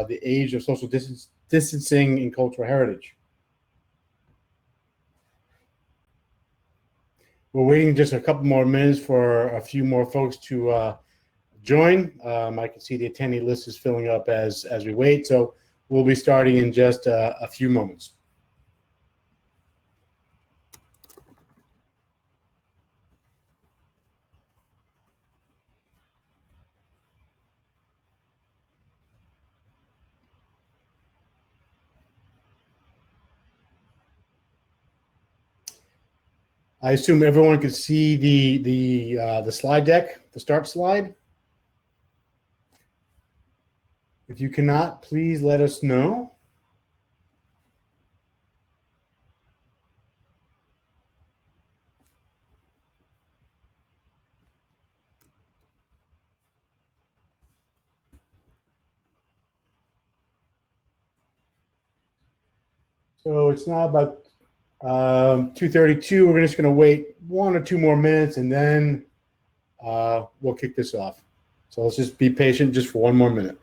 the age of social distancing in cultural heritage. We're waiting just a couple more minutes for a few more folks to join. I can see the attendee list is filling up as we wait, so we'll be starting in just a few moments. I assume everyone can see the slide deck, the start slide. If you cannot, please let us know. So it's now about 2:32. We're just going to wait 1 or 2 more minutes, and then we'll kick this off. So let's just be patient just for 1 more minute.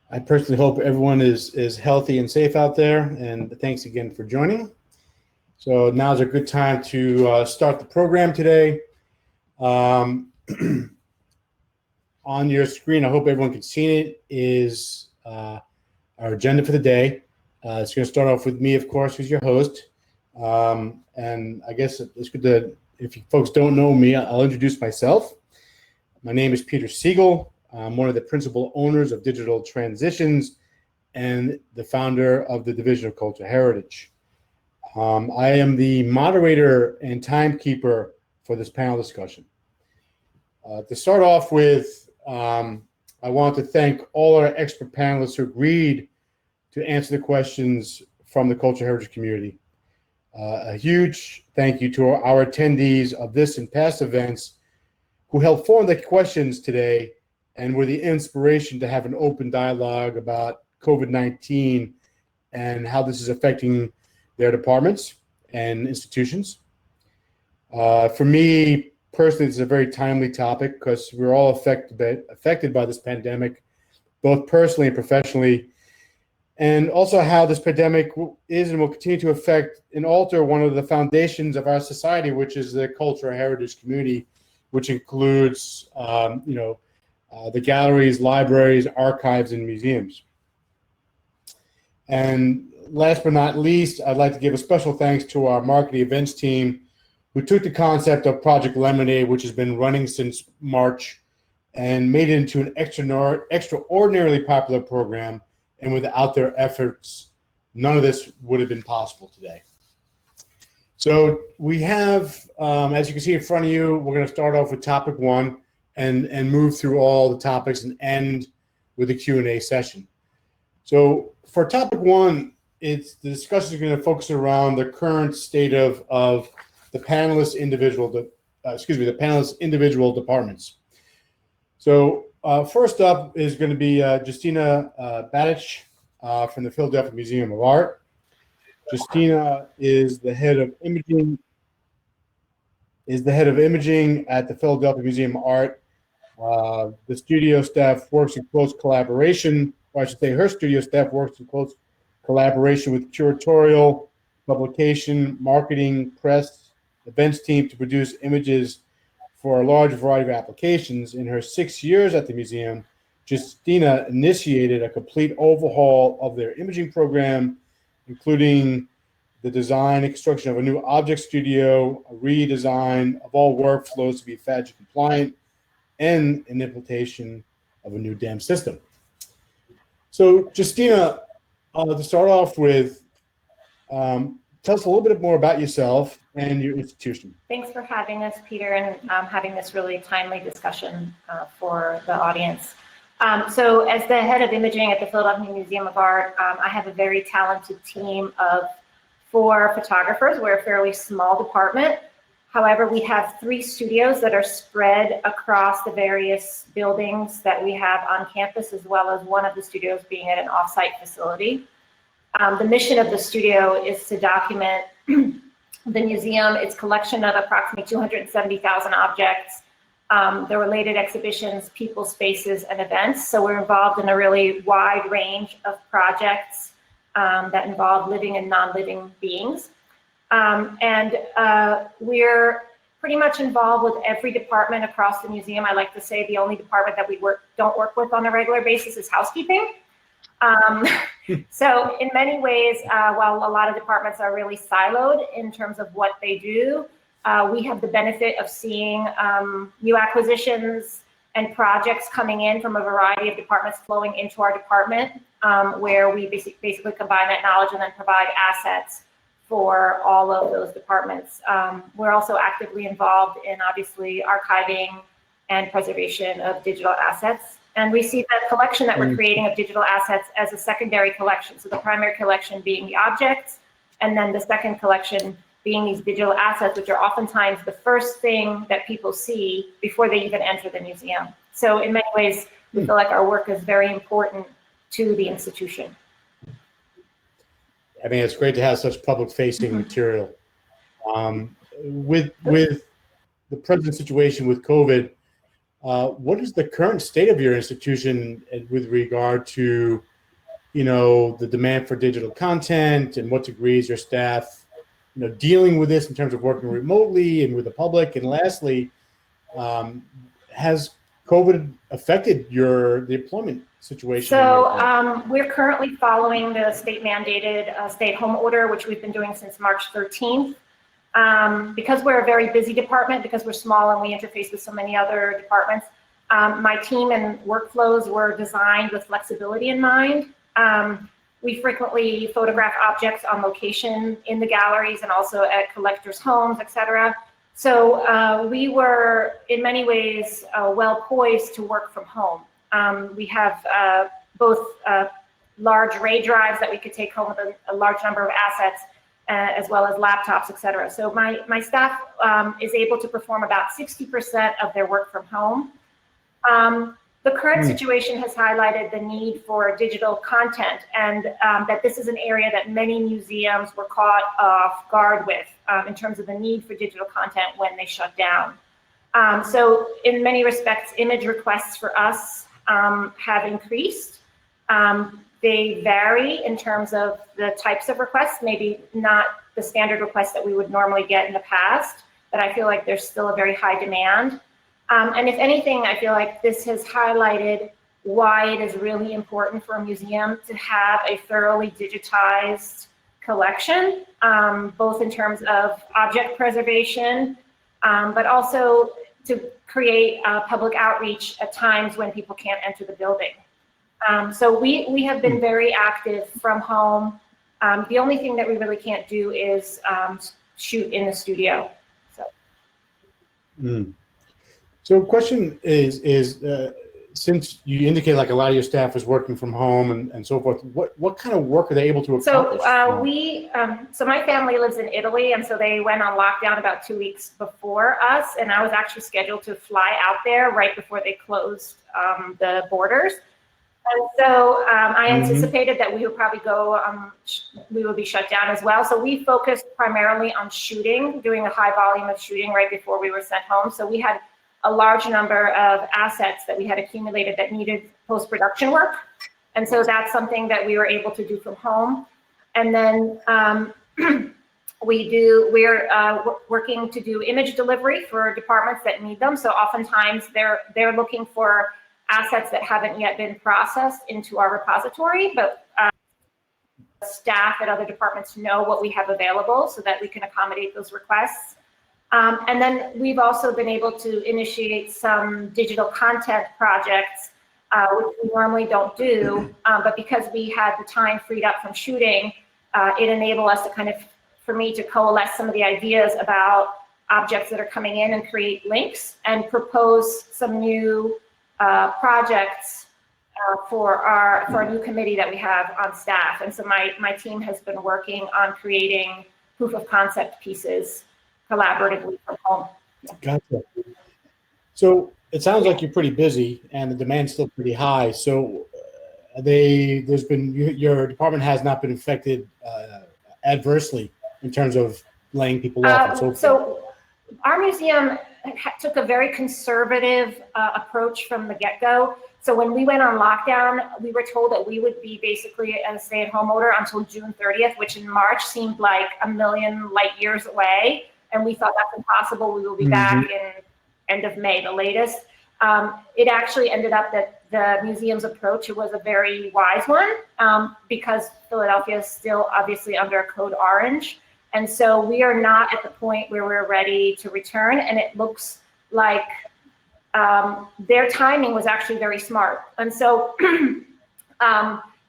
I personally hope everyone is healthy and safe out there, and thanks again for joining. So now's a good time to start the program today. On your screen, I hope everyone can see it, is our agenda for the day. It's going to start off with me, of course, who's your host. And I guess it's good to, if you folks don't know me, I'll introduce myself. My name is Peter Siegel. I'm one of the principal owners of Digital Transitions and the founder of the Division of Cultural Heritage. I am the moderator and timekeeper for this panel discussion. To start off with, I want to thank all our expert panelists who agreed to answer the questions from the cultural heritage community. A huge thank you to our attendees of this and past events who helped form the questions today and were the inspiration to have an open dialogue about COVID-19 and how this is affecting their departments and institutions. For me personally, it's a very timely topic because we're all affected by this pandemic, both personally and professionally, and also how this pandemic is and will continue to affect and alter one of the foundations of our society, which is the cultural heritage community, which includes, the galleries, libraries, archives, and museums. And last but not least, I'd like to give a special thanks to our marketing events team who took the concept of Project Lemonade, which has been running since March, and made it into an extraordinarily popular program. And without their efforts, none of this would have been possible today. So we have, as you can see in front of you, we're going to start off with topic 1 and move through all the topics and end with a Q&A session. So for topic 1, the discussion is going to focus around the current state of the panelists' individual departments. So first up is going to be Justina Badich from the Philadelphia Museum of Art. Justina is the head of imaging at the Philadelphia Museum of Art. The studio staff works in close collaboration, or I should say her studio staff works in close collaboration with curatorial, publication, marketing, press, events team to produce images for a large variety of applications. In her 6 years at the museum, Justina initiated a complete overhaul of their imaging program, including the design and construction of a new object studio, a redesign of all workflows to be FADG compliant, and an implementation of a new DAM system. So Justina, to start off with, tell us a little bit more about yourself and your institution. Thanks for having us, Peter, and having this really timely discussion for the audience. So as the head of imaging at the Philadelphia Museum of Art, I have a very talented team of 4 photographers. We're a fairly small department. However, we have 3 studios that are spread across the various buildings that we have on campus, as well as one of the studios being at an off-site facility. The mission of the studio is to document the museum, its collection of approximately 270,000 objects, the related exhibitions, people, spaces, and events. So we're involved in a really wide range of projects that involve living and non-living beings. We're pretty much involved with every department across the museum. I like to say the only department that we don't work with on a regular basis is housekeeping. So in many ways, while a lot of departments are really siloed in terms of what they do, we have the benefit of seeing new acquisitions and projects coming in from a variety of departments flowing into our department, where we basically combine that knowledge and then provide assets for all of those departments. We're also actively involved in, obviously, archiving and preservation of digital assets. And we see that collection that we're creating of digital assets as a secondary collection. So the primary collection being the objects, and then the second collection being these digital assets, which are oftentimes the first thing that people see before they even enter the museum. So in many ways, we feel like our work is very important to the institution. I mean, it's great to have such public-facing material. With the present situation with COVID, what is the current state of your institution with regard to, the demand for digital content, and what degree is your staff, dealing with this in terms of working remotely and with the public? And lastly, has COVID affected the employment situation? So we're currently following the state-mandated stay-at-home order, which we've been doing since March 13th. Because we're a very busy department, because we're small and we interface with so many other departments, my team and workflows were designed with flexibility in mind. We frequently photograph objects on location in the galleries and also at collectors' homes, etc. So we were, in many ways, well poised to work from home. We have both large RAID drives that we could take home with a large number of assets, as well as laptops, etc. So my staff is able to perform about 60% of their work from home. The current situation has highlighted the need for digital content, and that this is an area that many museums were caught off guard with in terms of the need for digital content when they shut down. So in many respects, image requests for us have increased. They vary in terms of the types of requests, maybe not the standard requests that we would normally get in the past, but I feel like there's still a very high demand. And if anything, I feel like this has highlighted why it is really important for a museum to have a thoroughly digitized collection, both in terms of object preservation, but also to create public outreach at times when people can't enter the building. So we have been very active from home. The only thing that we really can't do is shoot in the studio. So question is since you indicate like a lot of your staff is working from home and so forth, what kind of work are they able to accomplish? So my family lives in Italy, and so they went on lockdown about 2 weeks before us, and I was actually scheduled to fly out there right before they closed the borders. And so I anticipated that we would probably we would be shut down as well. So we focused primarily on shooting, doing a high volume of shooting right before we were sent home. So we had a large number of assets that we had accumulated that needed post-production work. And so that's something that we were able to do from home. And then we're working to do image delivery for departments that need them. So oftentimes they're looking for assets that haven't yet been processed into our repository, but staff at other departments know what we have available so that we can accommodate those requests. And then we've also been able to initiate some digital content projects, which we normally don't do, but because we had the time freed up from shooting, it enabled us to for me to coalesce some of the ideas about objects that are coming in and create links and propose some new projects for our new committee that we have on staff. And so my team has been working on creating proof of concept pieces collaboratively from home. Gotcha. So it sounds like you're pretty busy and the demand's still pretty high. So your department has not been affected adversely in terms of laying people off and so forth. So our museum took a very conservative approach from the get-go. So when we went on lockdown, we were told that we would be basically a stay-at-home order until June 30th, which in March seemed like a million light years away. And we thought that's impossible. We will be back in end of May, the latest. It actually ended up that the museum's approach was a very wise one because Philadelphia is still obviously under Code Orange. And so we are not at the point where we're ready to return. And it looks like their timing was actually very smart. And so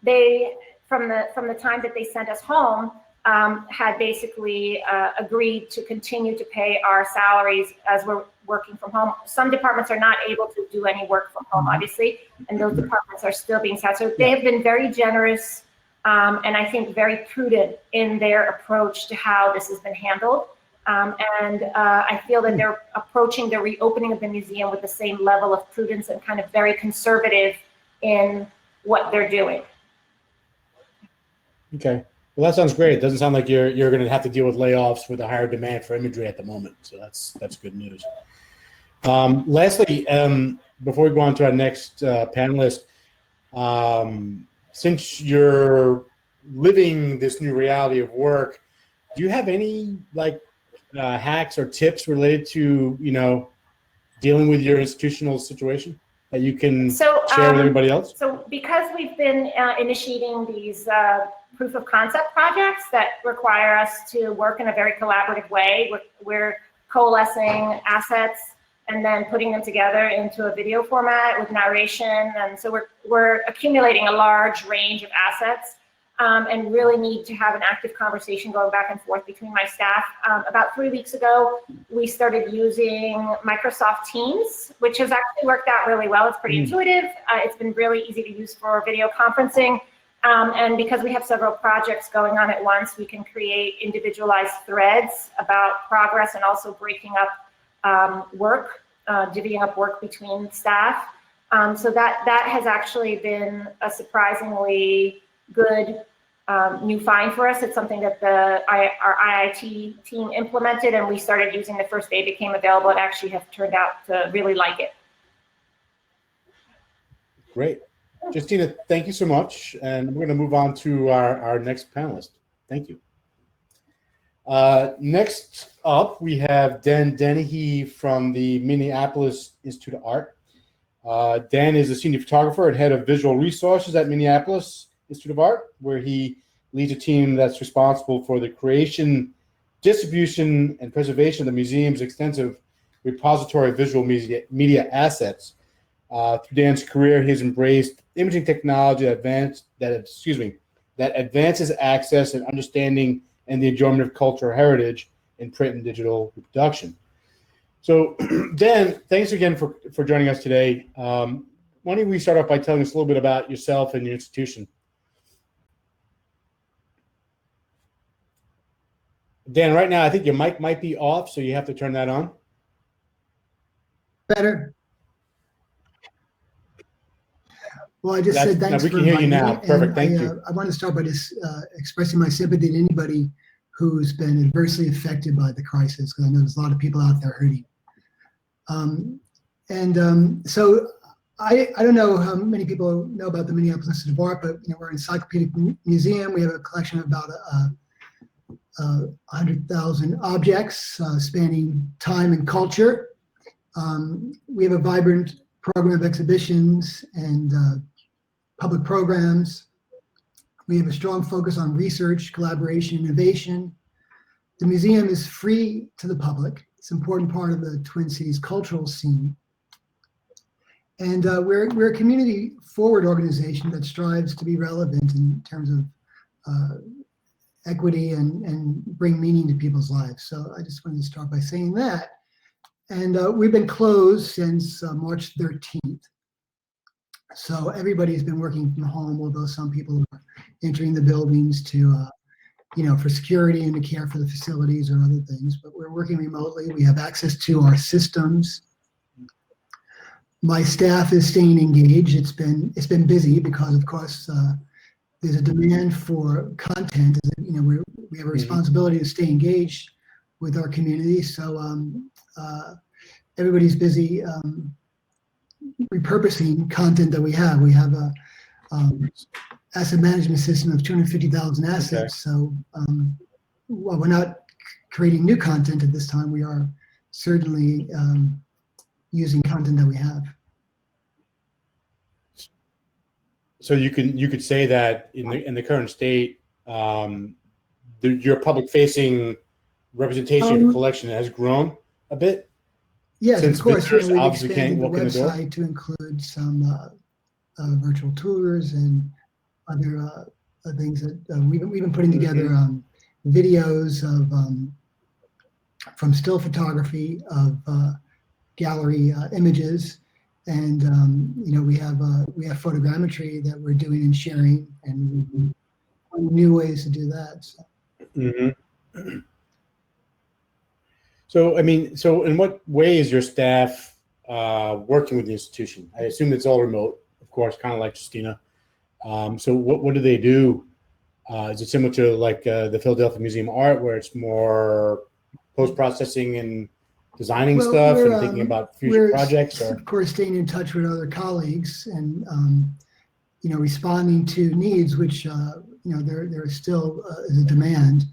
they, from the time that they sent us home, had basically agreed to continue to pay our salaries as we're working from home. Some departments are not able to do any work from home, obviously, and those departments are still being set. So they have been very generous and I think very prudent in their approach to how this has been handled. I feel that they're approaching the reopening of the museum with the same level of prudence and kind of very conservative in what they're doing. Okay. Well, that sounds great. It doesn't sound like you're going to have to deal with layoffs with a higher demand for imagery at the moment. So that's good news. Lastly, before we go on to our next panelist, since you're living this new reality of work, do you have any hacks or tips related to dealing with your institutional situation that you can share with everybody else? So because we've been initiating these proof of concept projects that require us to work in a very collaborative way, we're coalescing assets and then putting them together into a video format with narration. And so we're accumulating a large range of assets and really need to have an active conversation going back and forth between my staff. About 3 weeks ago, we started using Microsoft Teams, which has actually worked out really well. It's pretty intuitive. It's been really easy to use for video conferencing. And because we have several projects going on at once, we can create individualized threads about progress and also breaking up work, divvying up work between staff. So that has actually been a surprisingly good new find for us. It's something that our IIT team implemented, and we started using the first day it became available, and actually have turned out to really like it. Great. Justina, thank you so much. And we're going to move on to our next panelist. Thank you. Next up, we have Dennehy from the Minneapolis Institute of Art. Dan is a senior photographer and head of visual resources at Minneapolis Institute of Art, where he leads a team that's responsible for the creation, distribution, and preservation of the museum's extensive repository of visual media assets. Through Dan's career, he's embraced imaging technology that advances access and understanding and the enjoyment of cultural heritage in print and digital reproduction. So, Dan, thanks again for joining us today. Why don't we start off by telling us a little bit about yourself and your institution? Dan, right now, I think your mic might be off, so you have to turn that on. Better. Well, I just said thanks we can hear you now. Perfect. Thank you. I want to start by just expressing my sympathy to anybody who's been adversely affected by the crisis, because I know there's a lot of people out there hurting. So I don't know how many people know about the Minneapolis Institute of Art, but we're an encyclopedic museum. We have a collection of about 100,000 objects spanning time and culture. We have a vibrant program of exhibitions and public programs. We have a strong focus on research, collaboration, innovation. The museum is free to the public. It's an important part of the Twin Cities cultural scene. And we're a community-forward organization that strives to be relevant in terms of equity and bring meaning to people's lives. So I just wanted to start by saying that. And we've been closed since March 13th. So everybody's been working from home, although some people are entering the buildings to for security and to care for the facilities or other things. But we're working remotely. We have access to our systems. My staff is staying engaged. It's been busy because, of course, there's a demand for content. We have a responsibility to stay engaged with our community. So everybody's busy repurposing content that we have. We have a asset management system of 250,000 assets. Okay. So while we're not creating new content at this time, we are certainly using content that we have. So you could say that in the current state, your public-facing representation of the collection has grown a bit. Yes, since of course. Visitors We've obviously can't expanded the walk in the door. website to include some virtual tours and other things that we've been putting together videos of from still photography of gallery images, and we have photogrammetry that we're doing and sharing, and new ways to do that. So. So in what way is your staff working with the institution? I assume it's all remote, of course, kind of like Justina. So what do they do? Is it similar to like the Philadelphia Museum of Art, where it's more post-processing and designing stuff and thinking about future projects? Or? Of course, staying in touch with other colleagues and responding to needs, which there still is a demand.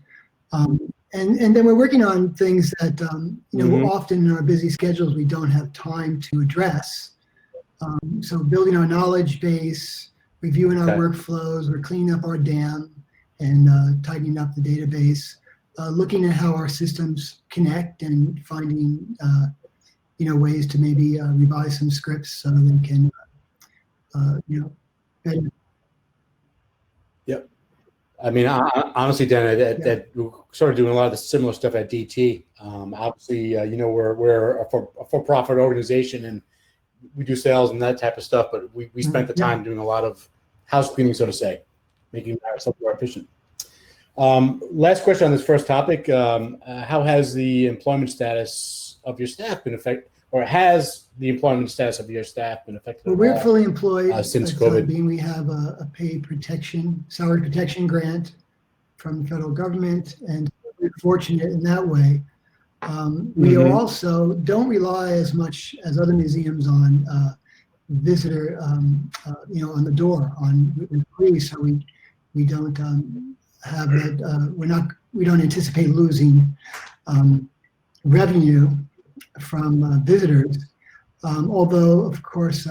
And then we're working on things that often in our busy schedules we don't have time to address. So building our knowledge base, reviewing our workflows, we're cleaning up our dam and tightening up the database, looking at how our systems connect and finding ways to maybe revise some scripts so they can better. Yep. I mean, honestly, Dan, that we started doing a lot of the similar stuff at DT. Obviously, we're a for-profit organization and we do sales and that type of stuff, but we spent the time doing a lot of house cleaning, so to say, making ourselves more efficient. Last question on this first topic: how has the employment status of your staff been affected, or has the employment status of your staff been affected? Well, we're fully employed since COVID. We have a pay protection, salary protection grant from the federal government, and we're fortunate in that way. We also don't rely as much as other museums on visitor, on the door, on police. So we don't have that. We don't anticipate losing revenue from visitors. Although, of course,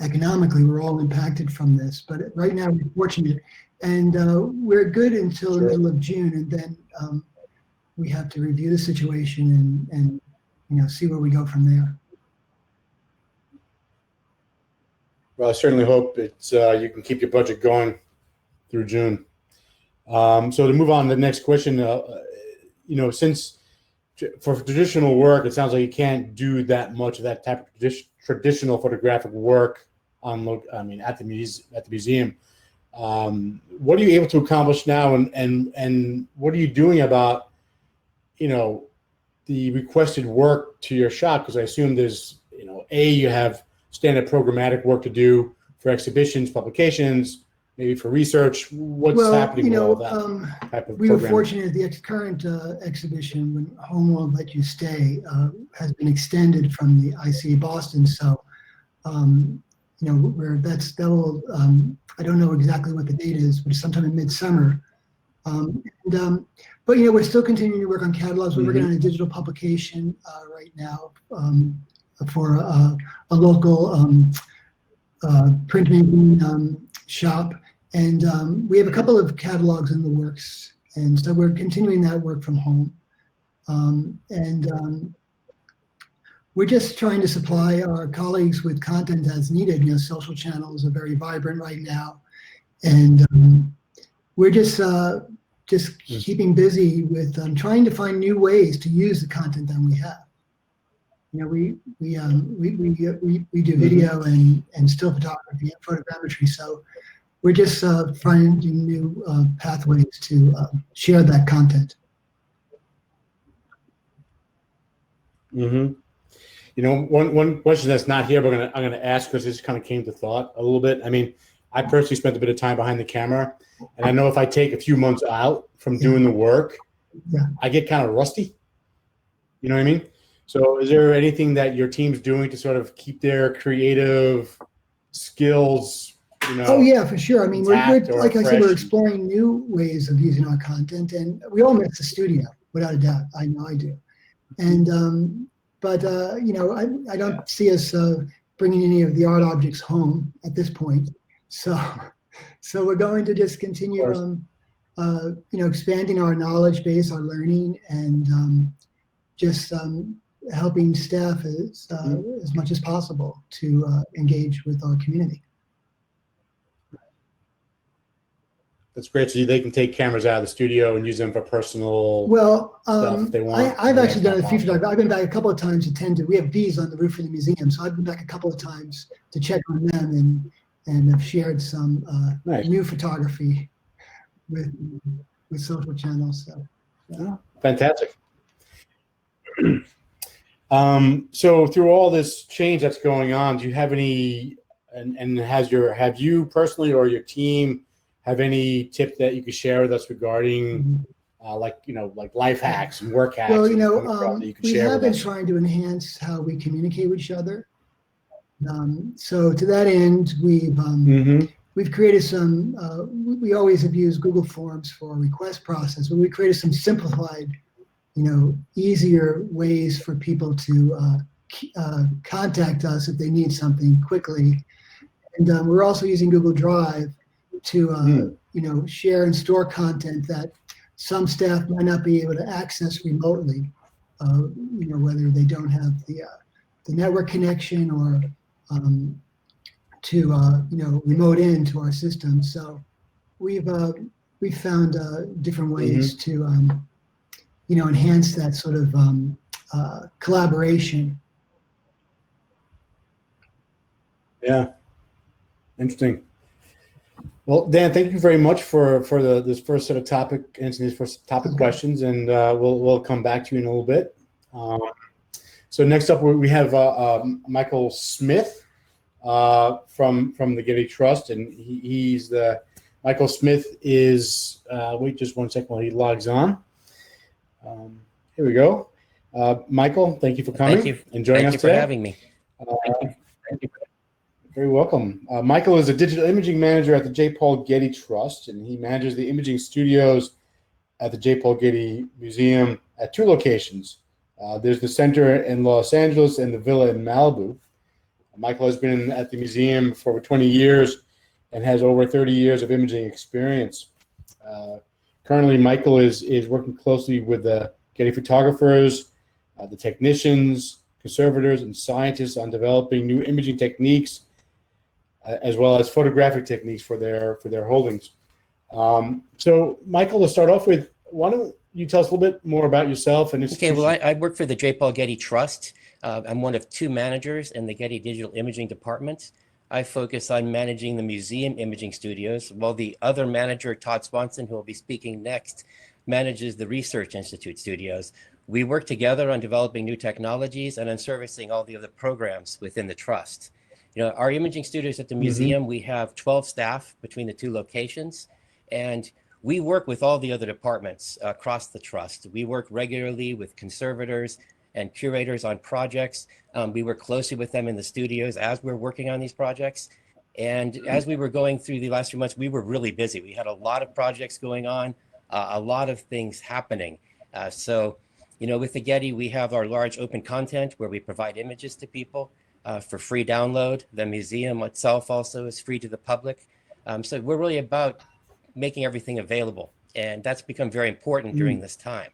economically, we're all impacted from this. But right now, we're fortunate, and we're good until the middle of June, and then we have to review the situation and see where we go from there. Well, I certainly hope it's you can keep your budget going through June. So to move on to the next question, since for traditional work, it sounds like you can't do that much of that type of traditional photographic work at the museum. What are you able to accomplish now, and what are you doing about the requested work to your shop? Because I assume there's you have standard programmatic work to do for exhibitions, publications, maybe for research. What's happening with all that type of we were programming? fortunate the current exhibition, When Home Won't Let You Stay, has been extended from the ICA Boston. So, that will, I don't know exactly what the date is, but it's sometime in midsummer. But we're still continuing to work on catalogs. We're working on a digital publication right now for a local printmaking shop. And we have a couple of catalogs in the works, and so we're continuing that work from home. We're just trying to supply our colleagues with content as needed. Social channels are very vibrant right now, and we're just keeping busy with trying to find new ways to use the content that we have. We do video and still photography and photogrammetry, so we're just finding new pathways to share that content. Mm-hmm. You know, one question that's not here, but I'm gonna ask because this kind of came to thought a little bit. I mean, I personally spent a bit of time behind the camera, and I know if I take a few months out from doing the work, I get kind of rusty. You know what I mean? So is there anything that your team's doing to sort of keep their creative skills, you know? Oh yeah, for sure. I mean, we're like I said, we're fresh? exploring new ways of using our content, and we all miss the studio, without a doubt. I know I do. And but you know, I don't see us bringing any of the art objects home at this point. So we're going to just continue, you know, expanding our knowledge base, our learning, and just helping staff as much as possible to engage with our community. That's great. So they can take cameras out of the studio and use them for personal stuff if they want. I've actually done a few photography. I've been back a couple of times to tend to. We have bees on the roof of the museum, so I've been back a couple of times to check on them and have shared some new photography with social channels. So, yeah. Fantastic. So through all this change that's going on, do you have any, and have you personally or your team have any tip that you could share with us regarding like, you know, like life hacks and work hacks? Well, you know, that you could we share have with been us? trying to enhance how we communicate with each other. So to that end, we've created some, we always have used Google Forms for our request process, but we created some simplified, you know, easier ways for people to contact us if they need something quickly. And we're also using Google Drive to, you know, share and store content that some staff might not be able to access remotely, you know, whether they don't have the network connection or to, you know, remote into our system. So we've found different ways to, you know, enhance that sort of collaboration. Yeah, interesting. Well, Dan, thank you very much for this first set of answering these first topic questions, and we'll come back to you in a little bit. So next up, we have Michael Smith from the Getty Trust, and he's the Michael Smith is. Wait just one second while he logs on. Here we go. Michael, thank you for coming. Thank you. And joining us today. Thank you for having me. Thank you. Very welcome. Michael is a digital imaging manager at the J. Paul Getty Trust, and he manages the imaging studios at the J. Paul Getty Museum at two locations. There's the center in Los Angeles and the villa in Malibu. Michael has been at the museum for over 20 years and has over 30 years of imaging experience. Currently, Michael is working closely with the Getty photographers, the technicians, conservators, and scientists on developing new imaging techniques, as well as photographic techniques for their holdings. So, Michael, to start off with, why don't you tell us a little bit more about yourself and Okay, well, I work for the J. Paul Getty Trust. I'm one of two managers in the Getty Digital Imaging Department. I focus on managing the museum imaging studios, while the other manager, Todd Swanson, who will be speaking next, manages the Research Institute studios. We work together on developing new technologies and on servicing all the other programs within the trust. You know, our imaging studios at the museum, we have 12 staff between the two locations, and we work with all the other departments across the trust. We work regularly with conservators and curators on projects. We work closely with them in the studios as we're working on these projects. And as we were going through the last few months, we were really busy. We had a lot of projects going on, a lot of things happening. So, you know, with the Getty, we have our large open content where we provide images to people for free download. The museum itself also is free to the public. So we're really about making everything available. And that's become very important during this time.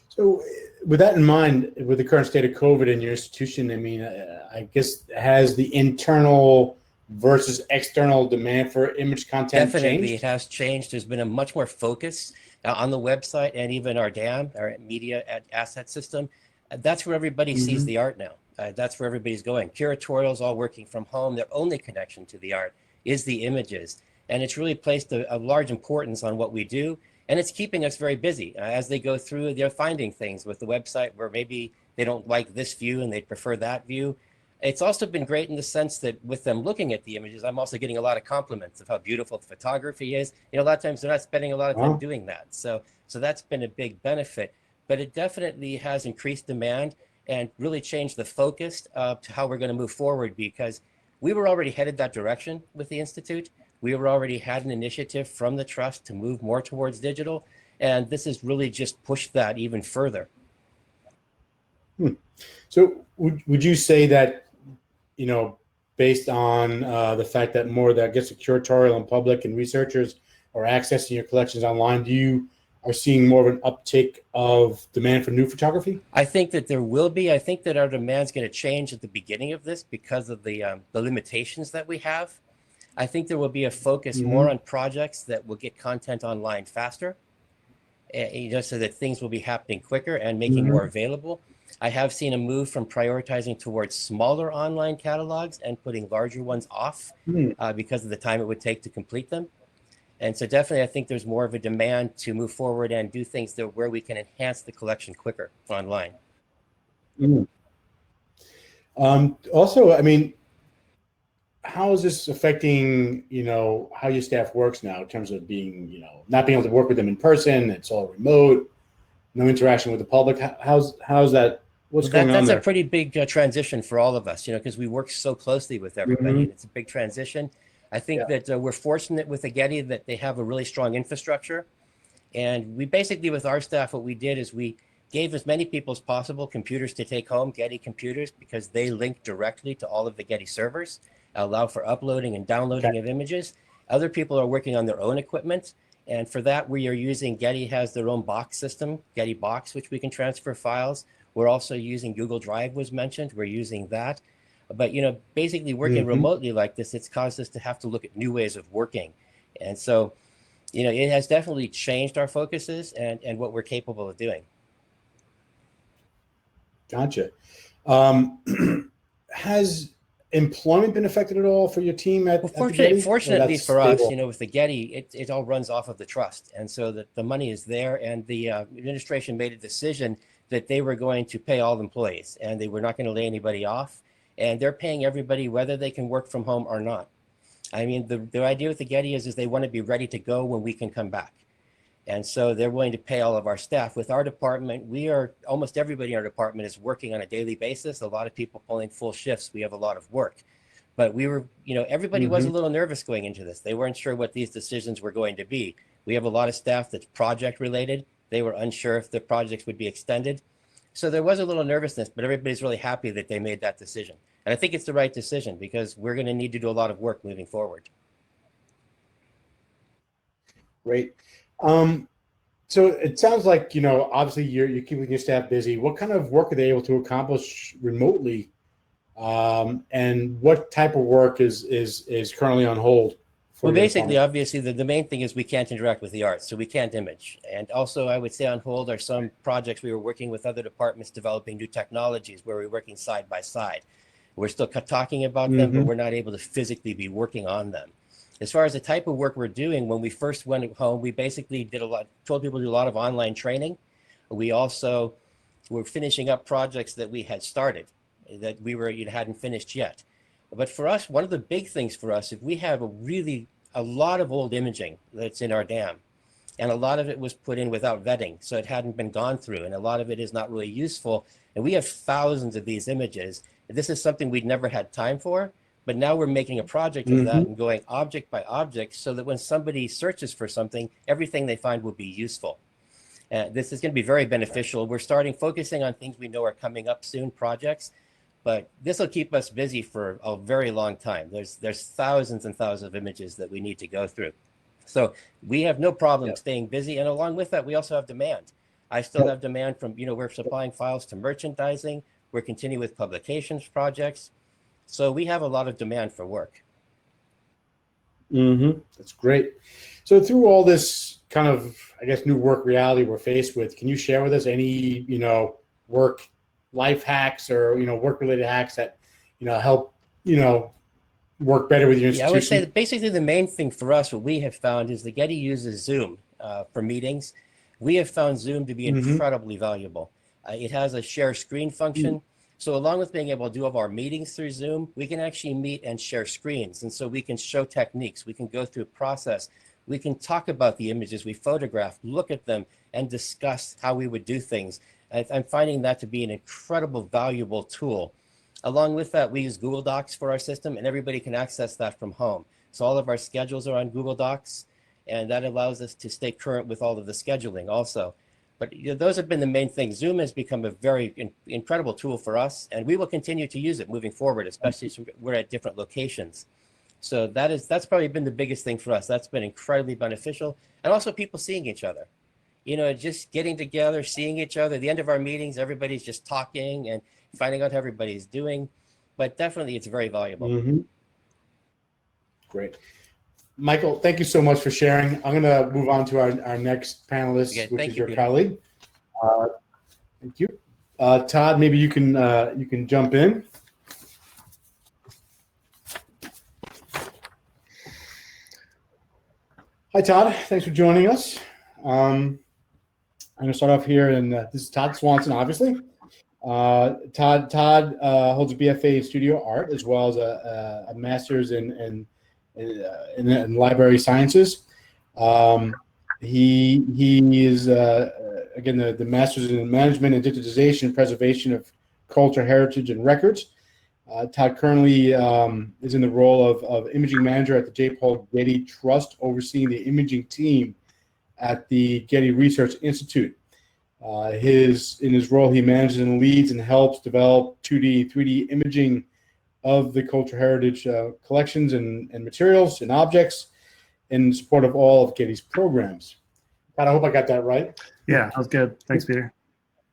So with that in mind, with the current state of COVID in your institution, I mean, I guess has the internal versus external demand for image content Definitely, changed? it has changed. There's been a much more focus on the website and even our DAM, our media asset system. That's where everybody sees the art now. That's where everybody's going. Curatorials all working from home. Their only connection to the art is the images. And it's really placed a large importance on what we do. And it's keeping us very busy. As they go through, they're finding things with the website where maybe they don't like this view and they prefer that view. It's also been great in the sense that with them looking at the images, I'm also getting a lot of compliments of how beautiful the photography is. A lot of times they're not spending a lot of time doing that. So that's been a big benefit. But it definitely has increased demand and really changed the focus to how we're going to move forward, because we were already headed that direction with the Institute. We were already had an initiative from the Trust to move more towards digital, and this has really just pushed that even further. So would you say that, based on the fact that more that gets the curatorial and public and researchers are accessing your collections online, you are seeing more of an uptick of demand for new photography? I think that there will be. I think that our demand's going to change at the beginning of this because of the limitations that we have. I think there will be a focus more on projects that will get content online faster, so that things will be happening quicker and making more available. I have seen a move from prioritizing towards smaller online catalogs and putting larger ones off because of the time it would take to complete them. And so definitely, I think there's more of a demand to move forward and do things where we can enhance the collection quicker online. Also, how is this affecting, how your staff works now in terms of being, not being able to work with them in person? It's all remote, no interaction with the public. How's that? What's going on there? That's a pretty big transition for all of us, because we work so closely with everybody. And it's a big transition. I think that we're fortunate with the Getty that they have a really strong infrastructure. And we basically, with our staff, what we did is we gave as many people as possible computers to take home, Getty computers, because they link directly to all of the Getty servers, allow for uploading and downloading of images. Other people are working on their own equipment. And for that, we are using, Getty has their own box system, Getty Box, which we can transfer files. We're also using Google Drive was mentioned. We're using that. But, basically working remotely like this, it's caused us to have to look at new ways of working. And so, it has definitely changed our focuses and what we're capable of doing. Gotcha. Has employment been affected at all for your team fortunately for us, with the Getty, it all runs off of the Trust. And so that the money is there, and the administration made a decision that they were going to pay all employees and they were not going to lay anybody off. And they're paying everybody whether they can work from home or not. The idea with the Getty is they want to be ready to go when we can come back. And so they're willing to pay all of our staff. With our department, almost everybody in our department is working on a daily basis. A lot of people pulling full shifts. We have a lot of work. But we were, everybody was a little nervous going into this. They weren't sure what these decisions were going to be. We have a lot of staff that's project related. They were unsure if the projects would be extended. So there was a little nervousness, but everybody's really happy that they made that decision. And I think it's the right decision because we're going to need to do a lot of work moving forward. Great. So it sounds like, obviously you're keeping your staff busy. What kind of work are they able to accomplish remotely? And what type of work is currently on hold? Well, basically, obviously, the main thing is we can't interact with the art, so we can't image. And also, I would say on hold are some projects we were working with other departments developing new technologies where we're working side by side. We're still talking about them, but we're not able to physically be working on them. As far as the type of work we're doing, when we first went home, we basically told people to do a lot of online training. We also were finishing up projects that we had started that we hadn't finished yet. But for us, one of the big things for us, if we have a lot of old imaging that's in our dam, and a lot of it was put in without vetting, so it hadn't been gone through, and a lot of it is not really useful. And we have thousands of these images. This is something we'd never had time for, but now we're making a project of that and going object by object so that when somebody searches for something, everything they find will be useful. This is going to be very beneficial. We're focusing on things we know are coming up soon, projects. But this will keep us busy for a very long time. There's thousands and thousands of images that we need to go through. So we have no problem staying busy. And along with that, we also have demand. I still have demand from, we're supplying files to merchandising. We're continuing with publications projects. So we have a lot of demand for work. That's great. So through all this kind of, I guess, new work reality we're faced with, can you share with us any, work life hacks or work-related hacks that help work better with your institution? Yeah, I would say that basically the main thing for us, what we have found is the Getty uses Zoom for meetings. We have found Zoom to be incredibly valuable. It has a share screen function. So along with being able to do all of our meetings through Zoom, we can actually meet and share screens. And so we can show techniques, we can go through a process, we can talk about the images we photographed, look at them, and discuss how we would do things. I'm finding that to be an incredible, valuable tool. Along with that, we use Google Docs for our system, and everybody can access that from home. So all of our schedules are on Google Docs, and that allows us to stay current with all of the scheduling also. But those have been the main things. Zoom has become a very incredible tool for us, and we will continue to use it moving forward, especially since we're at different locations. So that's probably been the biggest thing for us. That's been incredibly beneficial, and also people seeing each other. Just getting together, seeing each other. At the end of our meetings, everybody's just talking and finding out how everybody's doing. But definitely, it's very valuable. Great. Michael, thank you so much for sharing. I'm going to move on to our next panelist, which is your colleague. Thank you. Todd, maybe you can jump in. Hi, Todd. Thanks for joining us. I'm going to start off here, and this is Todd Swanson, obviously. Todd holds a BFA in studio art as well as a master's in library sciences. He is again the master's in management and digitization, preservation of culture, heritage, and records. Todd currently is in the role of imaging manager at the J. Paul Getty Trust, overseeing the imaging team at the Getty Research Institute. In his role, he manages and leads and helps develop 2D, 3D imaging of the cultural heritage collections and materials and objects in support of all of Getty's programs. Todd, I hope I got that right. Yeah, that was good. Thanks, Peter.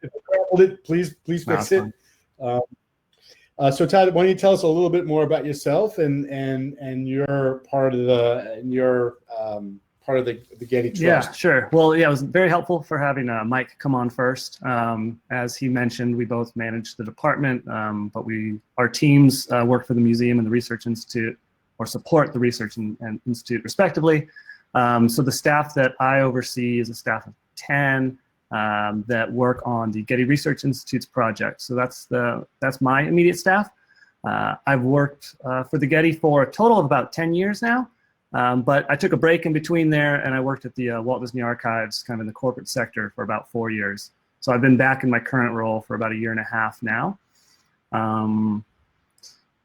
If I rambled it, please fix it. So Todd, why don't you tell us a little bit more about yourself and your part of the Getty Trust? Yeah, sure. Well, yeah, it was very helpful for having Mike come on first. As he mentioned, we both manage the department, but our teams work for the museum and the Research Institute, or support the Research and Institute respectively. So the staff that I oversee is a staff of 10 that work on the Getty Research Institute's project. So that's my immediate staff. I've worked for the Getty for a total of about 10 years now. But I took a break in between there, and I worked at the Walt Disney Archives, kind of in the corporate sector, for about 4 years. So I've been back in my current role for about 1.5 years now.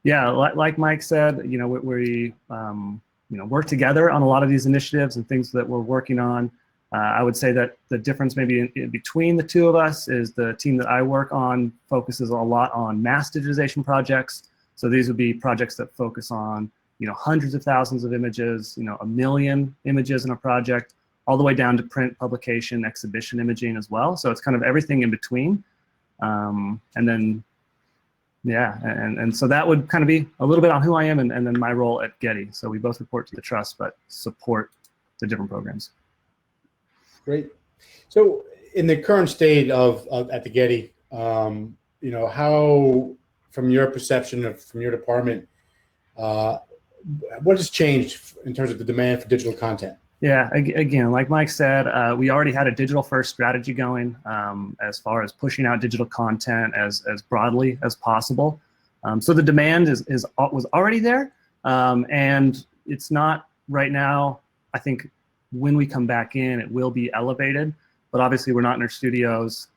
Yeah, like Mike said, we work together on a lot of these initiatives and things that we're working on. I would say that the difference maybe in between the two of us is the team that I work on focuses a lot on mass digitization projects. So these would be projects that focus on hundreds of thousands of images, 1 million images in a project, all the way down to print, publication, exhibition imaging as well. So it's kind of everything in between. And then, yeah, and so that would kind of be a little bit on who I am and then my role at Getty. So we both report to the trust, but support the different programs. Great. So in the current state of at the Getty, how, from your perception from your department, what has changed in terms of the demand for digital content? Yeah, again, like Mike said, we already had a digital-first strategy going as far as pushing out digital content as broadly as possible. So the demand was already there, and it's not right now. I think when we come back in, it will be elevated, but obviously we're not in our studios.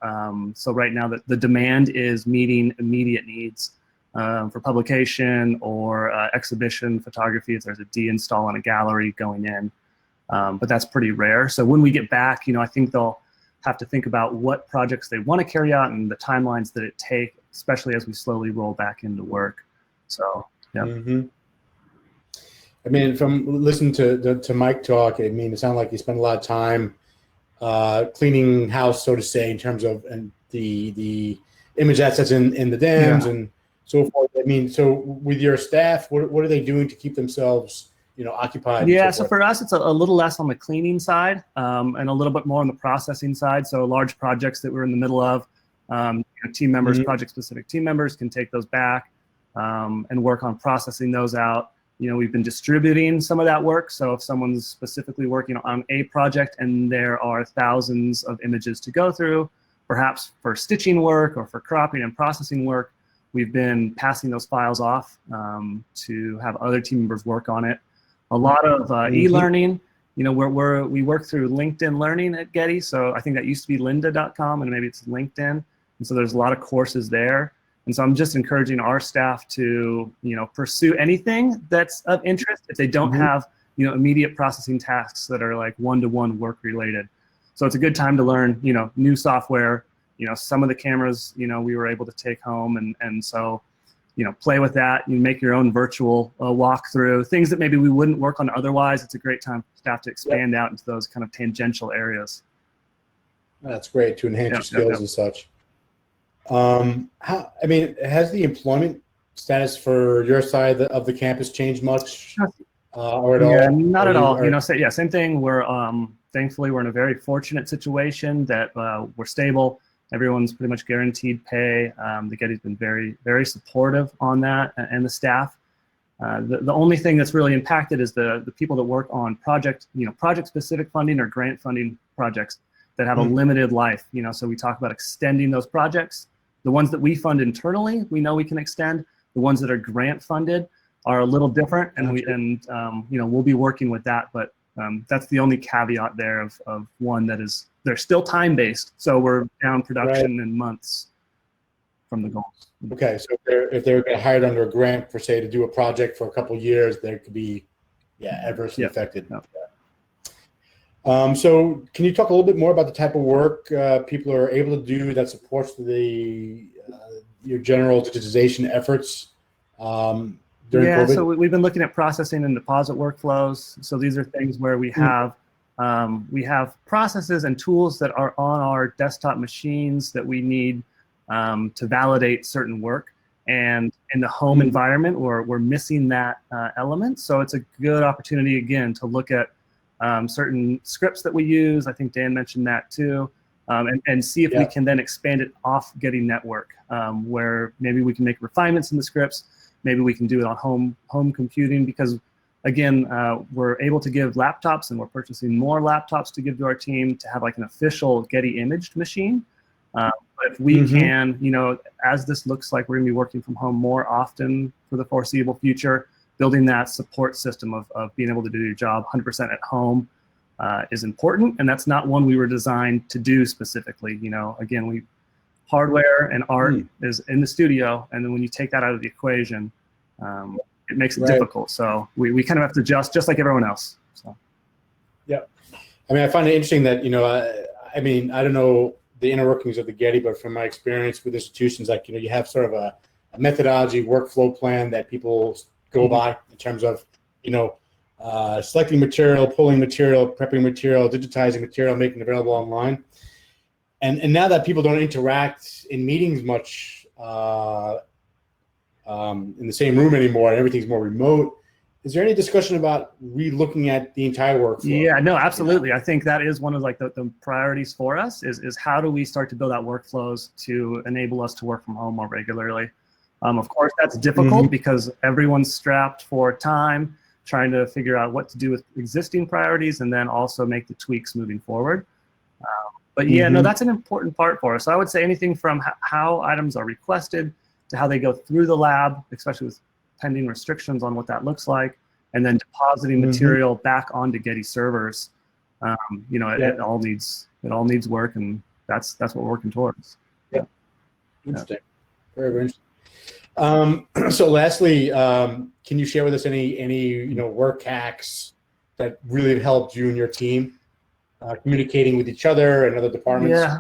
So right now the demand is meeting immediate needs. For publication or exhibition photography, if there's a de-install on a gallery going in, but that's pretty rare. So when we get back, I think they'll have to think about what projects they want to carry out and the timelines that it take, especially as we slowly roll back into work. So, yeah. I mean, from listening to Mike talk, I mean, it sounds like you spend a lot of time cleaning house, so to say, in terms of the image assets in the dams and so forth. I mean, so with your staff, what are they doing to keep themselves, occupied? Yeah, so for us, it's a little less on the cleaning side and a little bit more on the processing side. So large projects that we're in the middle of, team members, project-specific team members can take those back and work on processing those out. We've been distributing some of that work. So if someone's specifically working on a project and there are thousands of images to go through, perhaps for stitching work or for cropping and processing work, we've been passing those files off to have other team members work on it. A lot of e-learning, we work through LinkedIn Learning at Getty. So I think that used to be lynda.com and maybe it's LinkedIn. And so there's a lot of courses there. And so I'm just encouraging our staff to, pursue anything that's of interest if they don't have, immediate processing tasks that are like one-to-one work related. So it's a good time to learn, new software. Some of the cameras, we were able to take home, and so, play with that. You make your own virtual walkthrough, things that maybe we wouldn't work on otherwise. It's a great time for staff to expand out into those kind of tangential areas. That's great to enhance your skills and such. Has the employment status for your side of the campus changed much or at all? Yeah, not at all. Same thing. We're thankfully we're in a very fortunate situation that we're stable. Everyone's pretty much guaranteed pay. The Getty's been very, very supportive on that, and the staff. The only thing that's really impacted is the people that work on project-specific funding or grant funding projects that have a limited life. So we talk about extending those projects. The ones that we fund internally, we know we can extend. The ones that are grant funded are a little different, and we'll be working with that. But that's the only caveat there of one that is they're still time based. So we're down production in months from the goals. Okay, so if they're hired under a grant for say to do a project for a couple of years, they could be adversely affected. So can you talk a little bit more about the type of work people are able to do that supports your general digitization efforts during COVID? So we've been looking at processing and deposit workflows. So these are things where we have processes and tools that are on our desktop machines that we need to validate certain work. And in the home environment, we're missing that element. So it's a good opportunity, again, to look at certain scripts that we use. I think Dan mentioned that too, and see if we can then expand it off Getty Network, where maybe we can make refinements in the scripts. Maybe we can do it on home computing, because again, we're able to give laptops, and we're purchasing more laptops to give to our team to have like an official Getty imaged machine. But if we can, as this looks like we're gonna be working from home more often for the foreseeable future, building that support system of being able to do your job 100% at home is important, and that's not one we were designed to do specifically. Again, hardware and art is in the studio, and then when you take that out of the equation, it makes it difficult. So we kind of have to adjust just like everyone else. So. Yeah. I find it interesting that, I don't know the inner workings of the Getty, but from my experience with institutions, like, you have sort of a methodology workflow plan that people go by in terms of, selecting material, pulling material, prepping material, digitizing material, making it available online. And now that people don't interact in meetings much in the same room anymore, and everything's more remote, is there any discussion about re-looking at the entire workflow? Yeah, no, absolutely. I think that is one of the priorities for us is how do we start to build out workflows to enable us to work from home more regularly. Of course, that's difficult because everyone's strapped for time, trying to figure out what to do with existing priorities and then also make the tweaks moving forward. But that's an important part for us. So I would say anything from how items are requested to how they go through the lab, especially with pending restrictions on what that looks like, and then depositing material back onto Getty servers. It all needs work, and that's what we're working towards. Interesting. Very, very interesting. So lastly, can you share with us any work hacks that really have helped you and your team communicating with each other and other departments? Yeah,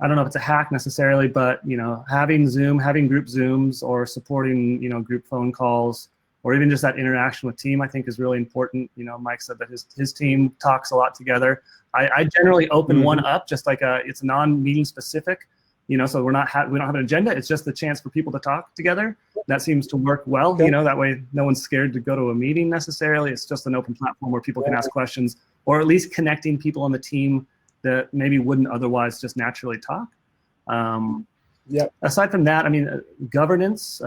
I don't know if it's a hack necessarily, but having group Zooms or supporting group phone calls, or even just that interaction with team, I think is really important. Mike said that his team talks a lot together. I generally open one up, just like it's non-meeting specific. So we don't have an agenda. It's just the chance for people to talk together. That seems to work well. That way no one's scared to go to a meeting necessarily. It's just an open platform where people can ask questions, or at least connecting people on the team that maybe wouldn't otherwise just naturally talk. Yep. Aside from that, I mean, governance.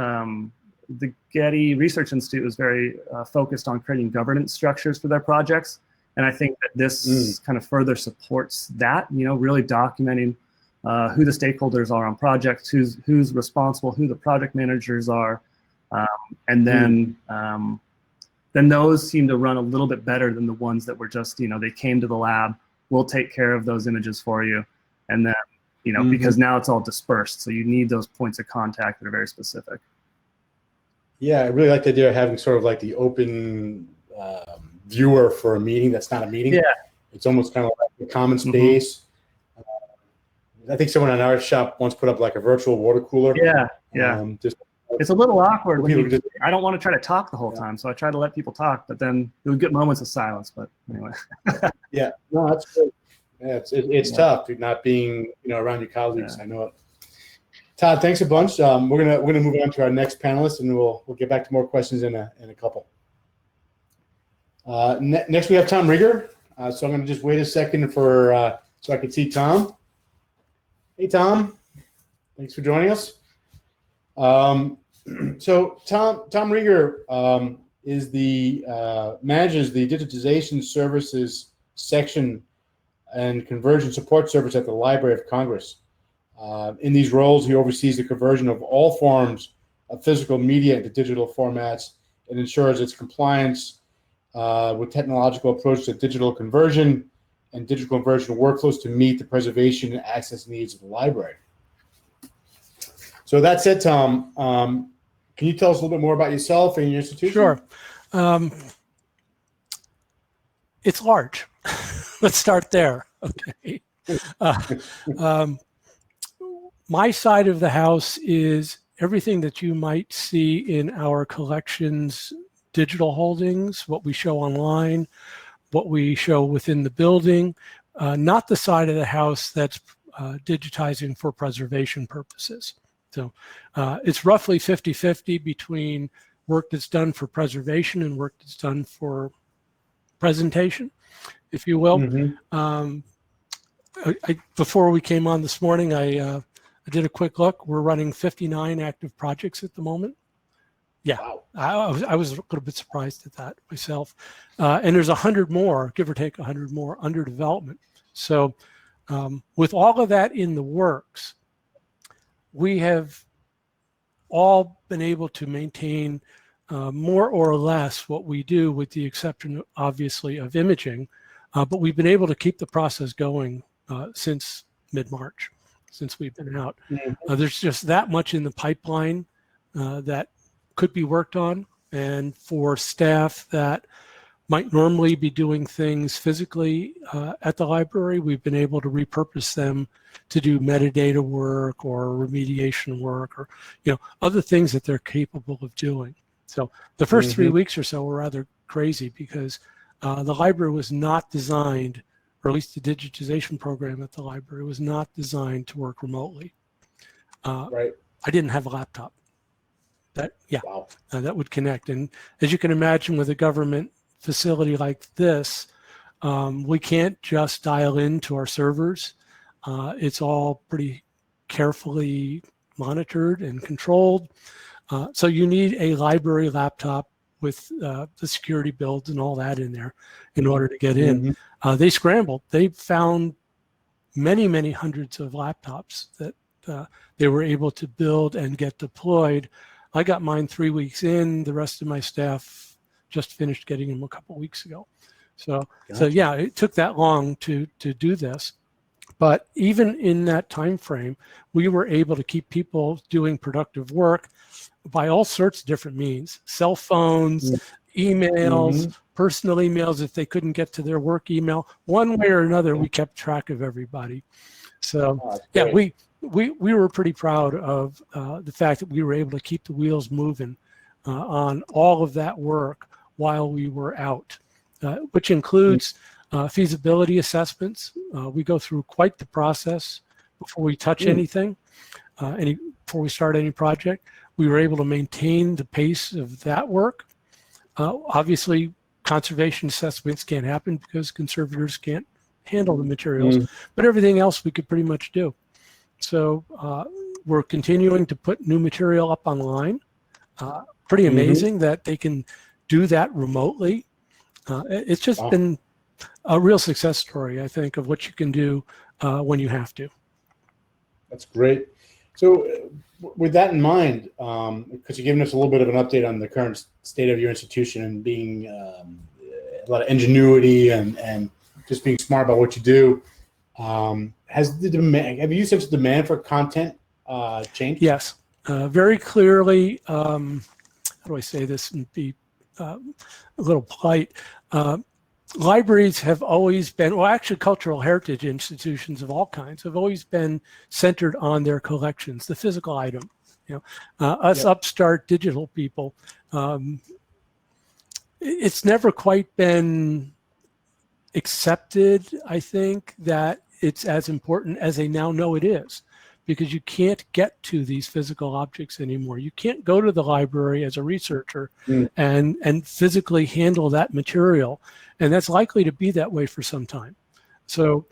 The Getty Research Institute was very focused on creating governance structures for their projects, and I think that this kind of further supports that. Really documenting who the stakeholders are on projects, who's responsible, who the project managers are, and then those seem to run a little bit better than the ones that were just they came to the lab, we'll take care of those images for you, and then because now it's all dispersed, so you need those points of contact that are very specific. Yeah, I really like the idea of having sort of like the open viewer for a meeting that's not a meeting. Yeah. It's almost kind of like a common space. I think someone in our shop once put up like a virtual water cooler. Yeah. It's a little awkward. I don't want to try to talk the whole time, so I try to let people talk, but then you'll get moments of silence. But anyway. Yeah, no, that's good. Yeah, it's tough not being around your colleagues. Yeah. I know it. Todd, thanks a bunch. We're gonna move on to our next panelist, and we'll get back to more questions in a couple. Next, we have Tom Rieger. So I'm gonna just wait a second so I can see Tom. Hey, Tom. Thanks for joining us. So Tom Rieger is manages the digitization services section and conversion support service at the Library of Congress. In these roles, he oversees the conversion of all forms of physical media into digital formats and ensures its compliance with technological approach to digital conversion and digital conversion workflows to meet the preservation and access needs of the library. So that said, Tom, can you tell us a little bit more about yourself and your institution? Sure. It's large. Let's start there. Okay. My side of the house is everything that you might see in our collections, digital holdings, what we show online, what we show within the building, not the side of the house that's digitizing for preservation purposes. So it's roughly 50-50 between work that's done for preservation and work that's done for presentation, if you will. Before we came on this morning, I did a quick look. We're running 59 active projects at the moment. Yeah, wow. I was a little bit surprised at that myself. And there's 100 more, give or take 100 more, under development. So with all of that in the works, we have all been able to maintain more or less what we do, with the exception, obviously, of imaging. But we've been able to keep the process going since mid-March, since we've been out. There's just that much in the pipeline that could be worked on. And for staff that might normally be doing things physically at the library, we've been able to repurpose them to do metadata work or remediation work or other things that they're capable of doing. So the first 3 weeks or so were rather crazy because the library was not designed, or at least the digitization program at the library was not designed to work remotely. Right. I didn't have a laptop. That would connect. And as you can imagine, with a government facility like this, we can't just dial into our servers. It's all pretty carefully monitored and controlled. So you need a library laptop with the security builds and all that in there in order to get in. They scrambled. They found many, many hundreds of laptops that they were able to build and get deployed. I got mine 3 weeks in. The rest of my staff just finished getting them a couple of weeks ago. So yeah, it took that long to do this. But even in that time frame, we were able to keep people doing productive work by all sorts of different means: cell phones, emails, personal emails. If they couldn't get to their work email, one way or another, we kept track of everybody. So yeah, we were pretty proud of the fact that we were able to keep the wheels moving on all of that work while we were out, which includes feasibility assessments. We go through quite the process before we touch anything, before we start any project. We were able to maintain the pace of that work. Obviously, conservation assessments can't happen because conservators can't handle the materials, but everything else we could pretty much do. So we're continuing to put new material up online. Pretty amazing that they can do that remotely. It's just been a real success story, I think, of what you can do when you have to. That's great. So with that in mind, because you're giving us a little bit of an update on the current state of your institution and being a lot of ingenuity and just being smart about what you do, have you sensed the demand for content changed? Yes, very clearly. How do I say this and be a little polite? Libraries have always been, well, actually cultural heritage institutions of all kinds have always been centered on their collections, the physical item. Us upstart digital people, it's never quite been accepted, I think, that it's as important as they now know it is, because you can't get to these physical objects anymore. You can't go to the library as a researcher and physically handle that material. And that's likely to be that way for some time. So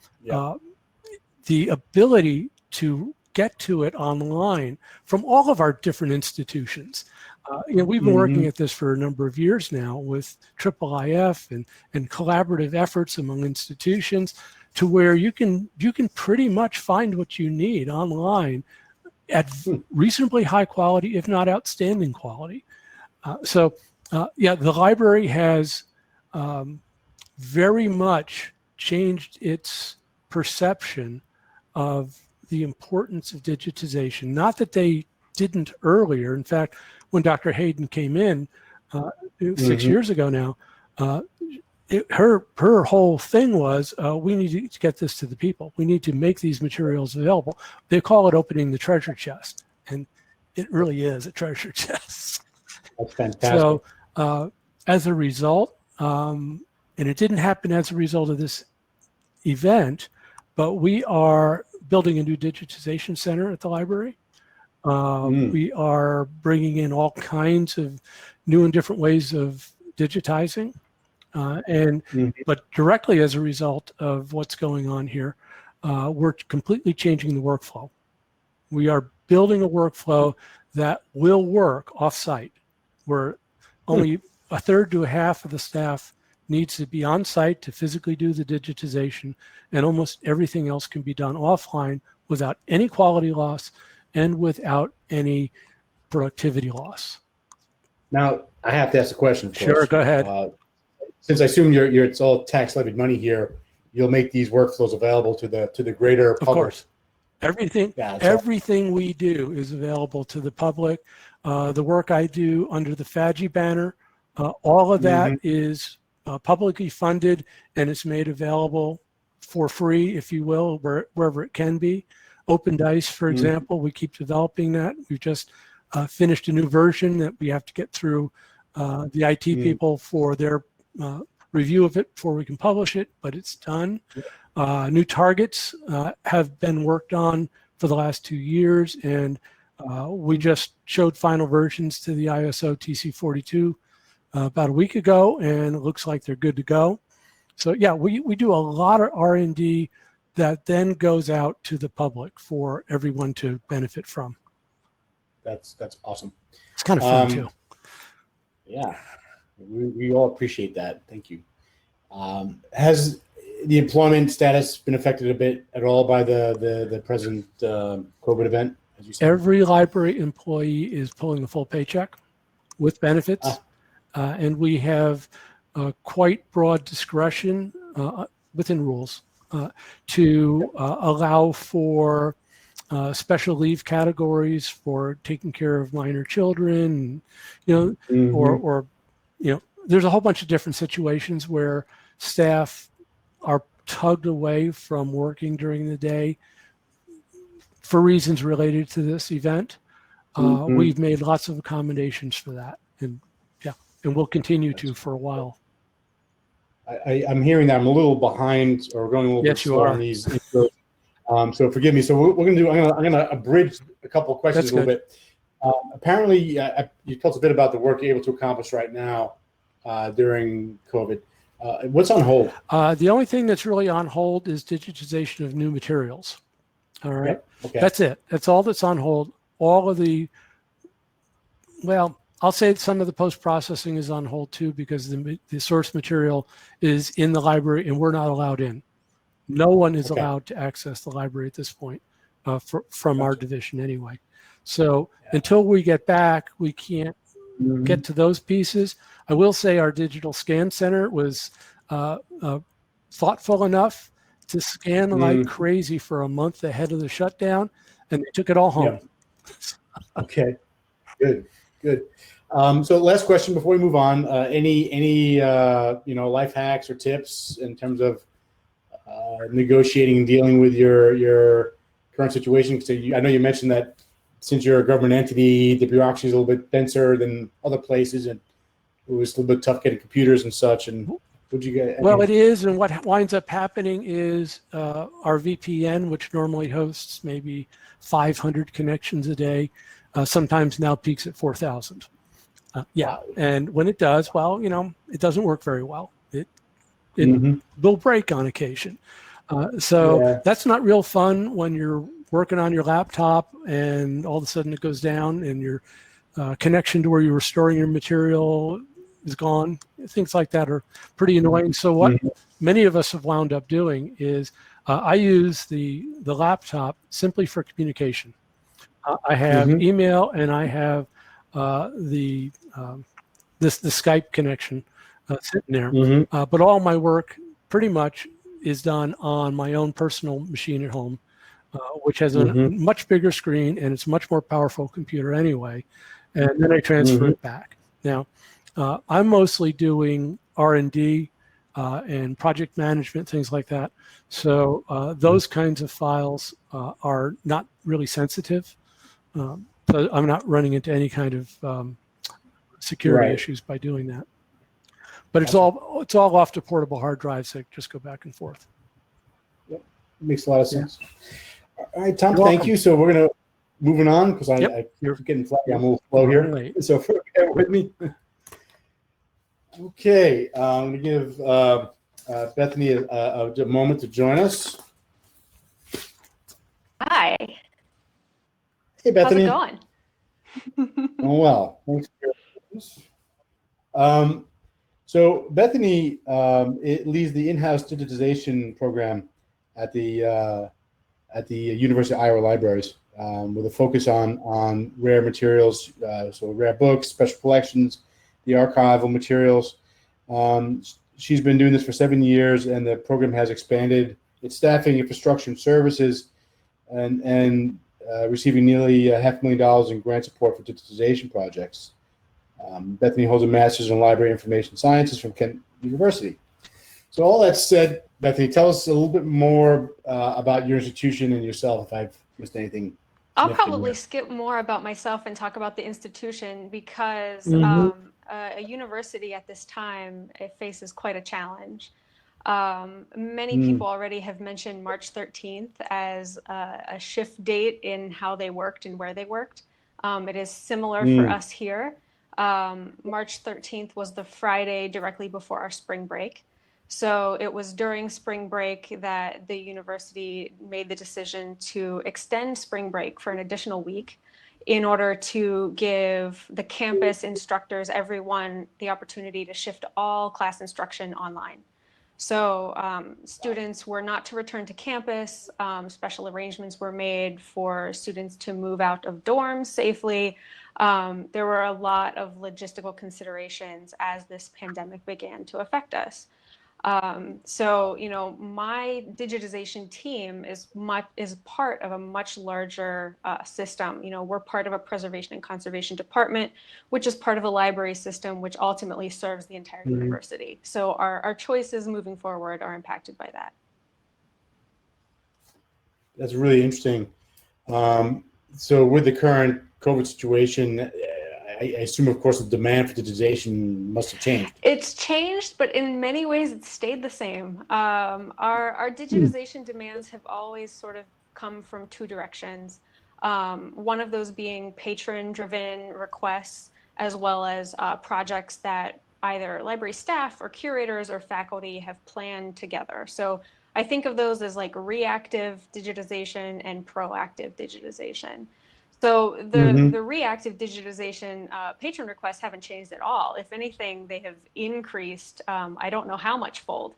the ability to get to it online from all of our different institutions. We've been working at this for a number of years now with IIIF and collaborative efforts among institutions, to where you can pretty much find what you need online at reasonably high quality, if not outstanding quality. The library has very much changed its perception of the importance of digitization. Not that they didn't earlier. In fact, when Dr. Hayden came in 6 years ago now, her whole thing was, we need to get this to the people. We need to make these materials available. They call it opening the treasure chest, and it really is a treasure chest. That's fantastic. So as a result, and it didn't happen as a result of this event, but we are building a new digitization center at the library. We are bringing in all kinds of new and different ways of digitizing. But directly as a result of what's going on here, we're completely changing the workflow. We are building a workflow that will work off-site, where only a third to a half of the staff needs to be on site to physically do the digitization, and almost everything else can be done offline without any quality loss and without any productivity loss. Now, I have to ask a question. Sure, go ahead. Since I assume it's all tax levied money here, you'll make these workflows available to the greater public. Of course. Everything we do is available to the public. The work I do under the FAGI banner, all of that is publicly funded, and it's made available for free, if you will, wherever it can be. Open Dice, for example, we keep developing that. We've just finished a new version that we have to get through the IT people for their review of it before we can publish it, but it's done. New targets have been worked on for the last 2 years, and we just showed final versions to the ISO TC42 about a week ago, and it looks like they're good to go. So yeah, we do a lot of R&D that then goes out to the public for everyone to benefit from. That's awesome. It's kind of fun too. Yeah, we all appreciate that. Thank you. Has the employment status been affected a bit at all by the present COVID event, as you said? Every library employee is pulling a full paycheck with benefits, and we have quite broad discretion within rules to allow for special leave categories for taking care of minor children, or there's a whole bunch of different situations where staff are tugged away from working during the day for reasons related to this event. We've made lots of accommodations for that, and we'll continue to for a while. I'm hearing that I'm a little behind, or going a little bit slow on these intros. So forgive me. So what we're going to do, I'm going to abridge a couple of questions a little bit. Apparently, you told us a bit about the work you're able to accomplish right now during COVID. What's on hold? The only thing that's really on hold is digitization of new materials. All right. Yep. Okay. That's it. That's all that's on hold. All of the, well, I'll say some of the post-processing is on hold too, because the source material is in the library and we're not allowed in. No one is Okay. allowed to access the library at this point from our Gotcha. division anyway. So until we get back, we can't get to those pieces. I will say our digital scan center was thoughtful enough to scan like crazy for a month ahead of the shutdown, and they took it all home. Yep. Okay, good. So last question before we move on, any life hacks or tips in terms of negotiating and dealing with your current situation? So I know you mentioned that since you're a government entity, the bureaucracy is a little bit denser than other places, and it was a little bit tough getting computers and such. And would you get? Well, it is, and what winds up happening is our VPN, which normally hosts maybe 500 connections a day, sometimes now peaks at 4,000. Wow. And when it does, well, it doesn't work very well. It will break on occasion. So that's not real fun when you're working on your laptop and all of a sudden it goes down and your connection to where you were storing your material is gone. Things like that are pretty annoying. So what many of us have wound up doing is I use the laptop simply for communication. I have email and I have the Skype connection sitting there. But all my work pretty much is done on my own personal machine at home, which has a much bigger screen and it's a much more powerful computer anyway. And then I transfer it back. Now, I'm mostly doing R&D and project management, things like that. So those kinds of files are not really sensitive. So I'm not running into any kind of security issues by doing that. But it's all off to portable hard drives that just go back and forth. Yep, makes a lot of sense. All right, Tom, thank you. So we're gonna moving on because you're getting flat. I'm a little slow here. Late. So bear with me. Okay, I'm gonna give Bethany a moment to join us. Hi. Hey, Bethany. How's it going? Oh, well, thanks for this. So Bethany it leads the in-house digitization program at the University of Iowa Libraries with a focus on rare materials, so rare books, special collections, the archival materials. She's been doing this for 7 years, and the program has expanded its staffing, infrastructure, and services, and receiving nearly $500,000 in grant support for digitization projects. Bethany holds a master's in library information sciences from Kent University. So all that said, Bethany, tell us a little bit more about your institution and yourself, if I've missed anything. I'll probably skip more about myself and talk about the institution because a university at this time, it faces quite a challenge. Many people already have mentioned March 13th as a shift date in how they worked and where they worked. It is similar for us here. March 13th was the Friday directly before our spring break. So it was during spring break that the university made the decision to extend spring break for an additional week in order to give the campus instructors, everyone, the opportunity to shift all class instruction online. So students were not to return to campus. Special arrangements were made for students to move out of dorms safely. There were a lot of logistical considerations as this pandemic began to affect us. So, my digitization team is part of a much larger system. We're part of a preservation and conservation department, which is part of a library system, which ultimately serves the entire university. So our choices moving forward are impacted by that. That's really interesting. So with the current COVID situation, I assume, of course, the demand for digitization must have changed. It's changed, but in many ways, it's stayed the same. Our digitization demands have always sort of come from two directions. One of those being patron-driven requests, as well as projects that either library staff or curators or faculty have planned together. So I think of those as like reactive digitization and proactive digitization. So the reactive digitization patron requests haven't changed at all. If anything, they have increased, I don't know how much fold.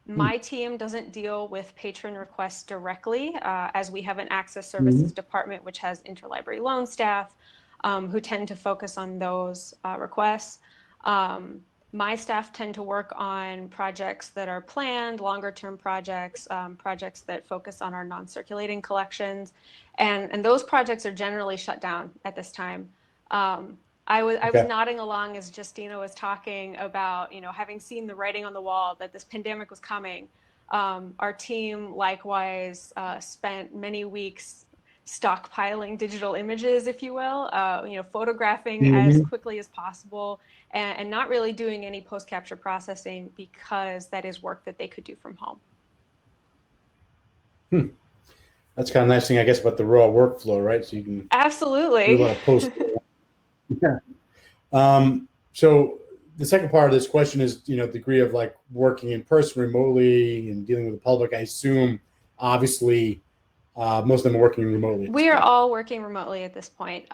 My team doesn't deal with patron requests directly, as we have an access services department, which has interlibrary loan staff who tend to focus on those requests. My staff tend to work on projects that are planned, longer term projects, projects that focus on our non-circulating collections. And those projects are generally shut down at this time. I was nodding along as Justina was talking about, having seen the writing on the wall that this pandemic was coming. Our team likewise spent many weeks stockpiling digital images, if you will, photographing as quickly as possible and not really doing any post-capture processing because that is work that they could do from home. That's kind of nice thing, I guess, about the raw workflow, right? So you can absolutely do a lot of post. Yeah. So the second part of this question is, degree of like working in person, remotely, and dealing with the public. I assume, obviously, most of them are working remotely. We are all working remotely at this point.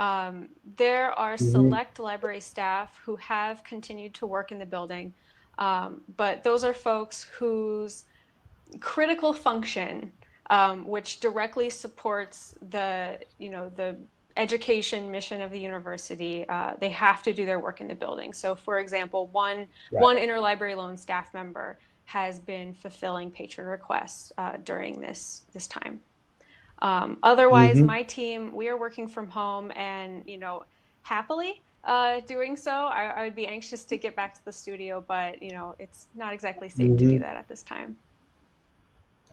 There are select library staff who have continued to work in the building, but those are folks whose critical function, which directly supports the education mission of the university, they have to do their work in the building. So, for example, one interlibrary loan staff member has been fulfilling patron requests during this time. Otherwise, my team, we are working from home and, happily doing so. I would be anxious to get back to the studio, but, it's not exactly safe to do that at this time.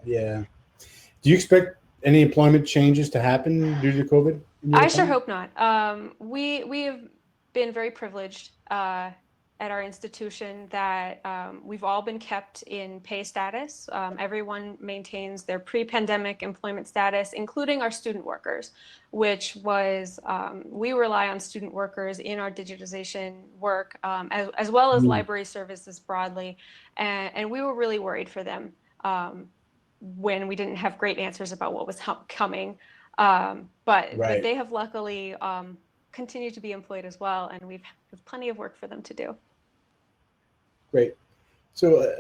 Yeah. Do you expect any employment changes to happen due to COVID? I sure hope not. We have been very privileged at our institution that we've all been kept in pay status. Everyone maintains their pre-pandemic employment status, including our student workers, which was, we rely on student workers in our digitization work, as well as library services broadly. And we were really worried for them when we didn't have great answers about what was coming. But they have luckily continued to be employed as well, and we've plenty of work for them to do. Great. So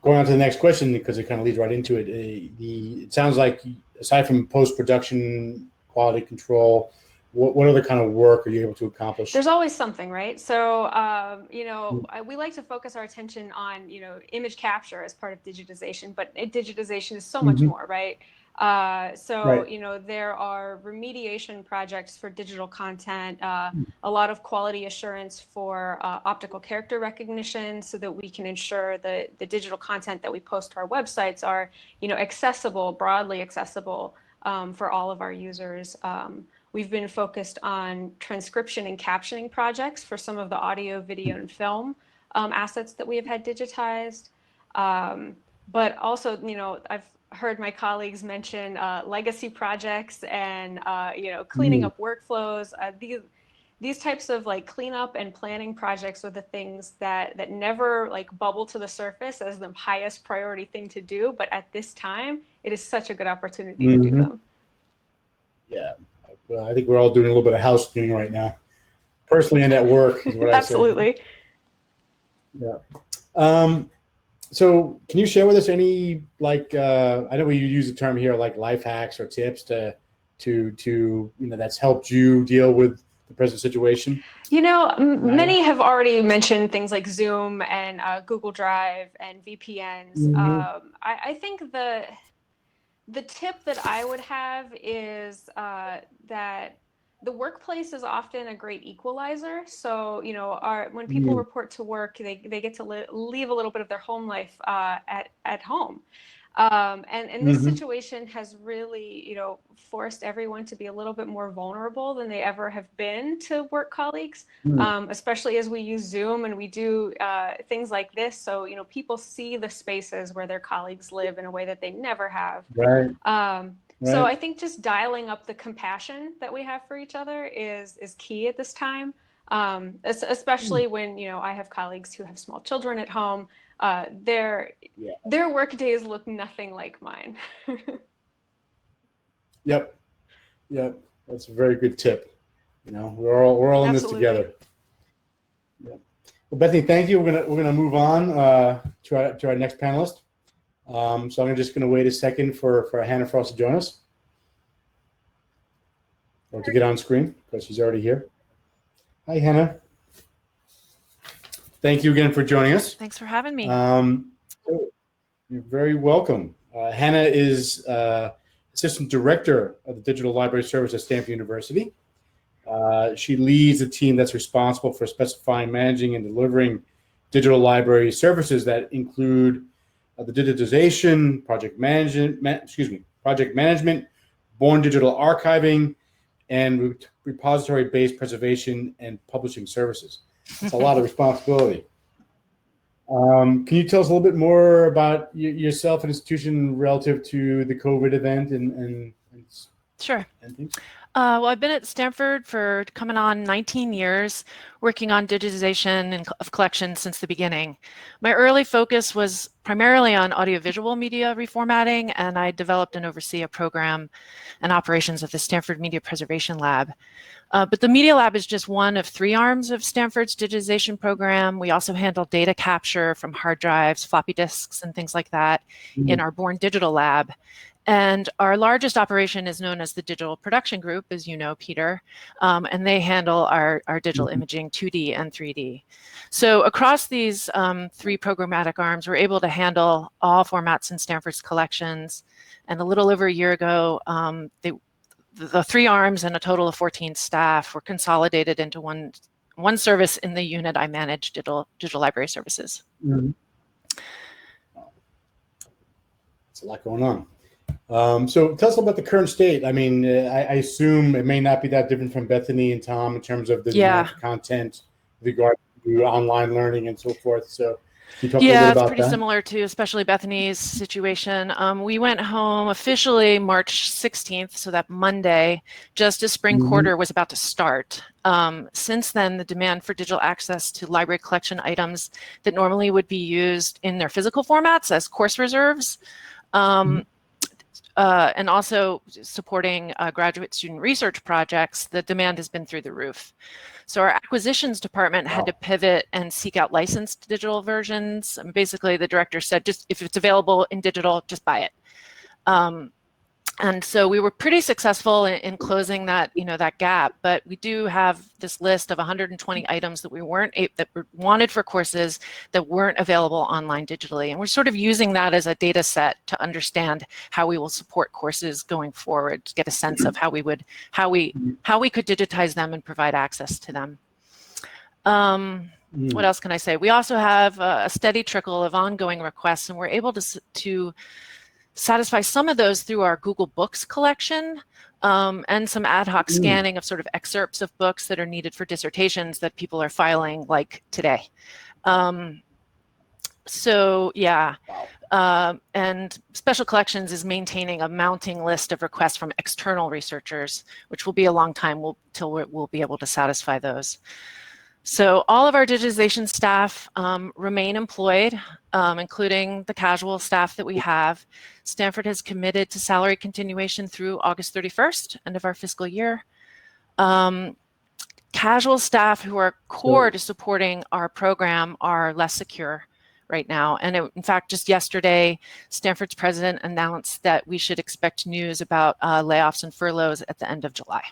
going on to the next question, because it kind of leads right into it, it sounds like aside from post-production, quality control, what other kind of work are you able to accomplish? There's always something, right? So, we like to focus our attention on, image capture as part of digitization, but digitization is so much more, right? There are remediation projects for digital content, a lot of quality assurance for optical character recognition so that we can ensure that the digital content that we post to our websites are, accessible, broadly accessible for all of our users. We've been focused on transcription and captioning projects for some of the audio, video, and film assets that we have had digitized. But also, I've heard my colleagues mention legacy projects and cleaning up workflows. These types of like cleanup and planning projects are the things that never like bubble to the surface as the highest priority thing to do, but at this time it is such a good opportunity to do them. Yeah, well, I think we're all doing a little bit of house cleaning right now, personally and at work is what Absolutely. I say. Yeah. So can you share with us any, like, I know we use the term here, like life hacks or tips to that's helped you deal with the present situation? Many have already mentioned things like Zoom and Google Drive and VPNs. I think the tip that I would have is that the workplace is often a great equalizer. So, when people report to work, they get to leave a little bit of their home life at home. And this situation has really, forced everyone to be a little bit more vulnerable than they ever have been to work colleagues, especially as we use Zoom and we do things like this. So, people see the spaces where their colleagues live in a way that they never have. Right. So I think just dialing up the compassion that we have for each other is key at this time, especially when, I have colleagues who have small children at home. Their Yeah. work days look nothing like mine. Yep. That's a very good tip. You know, we're all in this Absolutely. together. Yep. Well, Bethany, thank you. We're gonna move on to our next panelist. So I'm just gonna wait a second for Hannah Frost to join us, or to get on screen, because she's already here. Hi, Hannah. Thank you again for joining us. Thanks for having me. You're very welcome. Hannah is Assistant Director of the Digital Library Service at Stanford University. She leads a team that's responsible for specifying, managing, and delivering digital library services that include the digitization, project management, born digital archiving, and repository-based preservation and publishing services. It's a lot of responsibility. Can you tell us a little bit more about yourself and institution relative to the COVID event and Sure. things? Well, I've been at Stanford for coming on 19 years, working on digitization of collections since the beginning. My early focus was primarily on audiovisual media reformatting, and I developed and oversee a program and operations of the Stanford Media Preservation Lab. But the Media Lab is just one of 3 arms of Stanford's digitization program. We also handle data capture from hard drives, floppy disks, and things like that in our Born Digital Lab. And our largest operation is known as the Digital Production Group, as you know, Peter, and they handle our digital imaging 2D and 3D. So across these 3 programmatic arms, we're able to handle all formats in Stanford's collections. And a little over a year ago, the 3 arms and a total of 14 staff were consolidated into one service in the unit I manage, digital library services. Mm-hmm. It's a lot going on. So tell us about the current state. I mean, I assume it may not be that different from Bethany and Tom in terms of the content with regard to online learning and so forth. So can you talk a little bit about it's pretty that? similar to especially Bethany's situation. We went home officially March 16th, so that Monday, just as spring quarter was about to start. Since then, the demand for digital access to library collection items that normally would be used in their physical formats as course reserves, and also supporting graduate student research projects, the demand has been through the roof. So our acquisitions department had to pivot and seek out licensed digital versions. And basically, the director said, just if it's available in digital, just buy it. And so we were pretty successful in closing that, that gap. But we do have this list of 120 items that were wanted for courses that weren't available online digitally. And we're sort of using that as a data set to understand how we will support courses going forward, to get a sense of how we could digitize them and provide access to them. What else can I say? We also have a steady trickle of ongoing requests, and we're able to satisfy some of those through our Google Books collection, and some ad hoc scanning of sort of excerpts of books that are needed for dissertations that people are filing like today. And Special Collections is maintaining a mounting list of requests from external researchers, which will be a long time till we'll be able to satisfy those. So all of our digitization staff remain employed, including the casual staff that we have. Stanford has committed to salary continuation through August 31st, end of our fiscal year. Casual staff who are core to supporting our program are less secure right now. And in fact, just yesterday, Stanford's president announced that we should expect news about layoffs and furloughs at the end of July.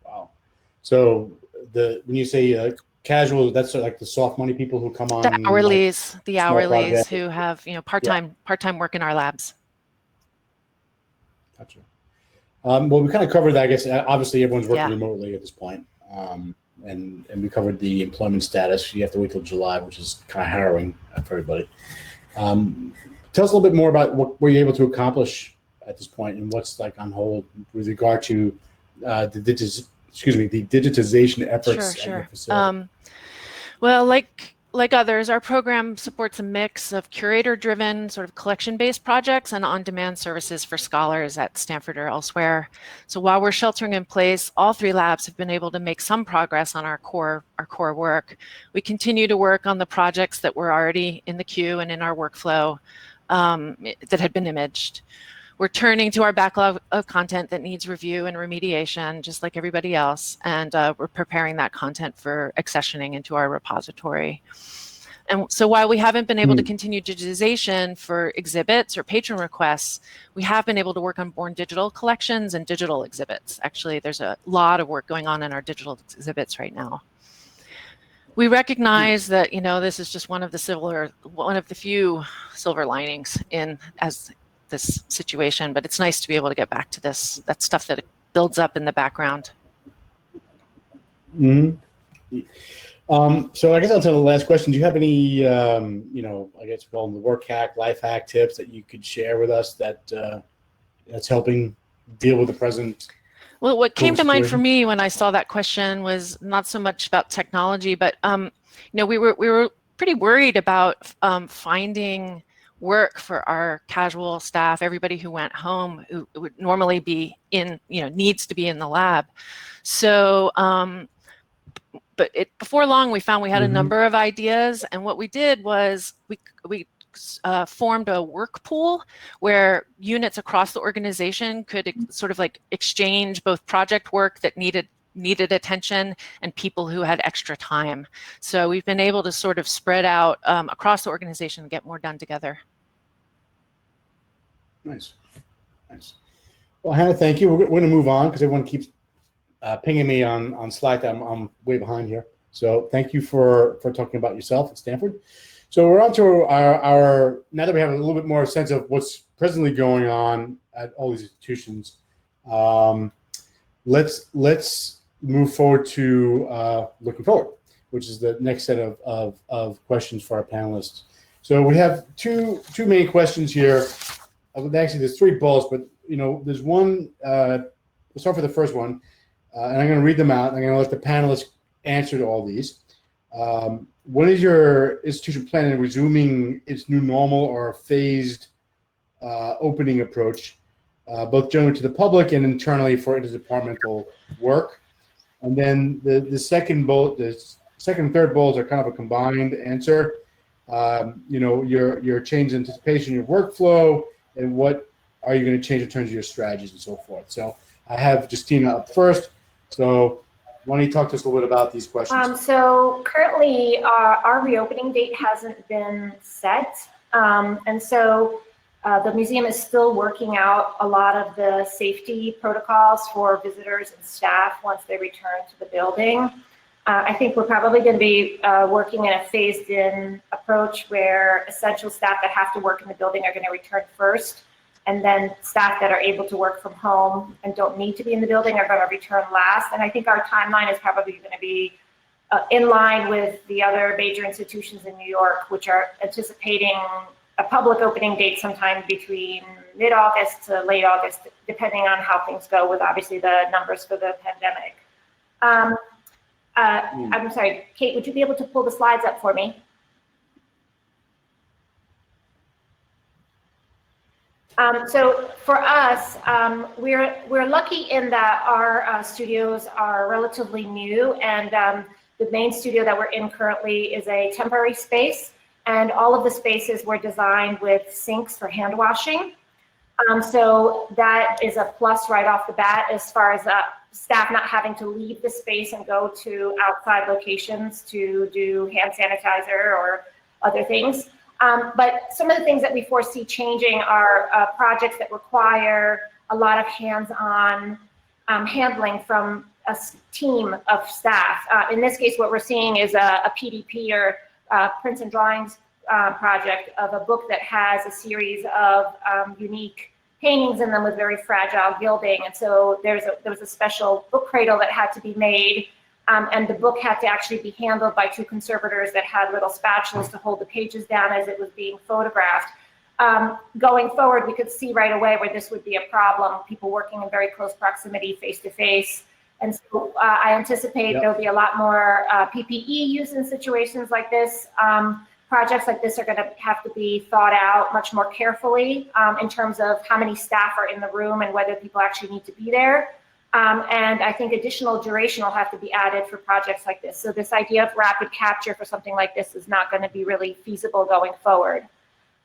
Wow. So when you say casual, that's like the soft money people who come on. The hourlies, projects. Who have part-time work in our labs. Gotcha. Well, we kind of covered that. I guess obviously everyone's working remotely at this point, and we covered the employment status. You have to wait till July, which is kind of harrowing for everybody. Tell us a little bit more about what were you able to accomplish at this point, and what's like on hold with regard to the digitization efforts at your facility. Well, like like others, our program supports a mix of curator-driven sort of collection-based projects and on-demand services for scholars at Stanford or elsewhere. So while we're sheltering in place, all 3 labs have been able to make some progress on our core work. We continue to work on the projects that were already in the queue and in our workflow that had been imaged. We're turning to our backlog of content that needs review and remediation, just like everybody else, and we're preparing that content for accessioning into our repository. And so while we haven't been able to continue digitization for exhibits or patron requests, we have been able to work on born digital collections and digital exhibits. Actually, there's a lot of work going on in our digital exhibits right now. We recognize that, you know, this is just one of the few silver linings in this situation, but it's nice to be able to get back to that stuff that builds up in the background. Mm-hmm. So I guess I'll tell the last question. Do you have any, you know, I guess we call them the work hack, life hack tips that you could share with us that that's helping deal with the present? Well, what came to mind for situation? me when I saw that question was not so much about technology, but you know, we were pretty worried about finding work for our casual staff, everybody who went home, who would normally be in, you know, needs to be in the lab. So, but before long, we found we had a number of ideas, and what we did was we formed a work pool where units across the organization could sort of like exchange both project work that needed attention and people who had extra time. So we've been able to sort of spread out across the organization and get more done together. Nice. Well, Hannah, thank you. We're going to move on because everyone keeps pinging me on Slack that I'm way behind here. So thank you for talking about yourself at Stanford. So we're on to our now that we have a little bit more sense of what's presently going on at all these institutions. Let's move forward to looking forward, which is the next set of questions for our panelists. So we have two main questions here. Actually, there's 3 bullets, but you know, there's one. We'll start for the first one, and I'm going to read them out. I'm going to let the panelists answer to all these. When is your institution planning on resuming its new normal or phased opening approach, both generally to the public and internally for interdepartmental work? And then the second bullet, the second and third bullets are kind of a combined answer. You know, your change in anticipation, your workflow, and what are you going to change in terms of your strategies and so forth. So I have Justina up first. So why don't you talk to us a little bit about these questions? So currently our reopening date hasn't been set. And so the museum is still working out a lot of the safety protocols for visitors and staff once they return to the building. I think we're probably going to be working in a phased-in approach where essential staff that have to work in the building are going to return first, and then staff that are able to work from home and don't need to be in the building are going to return last. And I think our timeline is probably going to be in line with the other major institutions in New York, which are anticipating a public opening date sometime between mid-August to late August, depending on how things go with obviously the numbers for the pandemic. I'm sorry, Kate, would you be able to pull the slides up for me? So for us, we're lucky in that our studios are relatively new, and the main studio that we're in currently is a temporary space, and all of the spaces were designed with sinks for hand washing. So that is a plus right off the bat as far as staff not having to leave the space and go to outside locations to do hand sanitizer or other things. But some of the things that we foresee changing are projects that require a lot of hands-on handling from a team of staff. In this case, what we're seeing is a PDP or prints and drawings project of a book that has a series of unique paintings in them with very fragile gilding. And so there was a special book cradle that had to be made. And the book had to actually be handled by 2 conservators that had little spatulas to hold the pages down as it was being photographed. Going forward, we could see right away where this would be a problem. People working in very close proximity, face to face, And so I anticipate there'll be a lot more PPE used in situations like this. Projects like this are going to have to be thought out much more carefully in terms of how many staff are in the room and whether people actually need to be there. And I think additional duration will have to be added for projects like this. So this idea of rapid capture for something like this is not going to be really feasible going forward.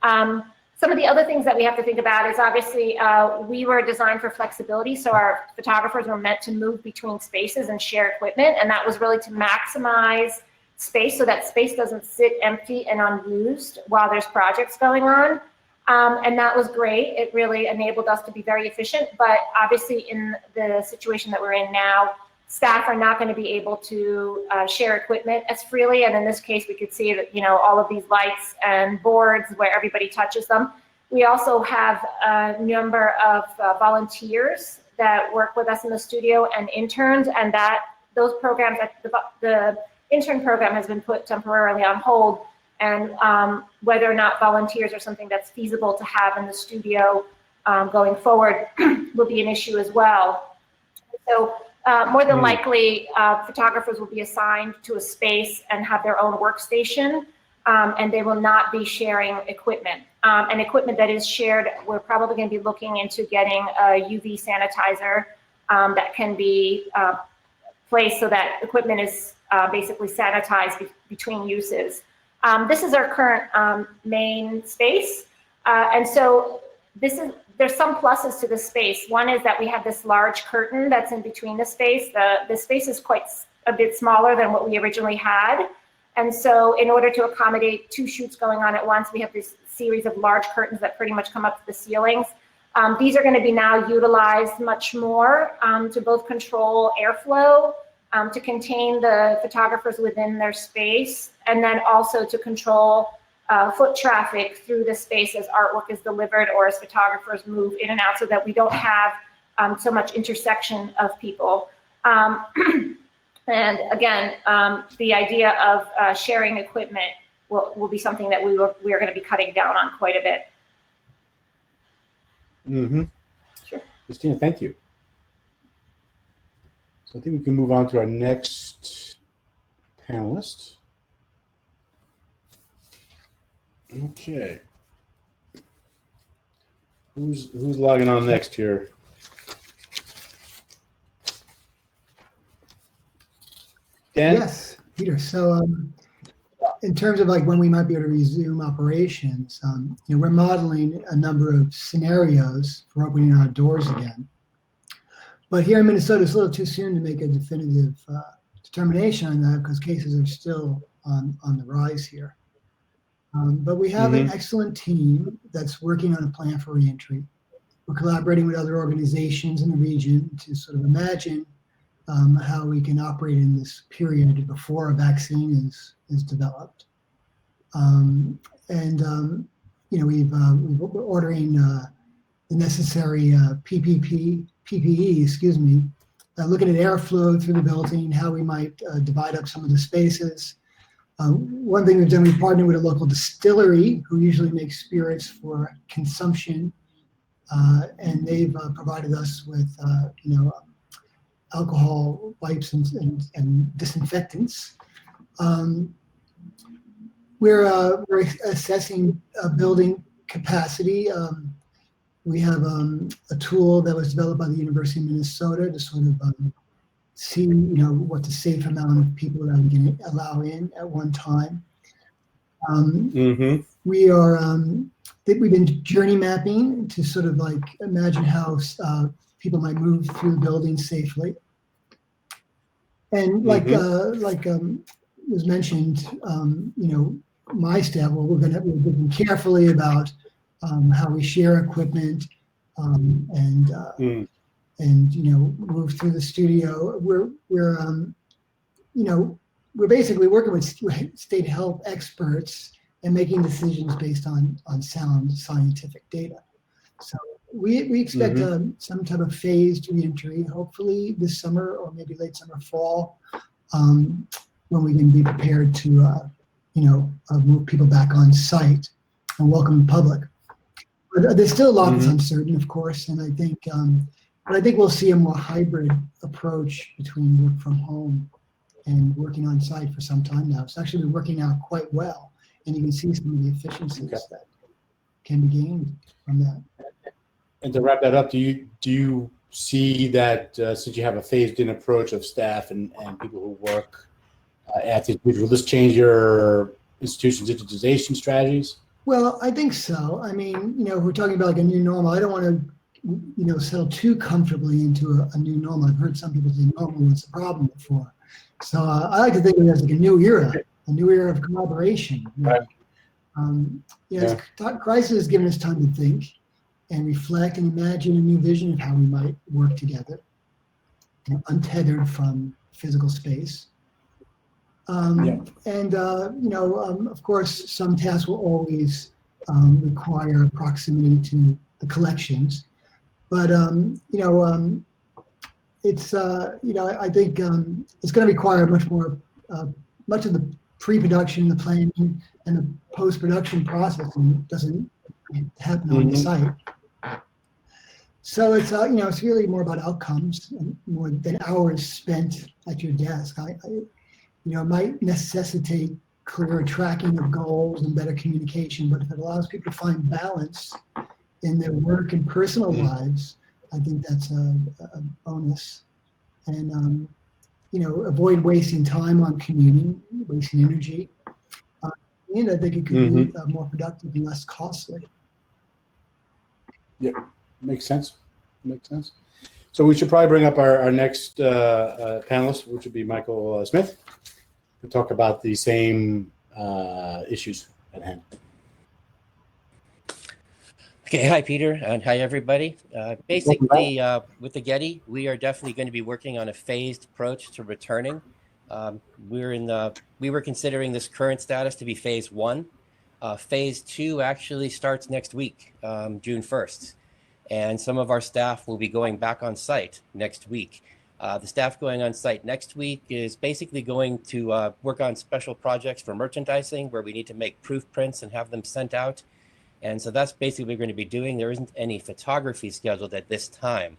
Some of the other things that we have to think about is obviously we were designed for flexibility. So our photographers were meant to move between spaces and share equipment. And that was really to maximize space so that space doesn't sit empty and unused while there's projects going on. And that was great. It really enabled us to be very efficient. But obviously in the situation that we're in now, staff are not going to be able to share equipment as freely. And in this case, we could see that, you know, all of these lights and boards where everybody touches them. We also have a number of volunteers that work with us in the studio and interns, and that those programs, the intern program has been put temporarily on hold, and whether or not volunteers are something that's feasible to have in the studio going forward will be an issue as well. So more than likely, photographers will be assigned to a space and have their own workstation, and they will not be sharing equipment. And equipment that is shared, we're probably going to be looking into getting a UV sanitizer that can be placed so that equipment is basically sanitized between uses. This is our current main space. And so there's some pluses to this space. One is that we have this large curtain that's in between the space. The space is quite a bit smaller than what we originally had. And so in order to accommodate 2 shoots going on at once, we have this series of large curtains that pretty much come up to the ceilings. These are going to be now utilized much more to both control airflow, to contain the photographers within their space, and then also to control foot traffic through the space as artwork is delivered or as photographers move in and out, so that we don't have so much intersection of people. And again, the idea of sharing equipment will be something that we are going to be cutting down on quite a bit. Mm-hmm. Sure. Christina, thank you. So I think we can move on to our next panelist. Okay. Who's logging on next here? Dan? Yes, Peter. So in terms of like when we might be able to resume operations, you know, we're modeling a number of scenarios for opening our doors again. But here in Minnesota, it's a little too soon to make a definitive determination on that because cases are still on the rise here. But we have an excellent team that's working on a plan for reentry. We're collaborating with other organizations in the region to sort of imagine how we can operate in this period before a vaccine is developed. You know, we're ordering the necessary PPE, excuse me, looking at airflow through the building, how we might divide up some of the spaces. One thing we've done, we've partnered with a local distillery who usually makes spirits for consumption, and they've provided us with, you know, alcohol wipes and disinfectants. We're assessing building capacity. We have a tool that was developed by the University of Minnesota to sort of see, you know, what the safe amount of people that we can allow in at one time. We are, we've been journey mapping to sort of like imagine how people might move through the building safely. And like was mentioned, you know, my staff, well, we're thinking carefully about how we share equipment and you know, move through the studio. We're you know, we're basically working with state health experts and making decisions based on sound scientific data. So we expect some type of phased reentry, hopefully this summer or maybe late summer, fall, when we can be prepared to you know, move people back on site and welcome the public. But there's still a lot that's uncertain, of course, and I think But I think we'll see a more hybrid approach between work from home and working on site for some time now. It's actually been working out quite well, and you can see some of the efficiencies that can be gained from that. And to wrap that up, do you see that since you have a phased-in approach of staff and people who work at the will this change your institution's digitization strategies? Well, I think so. I mean, if we're talking about like a new normal, I don't want to, settle too comfortably into a new normal. I've heard some people say normal was a problem before. So I like to think of it as like a new era of collaboration. Right. This crisis has given us time to think and reflect and imagine a new vision of how we might work together, untethered from physical space. And of course, some tasks will always require proximity to the collections, but it's I think it's going to require much of the pre-production, the planning, and the post-production processing doesn't happen on the site. So it's it's really more about outcomes and more than hours spent at your desk. It might necessitate clearer tracking of goals and better communication, but if it allows people to find balance in their work and personal lives, I think that's a bonus. And avoid wasting time on commuting, wasting energy. And I think it could be more productive and less costly. Yeah, makes sense. So we should probably bring up our next panelist, which would be Michael Smith, to talk about the same issues at hand. Okay, hi Peter, and hi everybody. Basically, with the Getty, we are definitely going to be working on a phased approach to returning. We were considering this current status to be phase 1. Phase 2 actually starts next week, June 1st. And some of our staff will be going back on site next week. The staff going on site next week is basically going to work on special projects for merchandising where we need to make proof prints and have them sent out. And so that's basically what we're going to be doing. There isn't any photography scheduled at this time.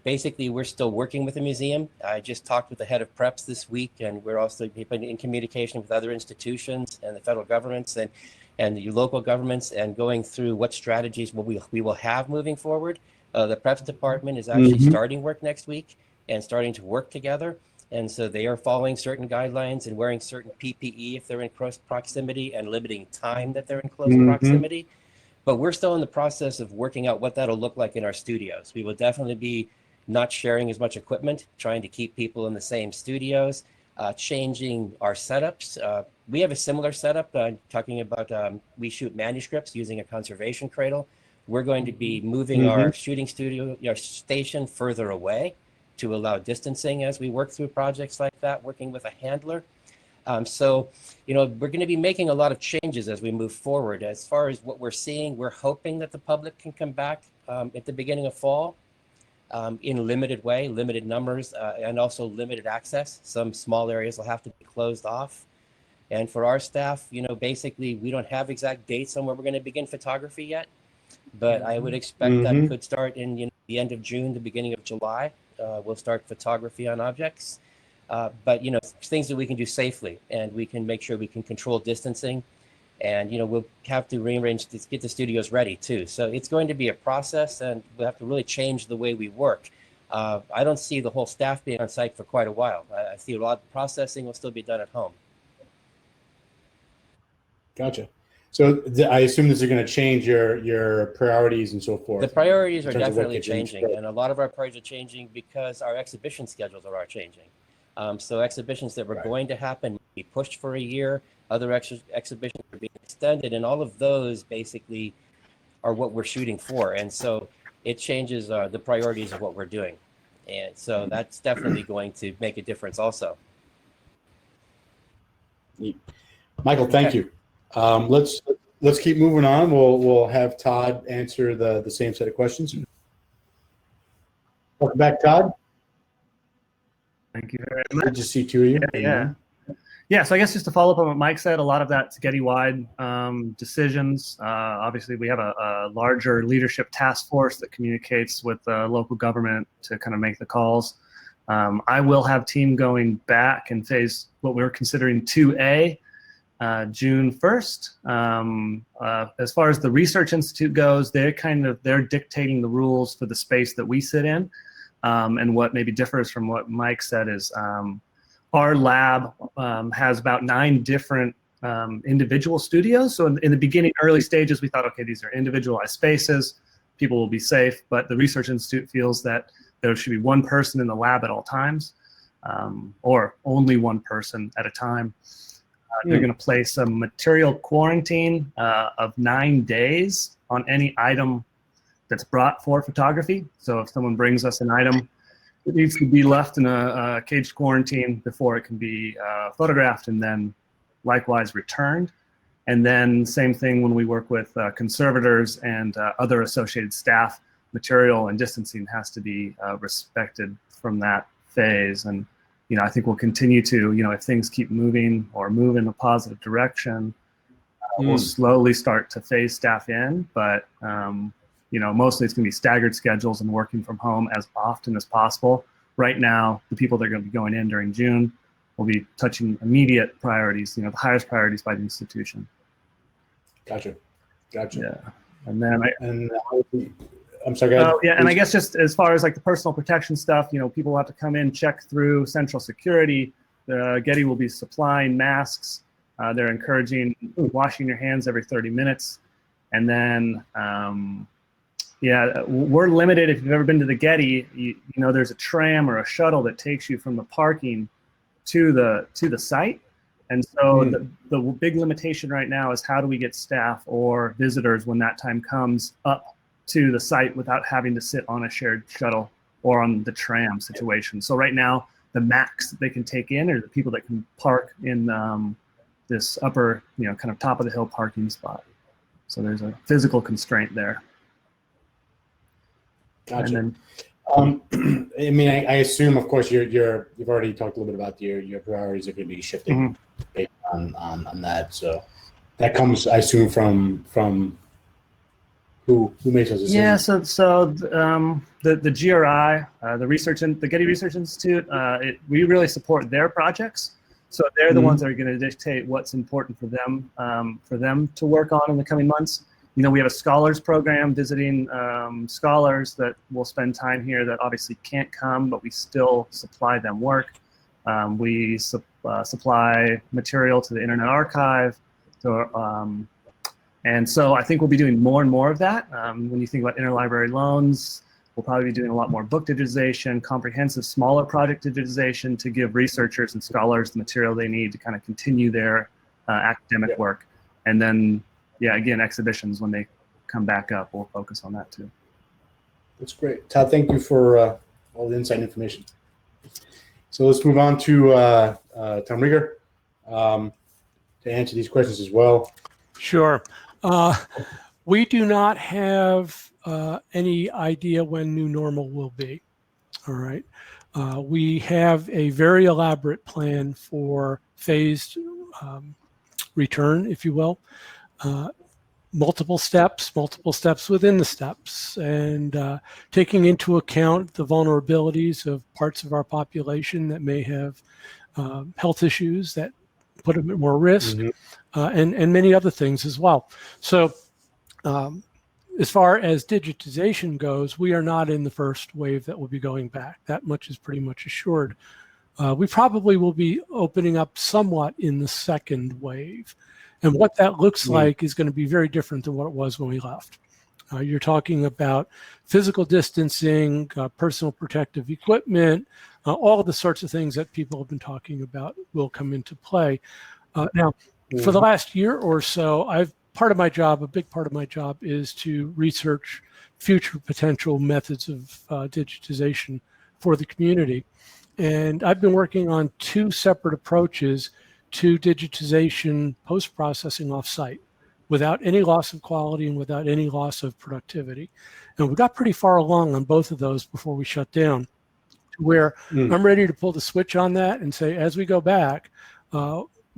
Basically, we're still working with the museum. I just talked with the head of preps this week, and we're also in communication with other institutions and the federal governments and the local governments, and going through what strategies we will have moving forward. The preps department is actually starting work next week and starting to work together. And so they are following certain guidelines and wearing certain PPE if they're in close proximity and limiting time that they're in close proximity. But we're still in the process of working out what that'll look like in our studios. We will definitely be not sharing as much equipment, trying to keep people in the same studios, changing our setups. We have a similar setup, talking about we shoot manuscripts using a conservation cradle. We're going to be moving our shooting studio, our station further away to allow distancing as we work through projects like that, working with a handler. So, we're going to be making a lot of changes as we move forward. As far as what we're seeing, we're hoping that the public can come back at the beginning of fall in a limited way, limited numbers, and also limited access. Some small areas will have to be closed off. And for our staff, basically, we don't have exact dates on where we're going to begin photography yet, but I would expect that could start in the end of June, the beginning of July. We'll start photography on objects, but things that we can do safely, and we can make sure we can control distancing, and we'll have to rearrange to get the studios ready too. So it's going to be a process, and we'll have to really change the way we work. I don't see the whole staff being on site for quite a while. I see a lot of processing will still be done at home. Gotcha. So I assume this is going to change your priorities and so forth. The priorities are definitely changing, and a lot of our priorities are changing because our exhibition schedules are changing. So exhibitions that were going to happen will be pushed for a year. Other exhibitions are being extended, and all of those basically are what we're shooting for. And so it changes the priorities of what we're doing. And so that's definitely going to make a difference also. Michael, thank you. Let's keep moving on. We'll have Todd answer the same set of questions. Welcome back, Todd. Thank you very much. Good to see two of you. Yeah. Yeah, so I guess just to follow up on what Mike said, a lot of that's Getty-wide decisions. Obviously, we have a larger leadership task force that communicates with local government to kind of make the calls. I will have team going back in phase what we're considering 2A, June 1st. As far as the Research Institute goes, they're dictating the rules for the space that we sit in. And what maybe differs from what Mike said is our lab has about 9 different individual studios. So in the beginning, early stages, we thought, okay, these are individualized spaces, people will be safe, but the Research Institute feels that there should be one person in the lab at all times, or only one person at a time. They're going to place a material quarantine of 9 days on any item that's brought for photography. So if someone brings us an item, it needs to be left in a caged quarantine before it can be photographed and then likewise returned. And then same thing when we work with conservators and other associated staff, material and distancing has to be respected from that phase. And I think we'll continue to, if things keep moving or move in a positive direction, we'll slowly start to phase staff in. But mostly it's going to be staggered schedules and working from home as often as possible. Right now, the people that are going to be going in during June will be touching immediate priorities, the highest priorities by the institution. Gotcha. Yeah. And then I'm sorry, go ahead. Yeah, and I guess just as far as like the personal protection stuff, people will have to come in, check through central security. Getty will be supplying masks. They're encouraging washing your hands every 30 minutes. And then, we're limited. If you've ever been to the Getty, there's a tram or a shuttle that takes you from the parking to the site. And so the big limitation right now is how do we get staff or visitors when that time comes up to the site without having to sit on a shared shuttle or on the tram situation. So right now, the max that they can take in are the people that can park in this upper, kind of top of the hill parking spot. So there's a physical constraint there. Gotcha. I assume, of course, you've already talked a little bit about your priorities are going to be shifting based on that. So that comes, I assume, from who makes those decisions? Yeah, so the GRI, the Getty Research Institute, we really support their projects. So they're the ones that are going to dictate what's important for them to work on in the coming months. We have a scholars program visiting scholars that will spend time here that obviously can't come, but we still supply them work. We supply material to the Internet Archive. And so I think we'll be doing more and more of that. When you think about interlibrary loans, we'll probably be doing a lot more book digitization, comprehensive, smaller project digitization to give researchers and scholars the material they need to kind of continue their academic work. And then, again, exhibitions, when they come back up, we'll focus on that too. That's great. Todd, thank you for all the insight and information. So let's move on to Tom Rieger to answer these questions as well. Sure. We do not have any idea when new normal will be. All right. We have a very elaborate plan for phased return, if you will. Multiple steps within the steps, and taking into account the vulnerabilities of parts of our population that may have health issues that put them at more risk, and many other things as well. So as far as digitization goes, we are not in the first wave that will be going back. That much is pretty much assured. We probably will be opening up somewhat in the second wave. And what that looks like is going to be very different than what it was when we left. You're talking about physical distancing, personal protective equipment, all of the sorts of things that people have been talking about will come into play. Now, for the last year or so, a big part of my job is to research future potential methods of digitization for the community. And I've been working on 2 separate approaches to digitization post-processing off-site without any loss of quality and without any loss of productivity. And we got pretty far along on both of those before we shut down, to where I'm ready to pull the switch on that and say, as we go back,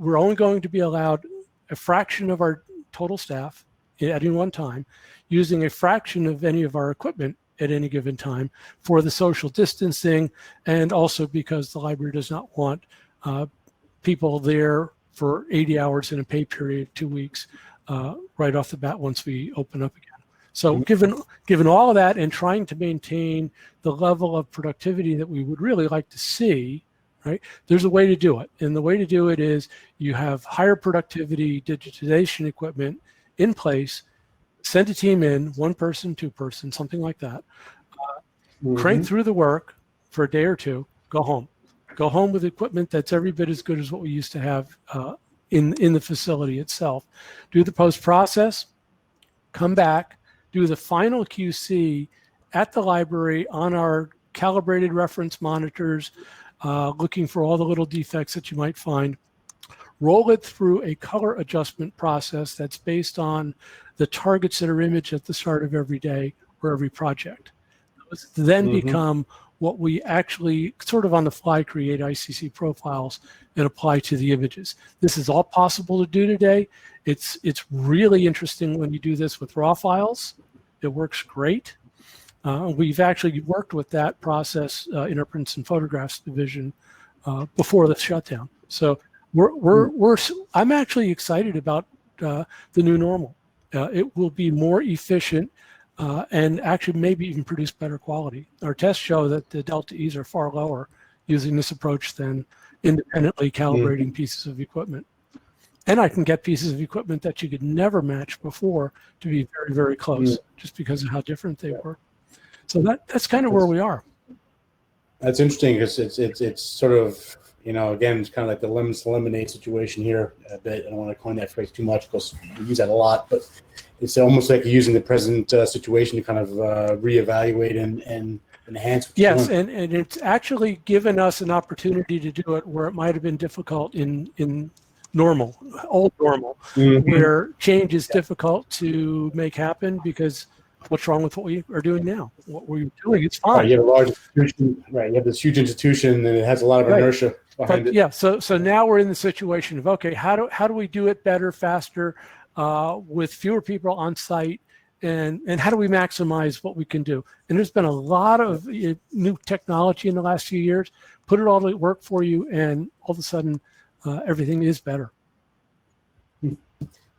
we're only going to be allowed a fraction of our total staff at any one time, using a fraction of any of our equipment at any given time for the social distancing, and also because the library does not want people there for 80 hours in a pay period, 2 weeks, right off the bat once we open up again. So given all of that and trying to maintain the level of productivity that we would really like to see, right, there's a way to do it. And the way to do it is you have higher productivity digitization equipment in place, send a team in, 1 person, 2 person, something like that, crank through the work for a day or 2, go home. Go home with equipment that's every bit as good as what we used to have in the facility itself. Do the post-process, come back, do the final QC at the library on our calibrated reference monitors, looking for all the little defects that you might find. Roll it through a color adjustment process that's based on the targets that are imaged at the start of every day or every project. Those then become what we actually sort of on the fly create ICC profiles and apply to the images. This is all possible to do today. It's really interesting when you do this with raw files. It works great. We've actually worked with that process in our prints and photographs division before the shutdown. So I'm actually excited about the new normal. It will be more efficient and actually maybe even produce better quality. Our tests show that the delta E's are far lower using this approach than independently calibrating pieces of equipment. And I can get pieces of equipment that you could never match before to be very, very close, just because of how different they were. So that's kind of where we are. That's interesting because it's sort of, you know, again, it's kind of like the lemons to lemonade situation here a bit. I don't want to coin that phrase too much because we use that a lot, but it's almost like you're using the present situation to kind of reevaluate and enhance what you're doing. And it's actually given us an opportunity to do it where it might have been difficult in normal, old normal, where change is difficult to make happen because what's wrong with what we are doing now? What we're doing, it's fine. Right, you have a large institution, right? You have this huge institution, and it has a lot of inertia behind it. Yeah, so now we're in the situation of, okay, how do we do it better, faster, with fewer people on site, and how do we maximize what we can do? And there's been a lot of new technology in the last few years. Put it all to work for you, and all of a sudden, everything is better.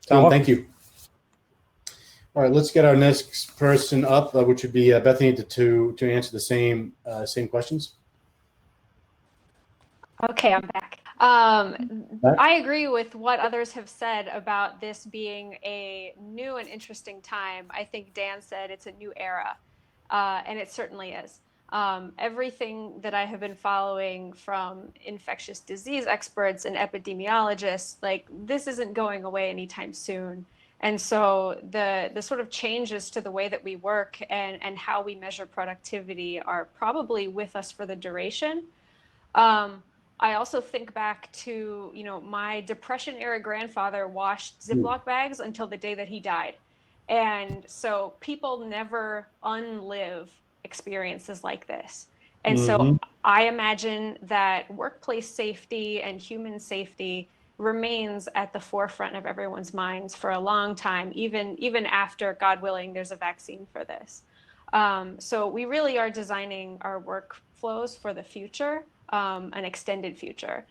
Tom, thank you. All right, let's get our next person up, which would be Bethany to answer the same questions. Okay, I'm back. I agree with what others have said about this being a new and interesting time. I think Dan said it's a new era, and it certainly is. Everything that I have been following from infectious disease experts and epidemiologists, like, this isn't going away anytime soon. And so the sort of changes to the way that we work and how we measure productivity are probably with us for the duration. I also think back to, you know, my Depression era grandfather washed Ziploc bags until the day that he died. And so people never unlive experiences like this. And so I imagine that workplace safety and human safety remains at the forefront of everyone's minds for a long time, even after, God willing, there's a vaccine for this. So we really are designing our workflows for the future, an extended future.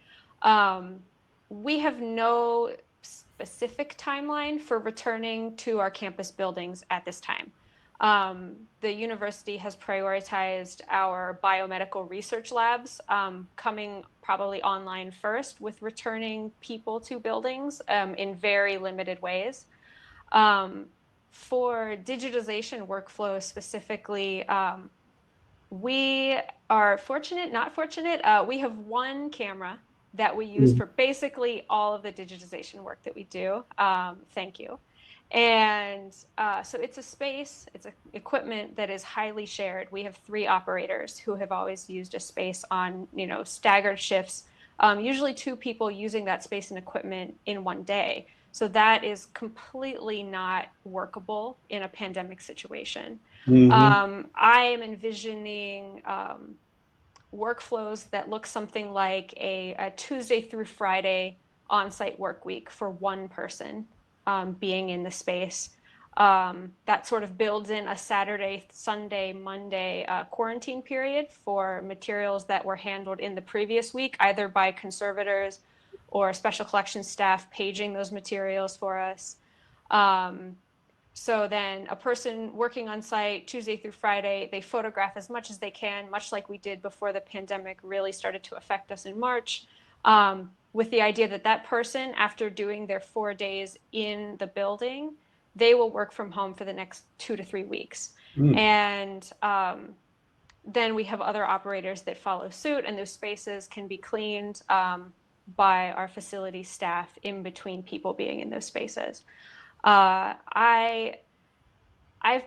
We have no specific timeline for returning to our campus buildings at this time. The university has prioritized our biomedical research labs coming probably online first, with returning people to buildings in very limited ways. For digitization workflows specifically, we are fortunate, not fortunate. We have one camera that we use for basically all of the digitization work that we do. Thank you. And so it's a space, it's equipment that is highly shared. We have 3 operators who have always used a space on, you know, staggered shifts, usually 2 people using that space and equipment in one day. So that is completely not workable in a pandemic situation. I am envisioning workflows that look something like a Tuesday through Friday on-site work week for one person being in the space. That sort of builds in a Saturday, Sunday, Monday quarantine period for materials that were handled in the previous week, either by conservators or special collections staff paging those materials for us. So then a person working on site Tuesday through Friday, they photograph as much as they can, much like we did before the pandemic really started to affect us in March, with the idea that that person, after doing their 4 days in the building, they will work from home for the next 2 to 3 weeks. And then we have other operators that follow suit, and those spaces can be cleaned by our facility staff in between people being in those spaces. I've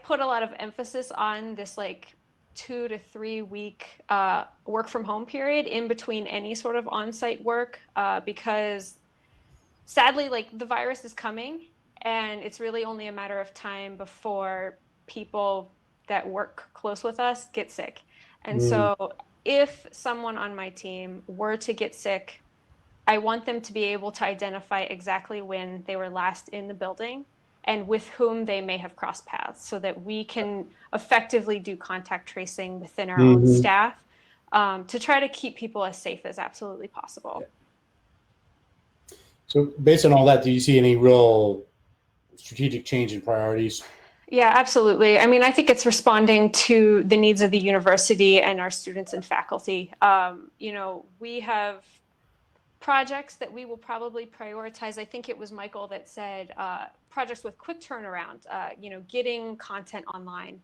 put a lot of emphasis on this like 2 to 3 week work from home period in between any sort of on-site work, because sadly, like, the virus is coming, and it's really only a matter of time before people that work close with us get sick. And so if someone on my team were to get sick, I want them to be able to identify exactly when they were last in the building and with whom they may have crossed paths, so that we can effectively do contact tracing within our own staff to try to keep people as safe as absolutely possible. So based on all that, do you see any real strategic change in priorities? Yeah, absolutely. I mean, I think it's responding to the needs of the university and our students and faculty. You know, we have projects that we will probably prioritize. I think it was Michael that said projects with quick turnaround, you know, getting content online.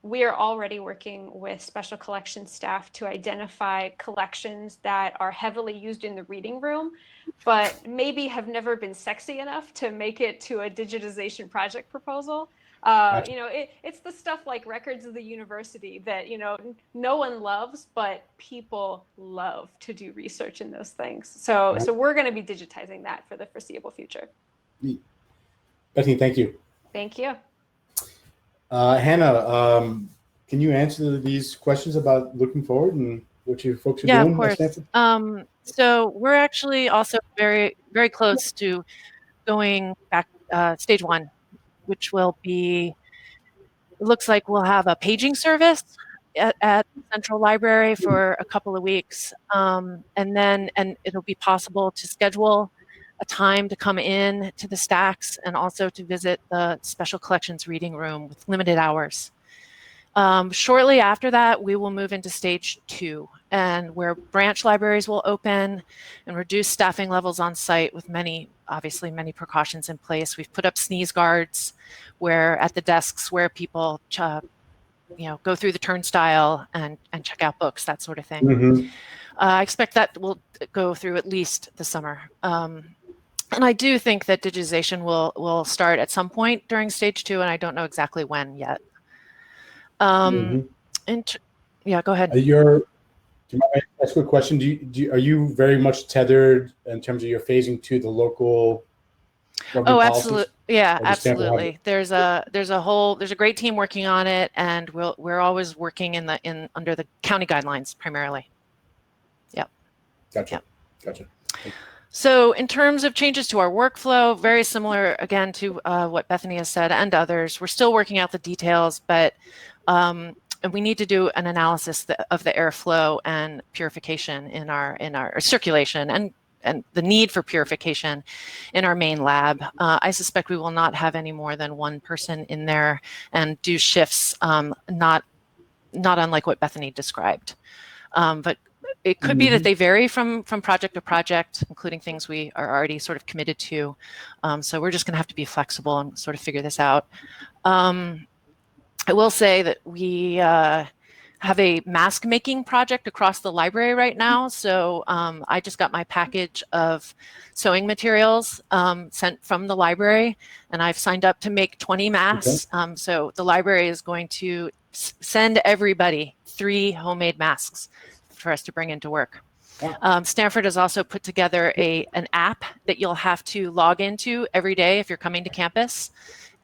We are already working with special collections staff to identify collections that are heavily used in the reading room, but maybe have never been sexy enough to make it to a digitization project proposal. You know, it's the stuff like records of the university that, you know, no one loves, but people love to do research in those things. So we're going to be digitizing that for the foreseeable future. Bethany, thank you. Thank you. Hannah, can you answer these questions about looking forward and what you folks are doing? Yeah, of course. So we're actually also very, very close to going back stage 1, which will be, it looks like we'll have a paging service at Central Library for a couple of weeks. And it'll be possible to schedule a time to come in to the stacks and also to visit the special collections reading room with limited hours. Shortly after that, we will move into stage 2, and where branch libraries will open and reduce staffing levels on site with obviously many precautions in place. We've put up sneeze guards where at the desks where people you know, go through the turnstile and check out books, that sort of thing. I expect that will go through at least the summer. And I do think that digitization will start at some point during stage 2, and I don't know exactly when yet. Yeah, go ahead. Do you mind ask a question? Are you very much tethered in terms of your phasing to the local government policies? Absolutely. Yeah, absolutely. There's a great team working on it, and we're always working under the county guidelines primarily. Yep. Gotcha. Yep. Gotcha. So in terms of changes to our workflow, very similar again to what Bethany has said and others. We're still working out the details, but and we need to do an analysis of the airflow and purification in our circulation and the need for purification in our main lab. I suspect we will not have any more than one person in there and do shifts not unlike what Bethany described. But it could be that they vary from project to project, including things we are already sort of committed to. So we're just going to have to be flexible and sort of figure this out. I will say that we have a mask making project across the library right now. So I just got my package of sewing materials sent from the library, and I've signed up to make 20 masks. Okay. So the library is going to send everybody 3 homemade masks for us to bring into work. Wow. Stanford has also put together an app that you'll have to log into every day if you're coming to campus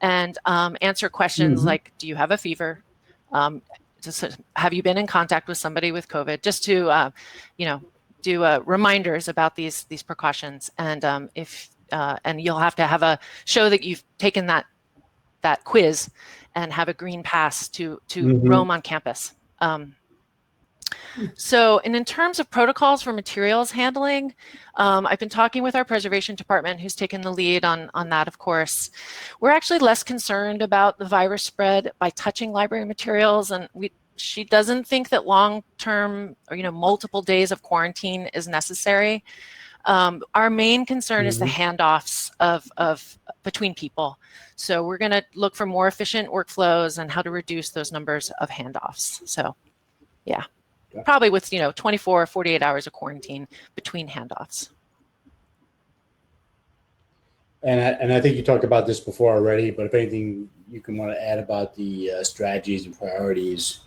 and answer questions like, do you have a fever? Have you been in contact with somebody with COVID? Just to, you know, do reminders about these precautions, and and you'll have to have a show that you've taken that quiz and have a green pass to roam on campus. So, and in terms of protocols for materials handling, I've been talking with our preservation department, who's taken the lead on that, of course. We're actually less concerned about the virus spread by touching library materials, and she doesn't think that long-term or multiple days of quarantine is necessary. Our main concern is the handoffs of between people. So we're going to look for more efficient workflows and how to reduce those numbers of handoffs. So, yeah. Probably with 24 or 48 hours of quarantine between handoffs. And I think you talked about this before already, but if anything you can want to add about the strategies and priorities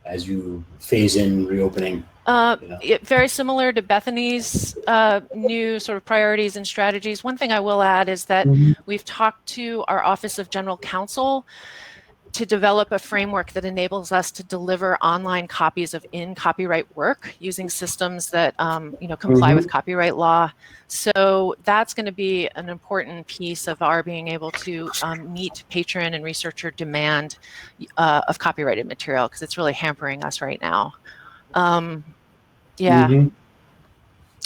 as you phase in reopening. Very similar to Bethany's new sort of priorities and strategies. One thing I will add is that we've talked to our Office of General Counsel to develop a framework that enables us to deliver online copies of copyright work using systems that comply with copyright law. So that's going to be an important piece of our being able to meet patron and researcher demand of copyrighted material, because it's really hampering us right now.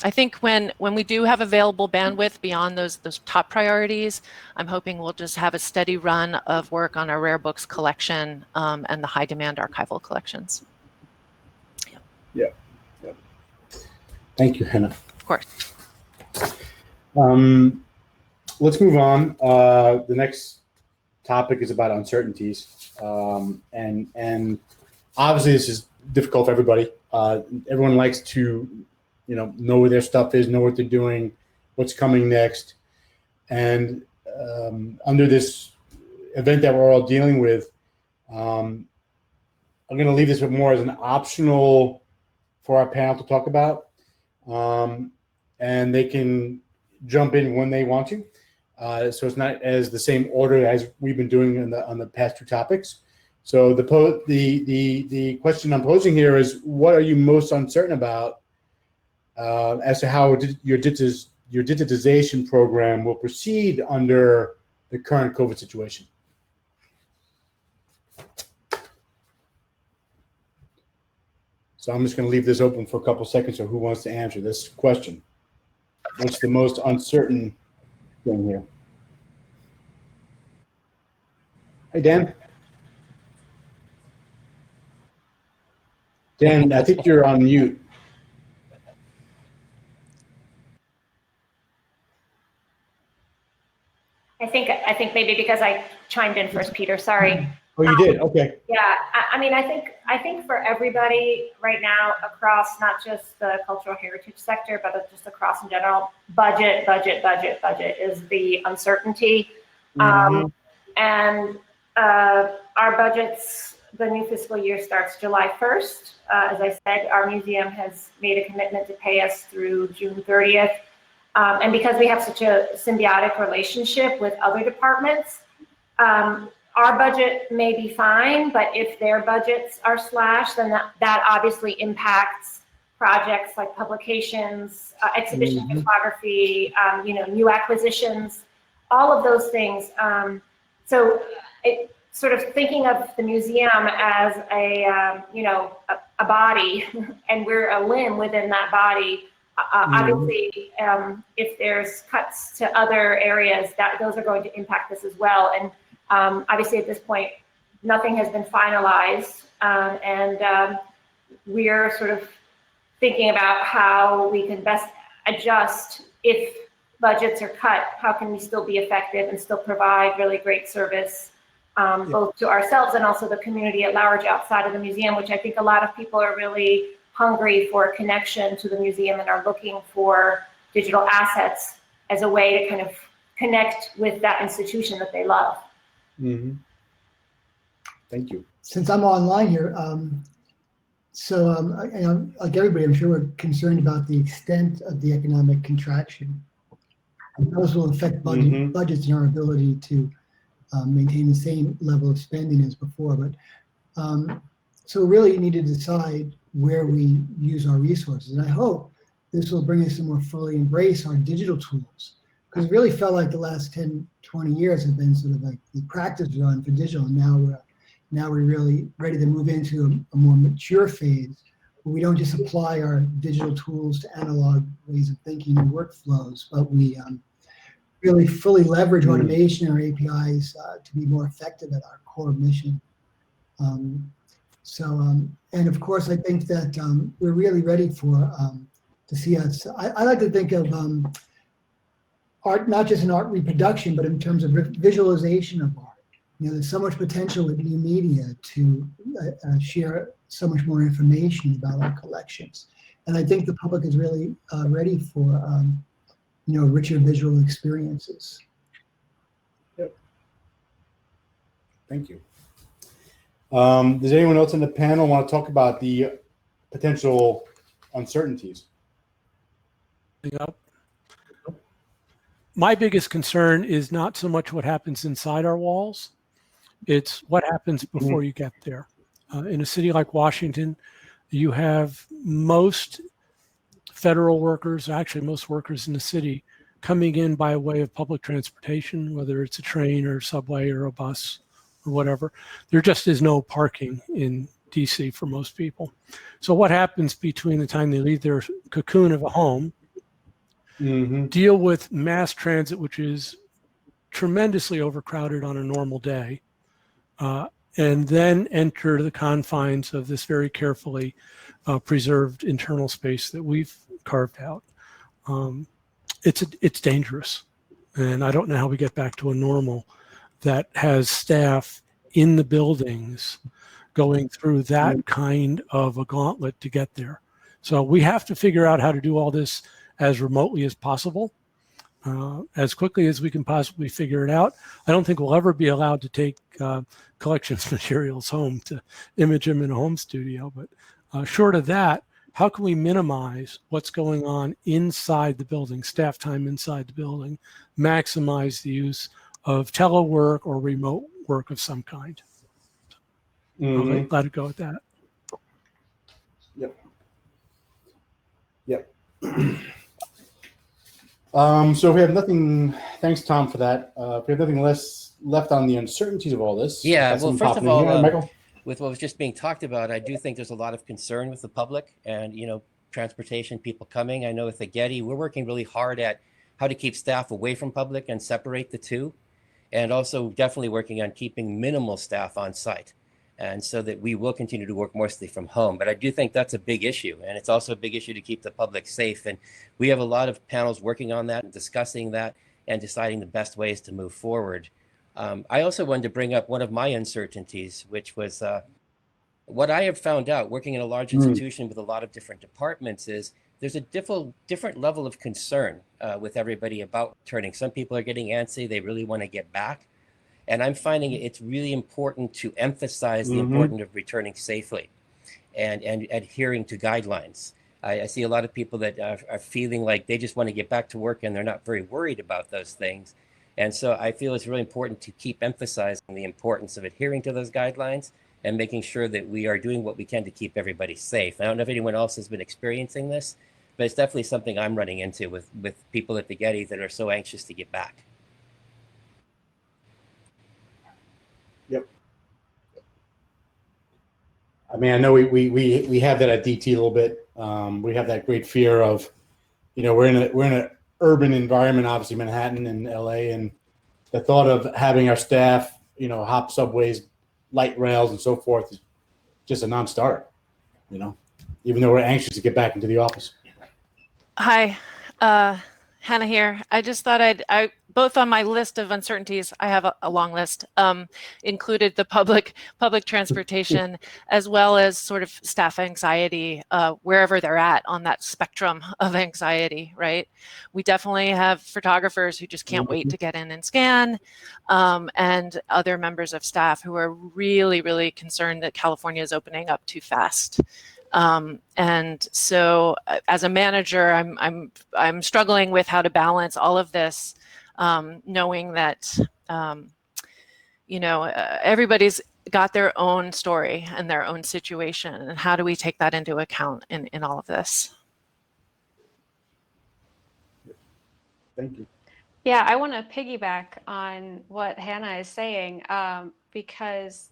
I think when we do have available bandwidth beyond those top priorities, I'm hoping we'll just have a steady run of work on our rare books collection and the high demand archival collections. Yeah. Thank you, Hannah. Of course. Let's move on. The next topic is about uncertainties, and obviously this is difficult for everybody. Everyone likes to know where their stuff is, know what they're doing, what's coming next. And under this event that we're all dealing with, I'm going to leave this more as an optional for our panel to talk about. And they can jump in when they want to. So it's not as the same order as we've been doing on the past two topics. So the question I'm posing here is, what are you most uncertain about as to how your digitization program will proceed under the current COVID situation? So I'm just going to leave this open for a couple seconds. So who wants to answer this question? What's the most uncertain thing here? Hey, Dan. Dan, I think you're on mute. I think maybe because I chimed in first, Peter. Sorry. Oh, you did? Okay. Yeah, I mean, I think for everybody right now across not just the cultural heritage sector, but just across in general, budget is the uncertainty. And our budgets, the new fiscal year starts July 1st. As I said, our museum has made a commitment to pay us through June 30th. And because we have such a symbiotic relationship with other departments, our budget may be fine, but if their budgets are slashed, then that obviously impacts projects like publications, exhibition photography, new acquisitions, all of those things. So it sort of thinking of the museum as a body, and we're a limb within that body. Obviously, if there's cuts to other areas, those are going to impact us as well. And obviously, at this point, nothing has been finalized, and we're sort of thinking about how we can best adjust if budgets are cut. How can we still be effective and still provide really great service, both to ourselves and also the community at large outside of the museum, which I think a lot of people are really hungry for a connection to the museum and are looking for digital assets as a way to kind of connect with that institution that they love. Thank you. Since I'm online here, like everybody, I'm sure we're concerned about the extent of the economic contraction. And those will affect budgets and our ability to maintain the same level of spending as before. But so really, you need to decide where we use our resources. And I hope this will bring us to more fully embrace our digital tools. Because it really felt like the last 10, 20 years have been sort of like the practice run for digital. And now we're really ready to move into a more mature phase where we don't just apply our digital tools to analog ways of thinking and workflows, but we really fully leverage automation and our APIs to be more effective at our core mission. And of course, I think that we're really ready to see us. I like to think of art, not just in art reproduction, but in terms of visualization of art. There's so much potential with new media to share so much more information about our collections. And I think the public is really ready for richer visual experiences. Yep. Thank you. Does anyone else in the panel want to talk about the potential uncertainties? Yep. My biggest concern is not so much what happens inside our walls, it's what happens before you get there. In a city like Washington, you have most federal workers, actually most workers in the city, coming in by way of public transportation, whether it's a train or subway or a bus or whatever. There just is no parking in DC for most people. So what happens between the time they leave their cocoon of a home, deal with mass transit, which is tremendously overcrowded on a normal day, and then enter the confines of this very carefully preserved internal space that we've carved out. It's dangerous, and I don't know how we get back to a normal that has staff in the buildings going through that kind of a gauntlet to get there. So we have to figure out how to do all this as remotely as possible, as quickly as we can possibly figure it out. I don't think we'll ever be allowed to take collections materials home to image them in a home studio, but short of that, how can we minimize what's going on inside the building, staff time inside the building, maximize the use of telework or remote work of some kind? I'll let it go at that. Yep. So if we have nothing, thanks Tom for that. If we have nothing left on the uncertainties of all this. Yeah, well, first of all, Michael? With what was just being talked about, I do think there's a lot of concern with the public and, transportation, people coming. I know with the Getty, we're working really hard at how to keep staff away from public and separate the two. And also definitely working on keeping minimal staff on site. And so that we will continue to work mostly from home. But I do think that's a big issue. And it's also a big issue to keep the public safe. And we have a lot of panels working on that and discussing that and deciding the best ways to move forward. I also wanted to bring up one of my uncertainties, which was what I have found out working in a large institution with a lot of different departments is there's a different level of concern with everybody about returning. Some people are getting antsy. They really want to get back. And I'm finding it's really important to emphasize the importance of returning safely and adhering to guidelines. I see a lot of people that are feeling like they just want to get back to work and they're not very worried about those things. And so I feel it's really important to keep emphasizing the importance of adhering to those guidelines and making sure that we are doing what we can to keep everybody safe. I don't know if anyone else has been experiencing this, but it's definitely something I'm running into with people at the Getty that are so anxious to get back. Yep. I mean, I know we have that at DT a little bit. We have that great fear of, we're in an urban environment, obviously Manhattan and LA, and the thought of having our staff, hop subways, light rails, and so forth is just a non-starter. Even though we're anxious to get back into the office. Hi, Hannah here. I just thought I both on my list of uncertainties, I have a long list, included the public transportation, as well as sort of staff anxiety, wherever they're at on that spectrum of anxiety, right? We definitely have photographers who just can't wait to get in and scan, and other members of staff who are really, really concerned that California is opening up too fast. And so as a manager, I'm struggling with how to balance all of this, knowing that, everybody's got their own story and their own situation, and how do we take that into account in all of this? Thank you. Yeah, I want to piggyback on what Hannah is saying, because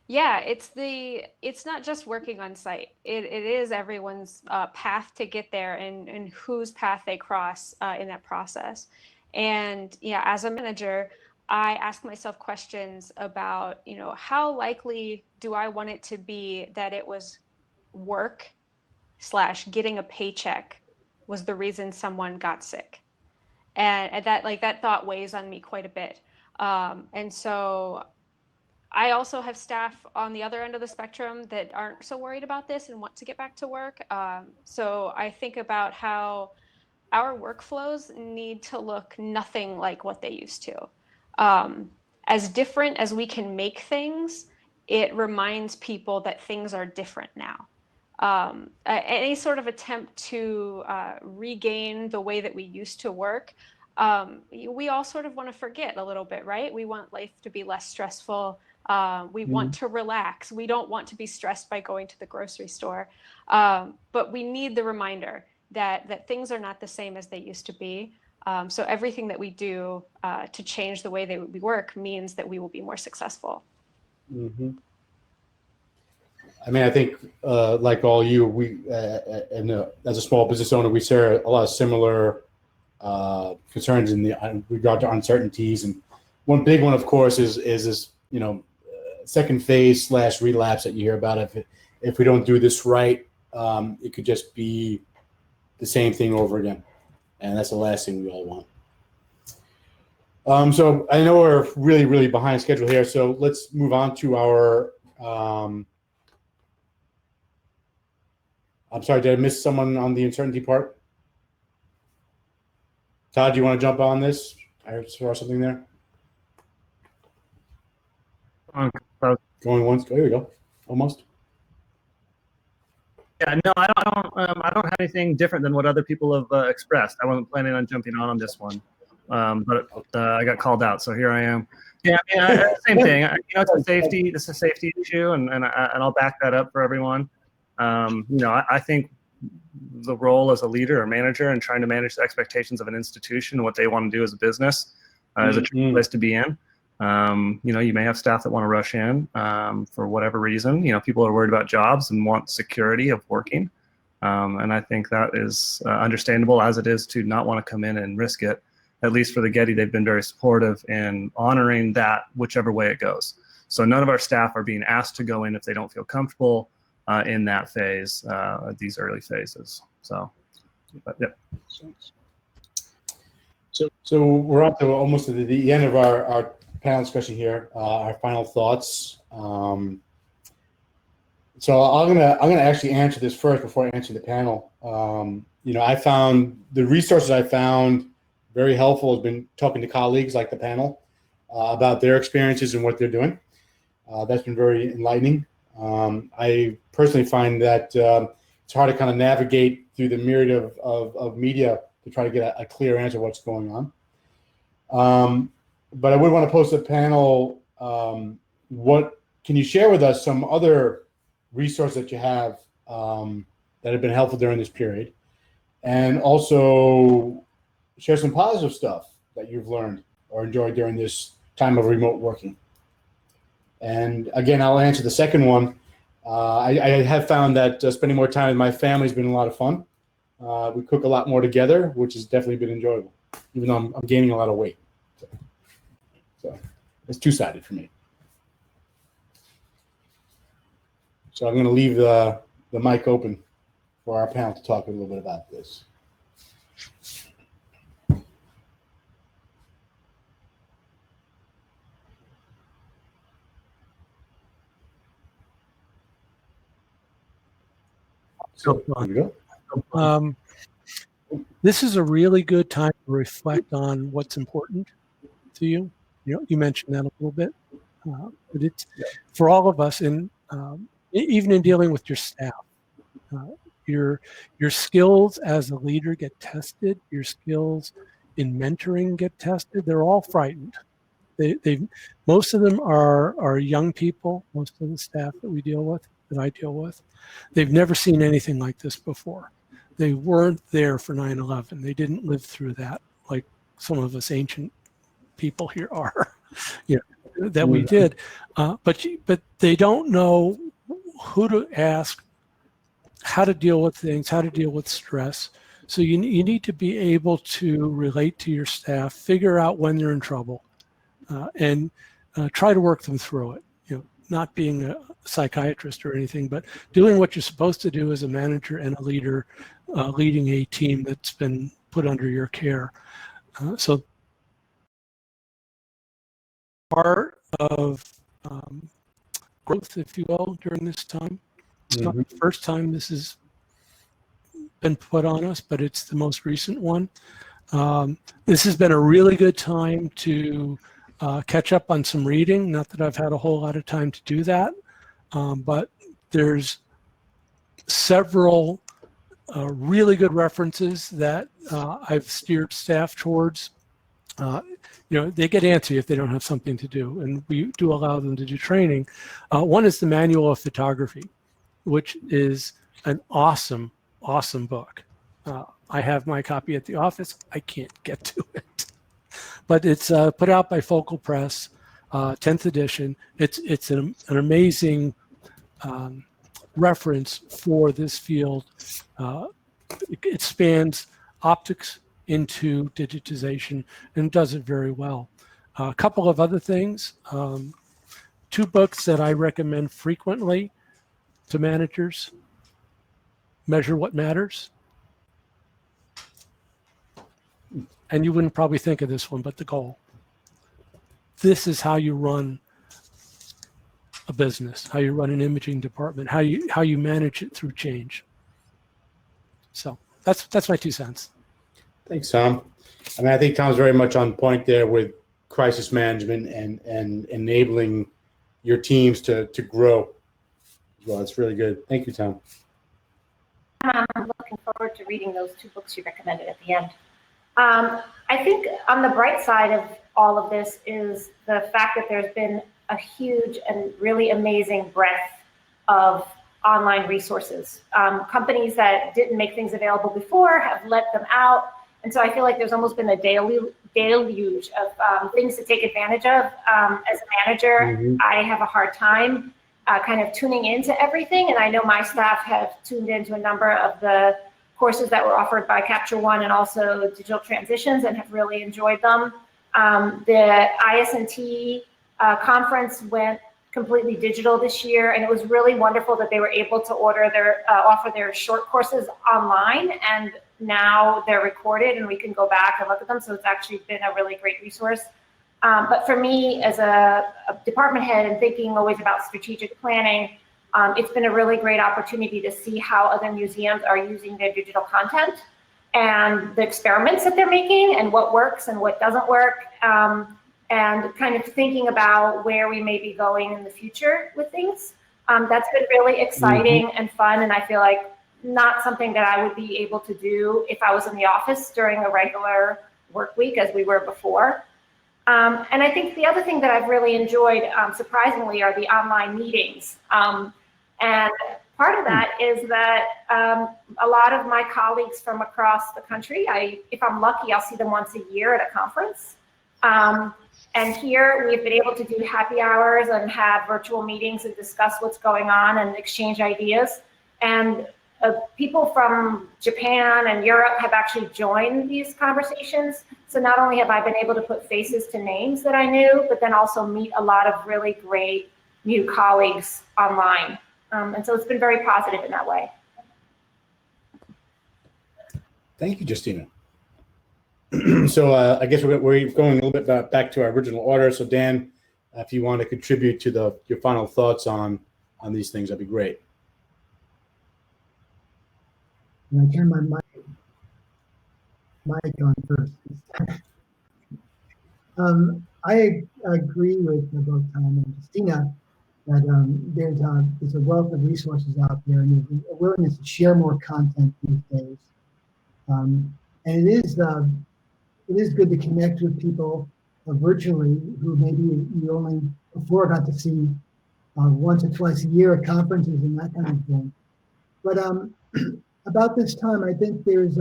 yeah, it's not just working on site. It is everyone's path to get there, and whose path they cross in that process. And yeah, as a manager, I ask myself questions about, how likely do I want it to be that it was work / getting a paycheck was the reason someone got sick. And that thought weighs on me quite a bit. And so I also have staff on the other end of the spectrum that aren't so worried about this and want to get back to work. So I think about how our workflows need to look nothing like what they used to. As different as we can make things, it reminds people that things are different now. Any sort of attempt to regain the way that we used to work, we all sort of want to forget a little bit, right? We want life to be less stressful. We want to relax. We don't want to be stressed by going to the grocery store. But we need the reminder that things are not the same as they used to be. So everything that we do to change the way that we work means that we will be more successful. Mm-hmm. I mean, I think like all you, we and as a small business owner, we share a lot of similar concerns in regard to uncertainties. And one big one, of course, is this second phase / relapse that you hear about. If we don't do this right, it could just be the same thing over again, and that's the last thing we all want. So I know we're really, really behind schedule here, so let's move on to our. I'm sorry, did I miss someone on the uncertainty part? Todd, do you want to jump on this? I saw something there. Going once. Oh, here we go. Almost. Yeah, no, I don't have anything different than what other people have expressed. I wasn't planning on jumping on this one, but I got called out, so here I am. Yeah, I mean, same thing. It's a safety issue, and I'll back that up for everyone. I think the role as a leader or manager and trying to manage the expectations of an institution and what they want to do as a business is a tricky place to be in. You may have staff that want to rush in for whatever reason. People are worried about jobs and want security of working. And I think that is understandable, as it is to not want to come in and risk it. At least for the Getty, they've been very supportive in honoring that whichever way it goes. So none of our staff are being asked to go in if they don't feel comfortable in that phase, these early phases. So, but, yeah. So we're up to almost at the end of our panel discussion here. Our final thoughts. So I'm gonna actually answer this first before I answer the panel. I found the resources I found very helpful. Has been talking to colleagues like the panel about their experiences and what they're doing. That's been very enlightening. I personally find that it's hard to kind of navigate through the myriad of media to try to get a clear answer of what's going on. But I would want to post a panel. What can you share with us some other resources that you have that have been helpful during this period, and also share some positive stuff that you've learned or enjoyed during this time of remote working. And again, I'll answer the second one. I have found that spending more time with my family has been a lot of fun. We cook a lot more together, which has definitely been enjoyable, even though I'm gaining a lot of weight. So it's two-sided for me. So I'm going to leave the mic open for our panel to talk a little bit about this. So here we go. This is a really good time to reflect on what's important to you. You mentioned that a little bit, but it's for all of us, and even in dealing with your staff, your skills as a leader get tested. Your skills in mentoring get tested. They're all frightened. Most of them are young people. Most of the staff that I deal with, they've never seen anything like this before. They weren't there for 9/11. They didn't live through that like some of us ancient people here are, you know, that we did. But they don't know who to ask, how to deal with things, how to deal with stress. So you need to be able to relate to your staff, figure out when they're in trouble, and try to work them through it. You know, not being a psychiatrist or anything, but doing what you're supposed to do as a manager and a leader, leading a team that's been put under your care. So part of growth, if you will, during this time. It's not the first time this has been put on us, but it's the most recent one. This has been a really good time to catch up on some reading. Not that I've had a whole lot of time to do that, but there's several really good references that I've steered staff towards. You know, they get antsy if they don't have something to do, and we do allow them to do training. One is the Manual of Photography, which is an awesome book. I have my copy at the office. I can't get to it, but it's put out by Focal Press, 10th edition. It's an amazing reference for this field. It spans optics into digitization and does it very well. A couple of other things, 2 books that I recommend frequently to managers: Measure What Matters. And you wouldn't probably think of this one, but The Goal. This is how you run a business, how you run an imaging department, how you manage it through change. So that's my 2 cents. Thanks, Tom. I mean, I think Tom's very much on point there with crisis management and enabling your teams to grow. Well, it's really good. Thank you, Tom. I'm looking forward to reading those 2 books you recommended at the end. I think on the bright side of all of this is the fact that there's been a huge and really amazing breadth of online resources. Companies that didn't make things available before have let them out. And so I feel like there's almost been a deluge of things to take advantage of. As a manager, I have a hard time kind of tuning into everything. And I know my staff have tuned into a number of the courses that were offered by Capture One and also Digital Transitions and have really enjoyed them. The IS&T conference went completely digital this year, and it was really wonderful that they were able to offer their short courses online, and now they're recorded and we can go back and look at them. So it's actually been a really great resource. But for me, as a department head and thinking always about strategic planning, it's been a really great opportunity to see how other museums are using their digital content and the experiments that they're making and what works and what doesn't work, and kind of thinking about where we may be going in the future with things. That's been really exciting and fun, and I feel like not something that I would be able to do if I was in the office during a regular work week as we were before. And I think the other thing that I've really enjoyed, surprisingly, are the online meetings. And part of that is that a lot of my colleagues from across the country, if I'm lucky, I'll see them once a year at a conference. And here we've been able to do happy hours and have virtual meetings and discuss what's going on and exchange ideas. And people from Japan and Europe have actually joined these conversations. So not only have I been able to put faces to names that I knew, but then also meet a lot of really great new colleagues online. And so it's been very positive in that way. Thank you, Justina. So I guess we're going a little bit back to our original order. So Dan, if you want to contribute to your final thoughts on these things, that'd be great. Can I turn my mic on first? I agree with both Tom and Justina that there's a wealth of resources out there, and there's a willingness to share more content these days. And it is good to connect with people virtually who maybe you only before got to see once or twice a year at conferences and that kind of thing. But about this time, I think there's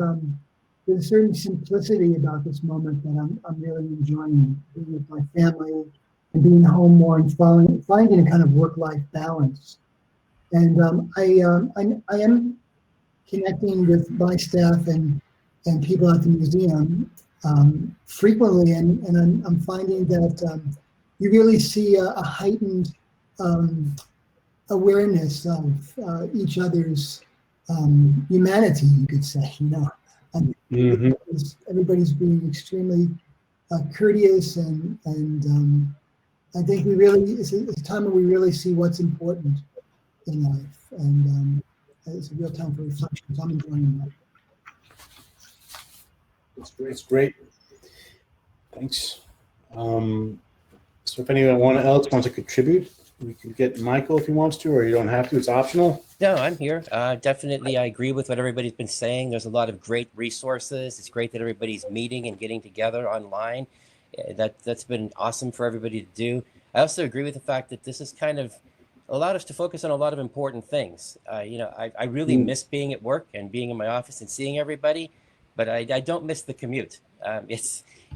there's a certain simplicity about this moment that I'm really enjoying, being with my family and being home more and finding a kind of work-life balance. And I am connecting with my staff and people at the museum frequently, and I'm finding that you really see a heightened awareness of each other's humanity, you could say. Everybody's being extremely courteous, and I think it's a time when we really see what's important in life, and it's a real time for reflection. So I'm enjoying that. It's great. Thanks. So if anyone else wants to contribute, we can get Michael if he wants to, or you don't have to. It's optional. No, I'm here. Definitely, I agree with what everybody's been saying. There's a lot of great resources. It's great that everybody's meeting and getting together online. That's been awesome for everybody to do. I also agree with the fact that this has kind of allowed us to focus on a lot of important things. I really miss being at work and being in my office and seeing everybody, but I don't miss the commute.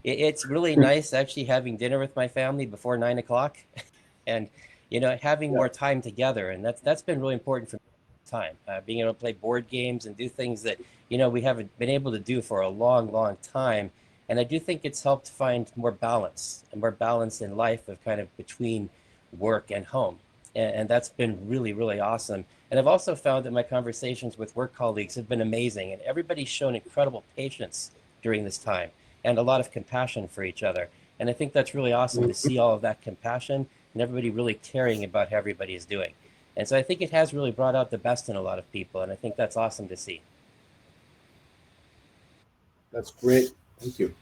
It's really nice actually having dinner with my family before 9 o'clock, and having more time together, and that's been really important for me. Being able to play board games and do things that we haven't been able to do for a long time. And I do think it's helped find more balance in life of kind of between work and home. And that's been really awesome. And I've also found that my conversations with work colleagues have been amazing, and everybody's shown incredible patience during this time and a lot of compassion for each other. And I think that's really awesome to see all of that compassion and everybody really caring about how everybody is doing. And so I think it has really brought out the best in a lot of people, and I think that's awesome to see. That's great. Thank you.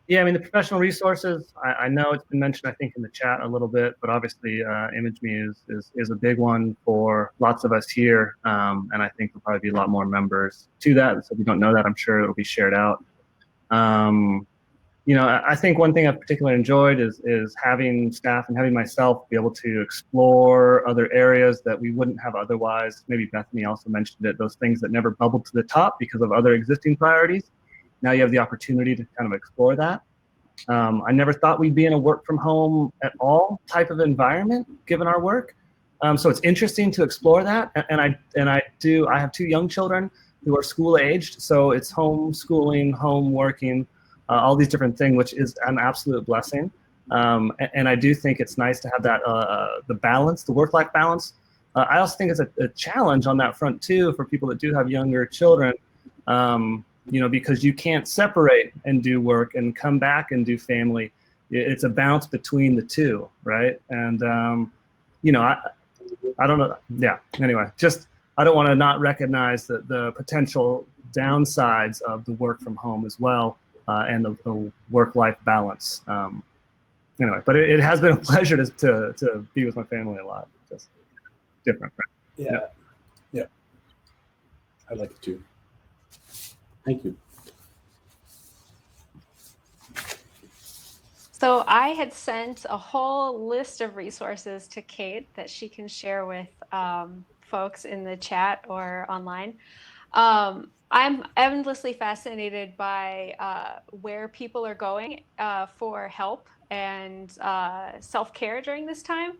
Yeah, I mean, the professional resources, I know it's been mentioned, I think, in the chat a little bit, but obviously ImageMe is a big one for lots of us here. And I think there'll probably be a lot more members to that. So if you don't know that, I'm sure it'll be shared out. I think one thing I've particularly enjoyed is having staff and having myself be able to explore other areas that we wouldn't have otherwise. Maybe Bethany also mentioned it, those things that never bubbled to the top because of other existing priorities. Now you have the opportunity to kind of explore that. I never thought we'd be in a work from home at all type of environment given our work. So it's interesting to explore that. And I have 2 young children who are school aged. So it's homeschooling, home working, all these different things, which is an absolute blessing. And I do think it's nice to have that, the balance, the work-life balance. I also think it's a challenge on that front too, for people that do have younger children. Because you can't separate and do work and come back and do family. It's a bounce between the two, right? And, I don't know. Yeah, anyway, I don't want to not recognize the potential downsides of the work from home as well, and the work-life balance. Anyway, but it has been a pleasure to be with my family a lot. Just different. Right? Yeah. I like it too. Thank you. So I had sent a whole list of resources to Kate that she can share with folks in the chat or online. I'm endlessly fascinated by where people are going for help and self-care during this time.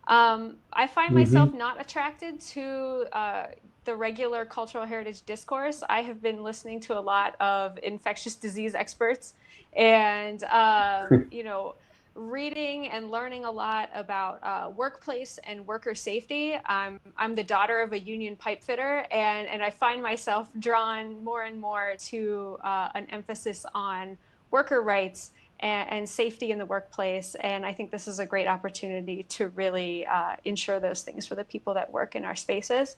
I find myself not attracted to the regular cultural heritage discourse. I have been listening to a lot of infectious disease experts and, reading and learning a lot about workplace and worker safety. I'm the daughter of a union pipe fitter, and I find myself drawn more and more to an emphasis on worker rights and safety in the workplace. And I think this is a great opportunity to really ensure those things for the people that work in our spaces.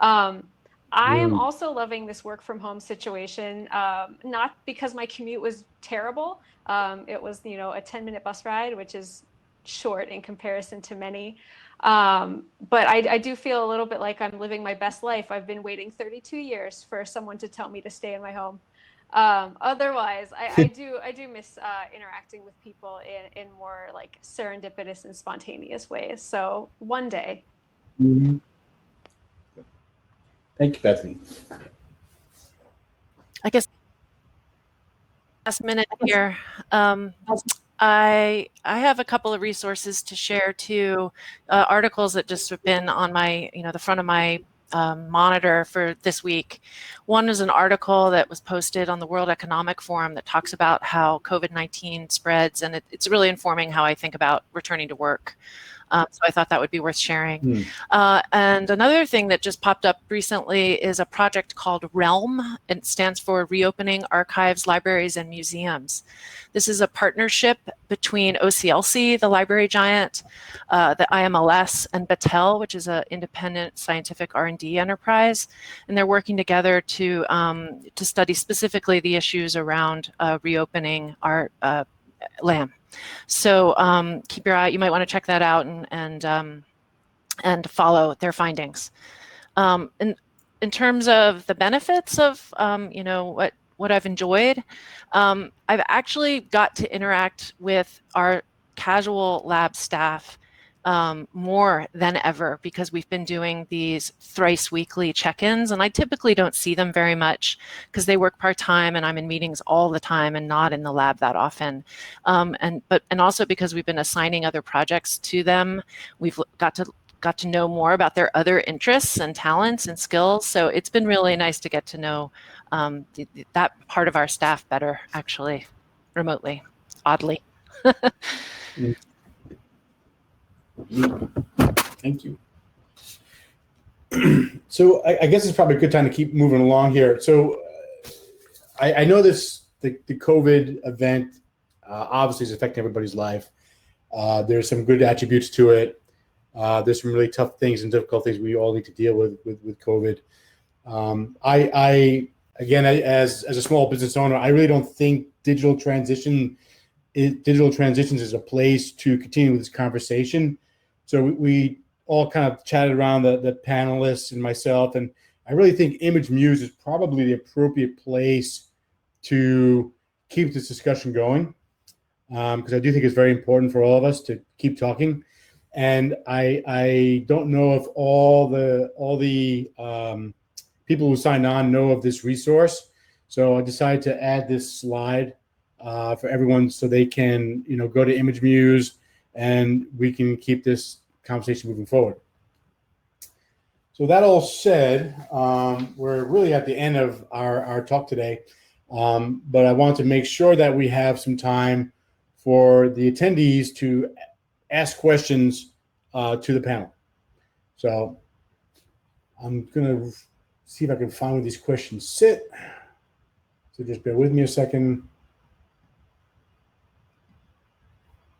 I am also loving this work from home situation, not because my commute was terrible. It was, a 10-minute bus ride, which is short in comparison to many. But I do feel a little bit like I'm living my best life. I've been waiting 32 years for someone to tell me to stay in my home. Otherwise, I do miss interacting with people in more like serendipitous and spontaneous ways. So one day. Mm-hmm. Thank you, Bethany. I guess last minute here. I have a couple of resources to share too, articles that just have been on my, the front of my monitor for this week. One is an article that was posted on the World Economic Forum that talks about how COVID-19 spreads, and it's really informing how I think about returning to work. So I thought that would be worth sharing. And another thing that just popped up recently is a project called REALM. It stands for Reopening Archives, Libraries, and Museums. This is a partnership between OCLC, the library giant, the IMLS, and Battelle, which is an independent scientific R&D enterprise. And they're working together to study specifically the issues around reopening our LAM. So keep your eye. You might want to check that out and follow their findings. In terms of the benefits of what I've enjoyed, I've actually got to interact with our casual lab staff more than ever, because we've been doing these thrice weekly check-ins, and I typically don't see them very much because they work part-time and I'm in meetings all the time and not in the lab that often. And also because we've been assigning other projects to them, we've got to know more about their other interests and talents and skills. So it's been really nice to get to know that part of our staff better, actually, remotely, oddly. Thank you. So I guess it's probably a good time to keep moving along here. So I know the COVID event obviously is affecting everybody's life. There's some good attributes to it. There's some really tough things and difficult things we all need to deal with COVID. Again, as a small business owner, I really don't think digital transitions is a place to continue with this conversation. So we all kind of chatted around the panelists and myself, and I really think Image Muse is probably the appropriate place to keep this discussion going, because I do think it's very important for all of us to keep talking. And I don't know if all the people who signed on know of this resource, so I decided to add this slide for everyone so they can go to Image Muse and we can keep this conversation moving forward. So that all said, we're really at the end of our talk today, but I want to make sure that we have some time for the attendees to ask questions to the panel. So I'm going to see if I can find where these questions sit. So just bear with me a second.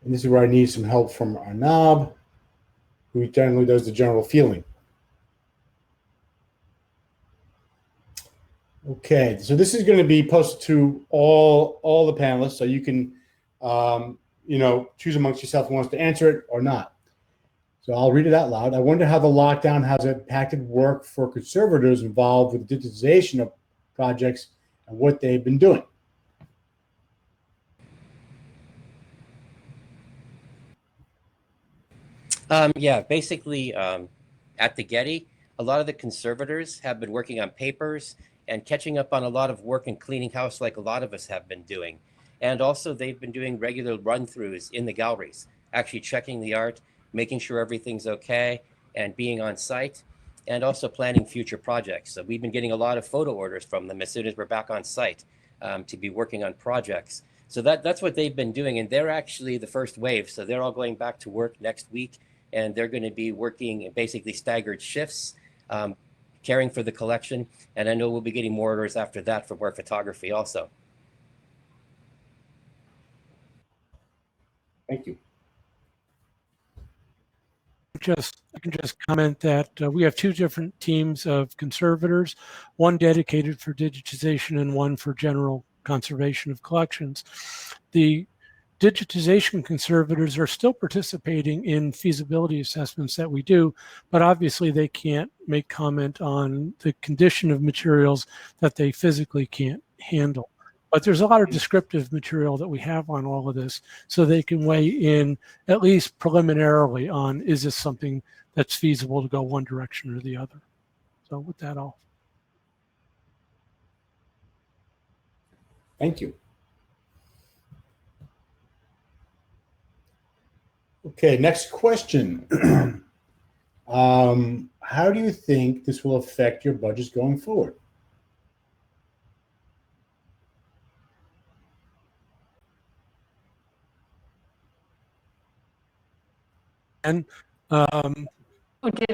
And this is where I need some help from Arnab, who generally does the general fielding. Okay, so this is going to be posted to all the panelists, so you can choose amongst yourself who wants to answer it or not. So I'll read it out loud. I wonder how the lockdown has impacted work for conservators involved with digitization of projects and what they've been doing. Basically, at the Getty, a lot of the conservators have been working on papers and catching up on a lot of work and cleaning house like a lot of us have been doing. And also they've been doing regular run-throughs in the galleries, actually checking the art, making sure everything's okay, and being on site, and also planning future projects. So we've been getting a lot of photo orders from them as soon as we're back on site to be working on projects. So that's what they've been doing, and they're actually the first wave. So they're all going back to work next week, and they're going to be working basically staggered shifts, caring for the collection. And I know we'll be getting more orders after that for more photography also. Thank you. I can just comment that we have two different teams of conservators, one dedicated for digitization and one for general conservation of collections. The digitization conservators are still participating in feasibility assessments that we do, but obviously they can't make comment on the condition of materials that they physically can't handle. But there's a lot of descriptive material that we have on all of this, so they can weigh in at least preliminarily on, is this something that's feasible to go one direction or the other. So with that, I'll. Thank you. Okay, next question. How do you think this will affect your budgets going forward? And did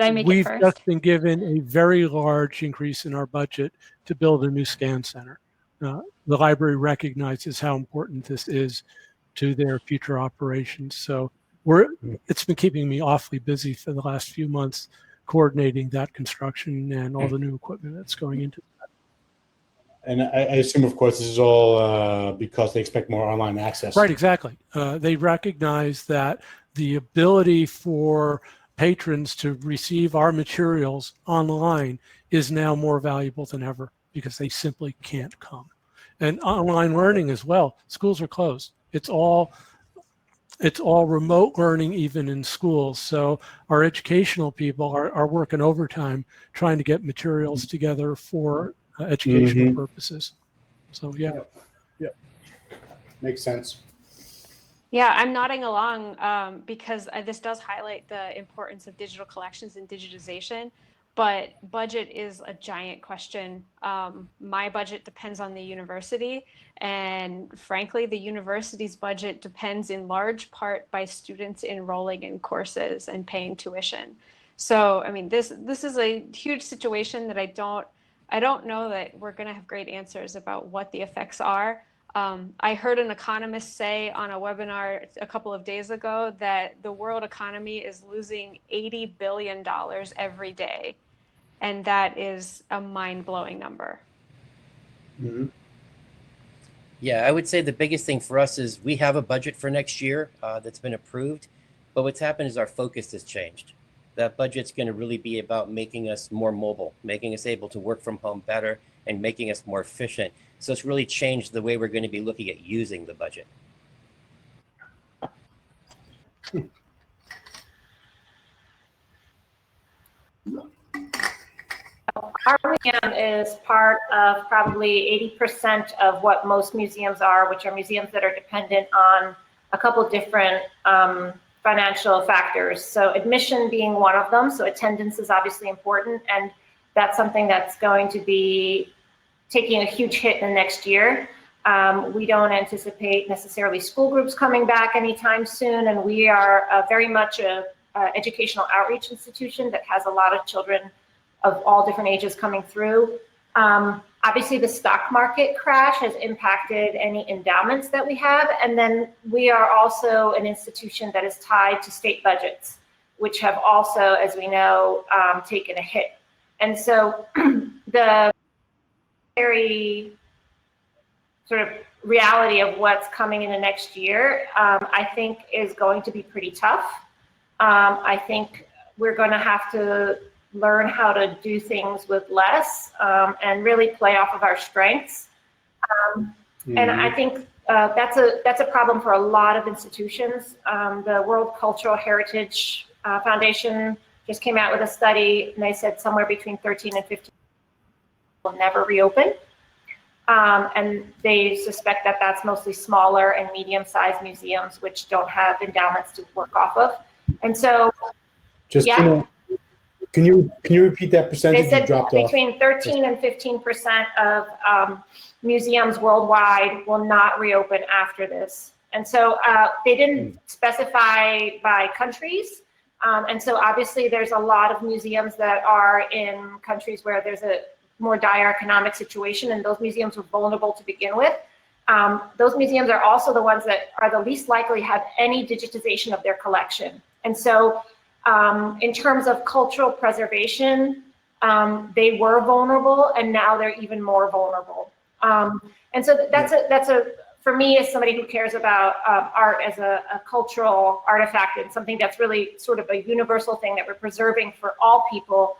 I make it we've first? just been given a very large increase in our budget to build a new scan center. The library recognizes how important this is to their future operations. So it's been keeping me awfully busy for the last few months, coordinating that construction and all the new equipment that's going into that. And I assume, of course, this is all because they expect more online access. Right, exactly. They recognize that the ability for patrons to receive our materials online is now more valuable than ever because they simply can't come. And online learning as well. Schools are closed. It's all remote learning, even in schools. So our educational people are working overtime trying to get materials together for educational purposes. So yeah. Makes sense. Yeah, I'm nodding along because this does highlight the importance of digital collections and digitization, but budget is a giant question. My budget depends on the university, and frankly, the university's budget depends in large part by students enrolling in courses and paying tuition. So, I mean, this is a huge situation that I don't know that we're going to have great answers about what the effects are. I heard an economist say on a webinar a couple of days ago that the world economy is losing $80 billion every day. And that is a mind-blowing number. Mm-hmm. Yeah, I would say the biggest thing for us is we have a budget for next year that's been approved, but what's happened is our focus has changed. That budget's going to really be about making us more mobile, making us able to work from home better, and making us more efficient. So it's really changed the way we're going to be looking at using the budget. Our museum is part of probably 80% of what most museums are, which are museums that are dependent on a couple different financial factors. So admission being one of them. So attendance is obviously important, and that's something that's going to be taking a huge hit in the next year. We don't anticipate necessarily school groups coming back anytime soon, and we are very much a educational outreach institution that has a lot of children of all different ages coming through. Obviously, the stock market crash has impacted any endowments that we have, and then we are also an institution that is tied to state budgets, which have also, as we know, taken a hit. And so the very sort of reality of what's coming in the next year, I think is going to be pretty tough. I think we're going to have to learn how to do things with less and really play off of our strengths. And I think that's a problem for a lot of institutions. The World Cultural Heritage Foundation just came out with a study, and they said somewhere between 13 and 15 will never reopen. And they suspect that that's mostly smaller and medium-sized museums which don't have endowments to work off of. And so, just yeah. Can you repeat that percentage? They said You dropped between off. 13 and 15% of museums worldwide will not reopen after this. And so they didn't specify by countries. And so obviously there's a lot of museums that are in countries where there's a more dire economic situation, and those museums were vulnerable to begin with. Those museums are also the ones that are the least likely to have any digitization of their collection. And so in terms of cultural preservation, they were vulnerable, and now they're even more vulnerable. And so that's for me, as somebody who cares about art as a cultural artifact and something that's really sort of a universal thing that we're preserving for all people,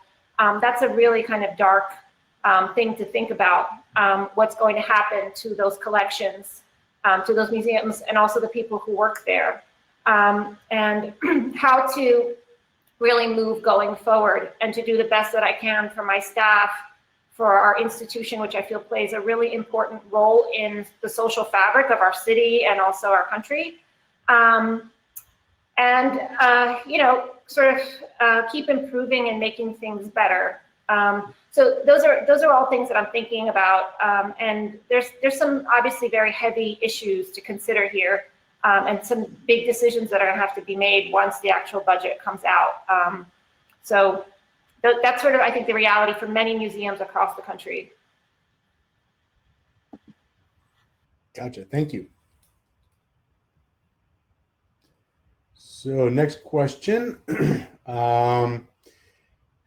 that's a really kind of dark thing to think about, what's going to happen to those collections, to those museums, and also the people who work there, and how to really move going forward, and to do the best that I can for my staff, for our institution, which I feel plays a really important role in the social fabric of our city and also our country. You know, sort of keep improving and making things better. So those are all things that I'm thinking about. And there's some obviously very heavy issues to consider here, and some big decisions that are gonna have to be made once the actual budget comes out. So that's sort of, I think, the reality for many museums across the country. Gotcha, thank you. So next question.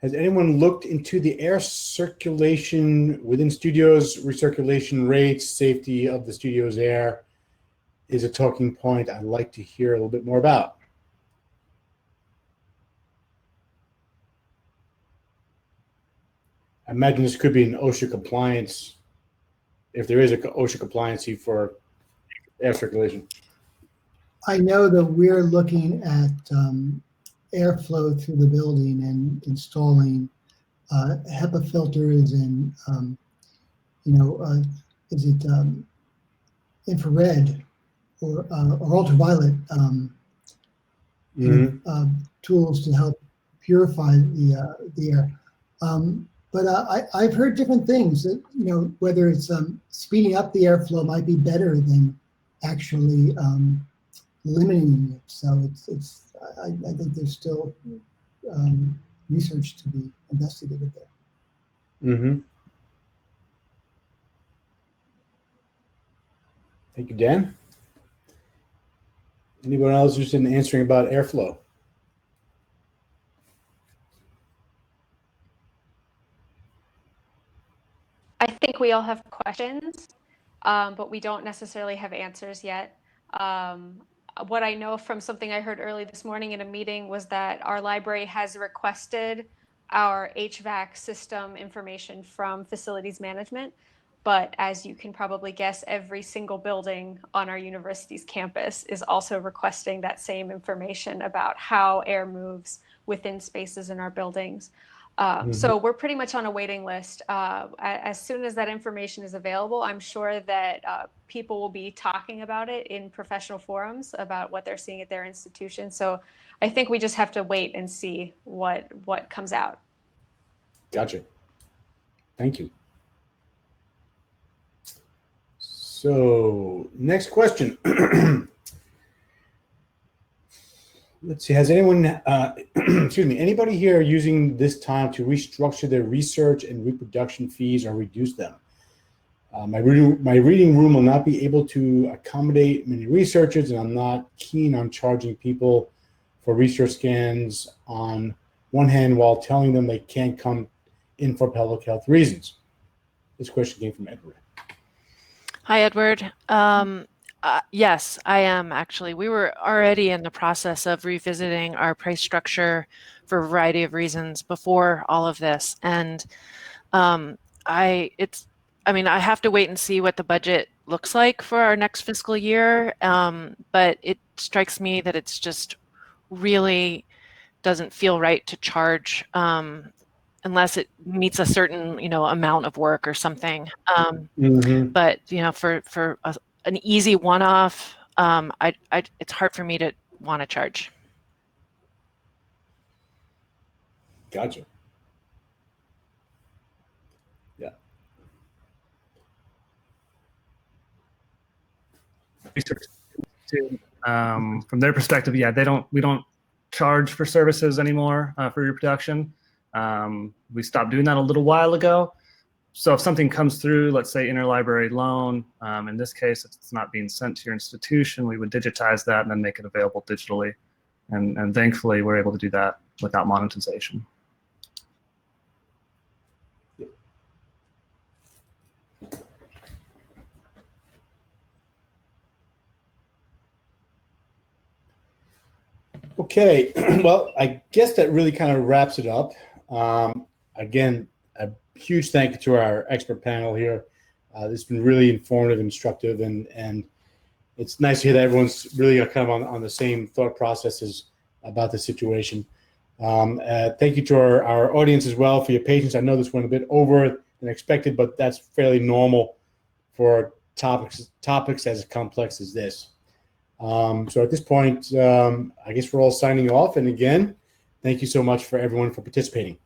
Has anyone looked into the air circulation within studios, recirculation rates, safety of the studio's air is a talking point I'd like to hear a little bit more about. I imagine this could be an OSHA compliance, if there is a OSHA compliancy for air circulation. I know that we're looking at airflow through the building and installing HEPA filters and, you know, is it infrared or ultraviolet tools to help purify the air. But I've heard different things that, you know, whether it's speeding up the airflow might be better than actually limiting it. So I think there's still research to be investigated there. Mm-hmm. Thank you, Dan. Anyone else interested in answering about airflow? I think we all have questions, but we don't necessarily have answers yet. What I know from something I heard early this morning in a meeting was that our library has requested our HVAC system information from facilities management. But as you can probably guess, every single building on our university's campus is also requesting that same information about how air moves within spaces in our buildings. So we're pretty much on a waiting list. As soon as that information is available, I'm sure that people will be talking about it in professional forums about what they're seeing at their institution. So I think we just have to wait and see what comes out. Gotcha. Thank you. So next question. Let's see, has anyone, excuse me, anybody here using this time to restructure their research and reproduction fees or reduce them? My reading room will not be able to accommodate many researchers, and I'm not keen on charging people for research scans on one hand while telling them they can't come in for public health reasons. This question came from Edward. Hi, Edward. Yes, I am actually. We were already in the process of revisiting our price structure for a variety of reasons before all of this. And I have to wait and see what the budget looks like for our next fiscal year. But it strikes me that it's just really doesn't feel right to charge unless it meets a certain, amount of work or something. But, for an easy one-off, it's hard for me to want to charge. Gotcha. Yeah. Research too. From their perspective, yeah, we don't charge for services anymore for reproduction. We stopped doing that a little while ago. So if something comes through, let's say interlibrary loan, in this case, it's not being sent to your institution, we would digitize that and then make it available digitally. And thankfully, we're able to do that without monetization. Okay, well, I guess that really kind of wraps it up. Again, a huge thank you to our expert panel here. This has been really informative, instructive, and it's nice to hear that everyone's really kind of on the same thought processes about the situation. Thank you to our audience as well for your patience. I know this went a bit over than expected, but that's fairly normal for topics as complex as this. So at this point, I guess we're all signing off. And again, thank you so much for everyone for participating.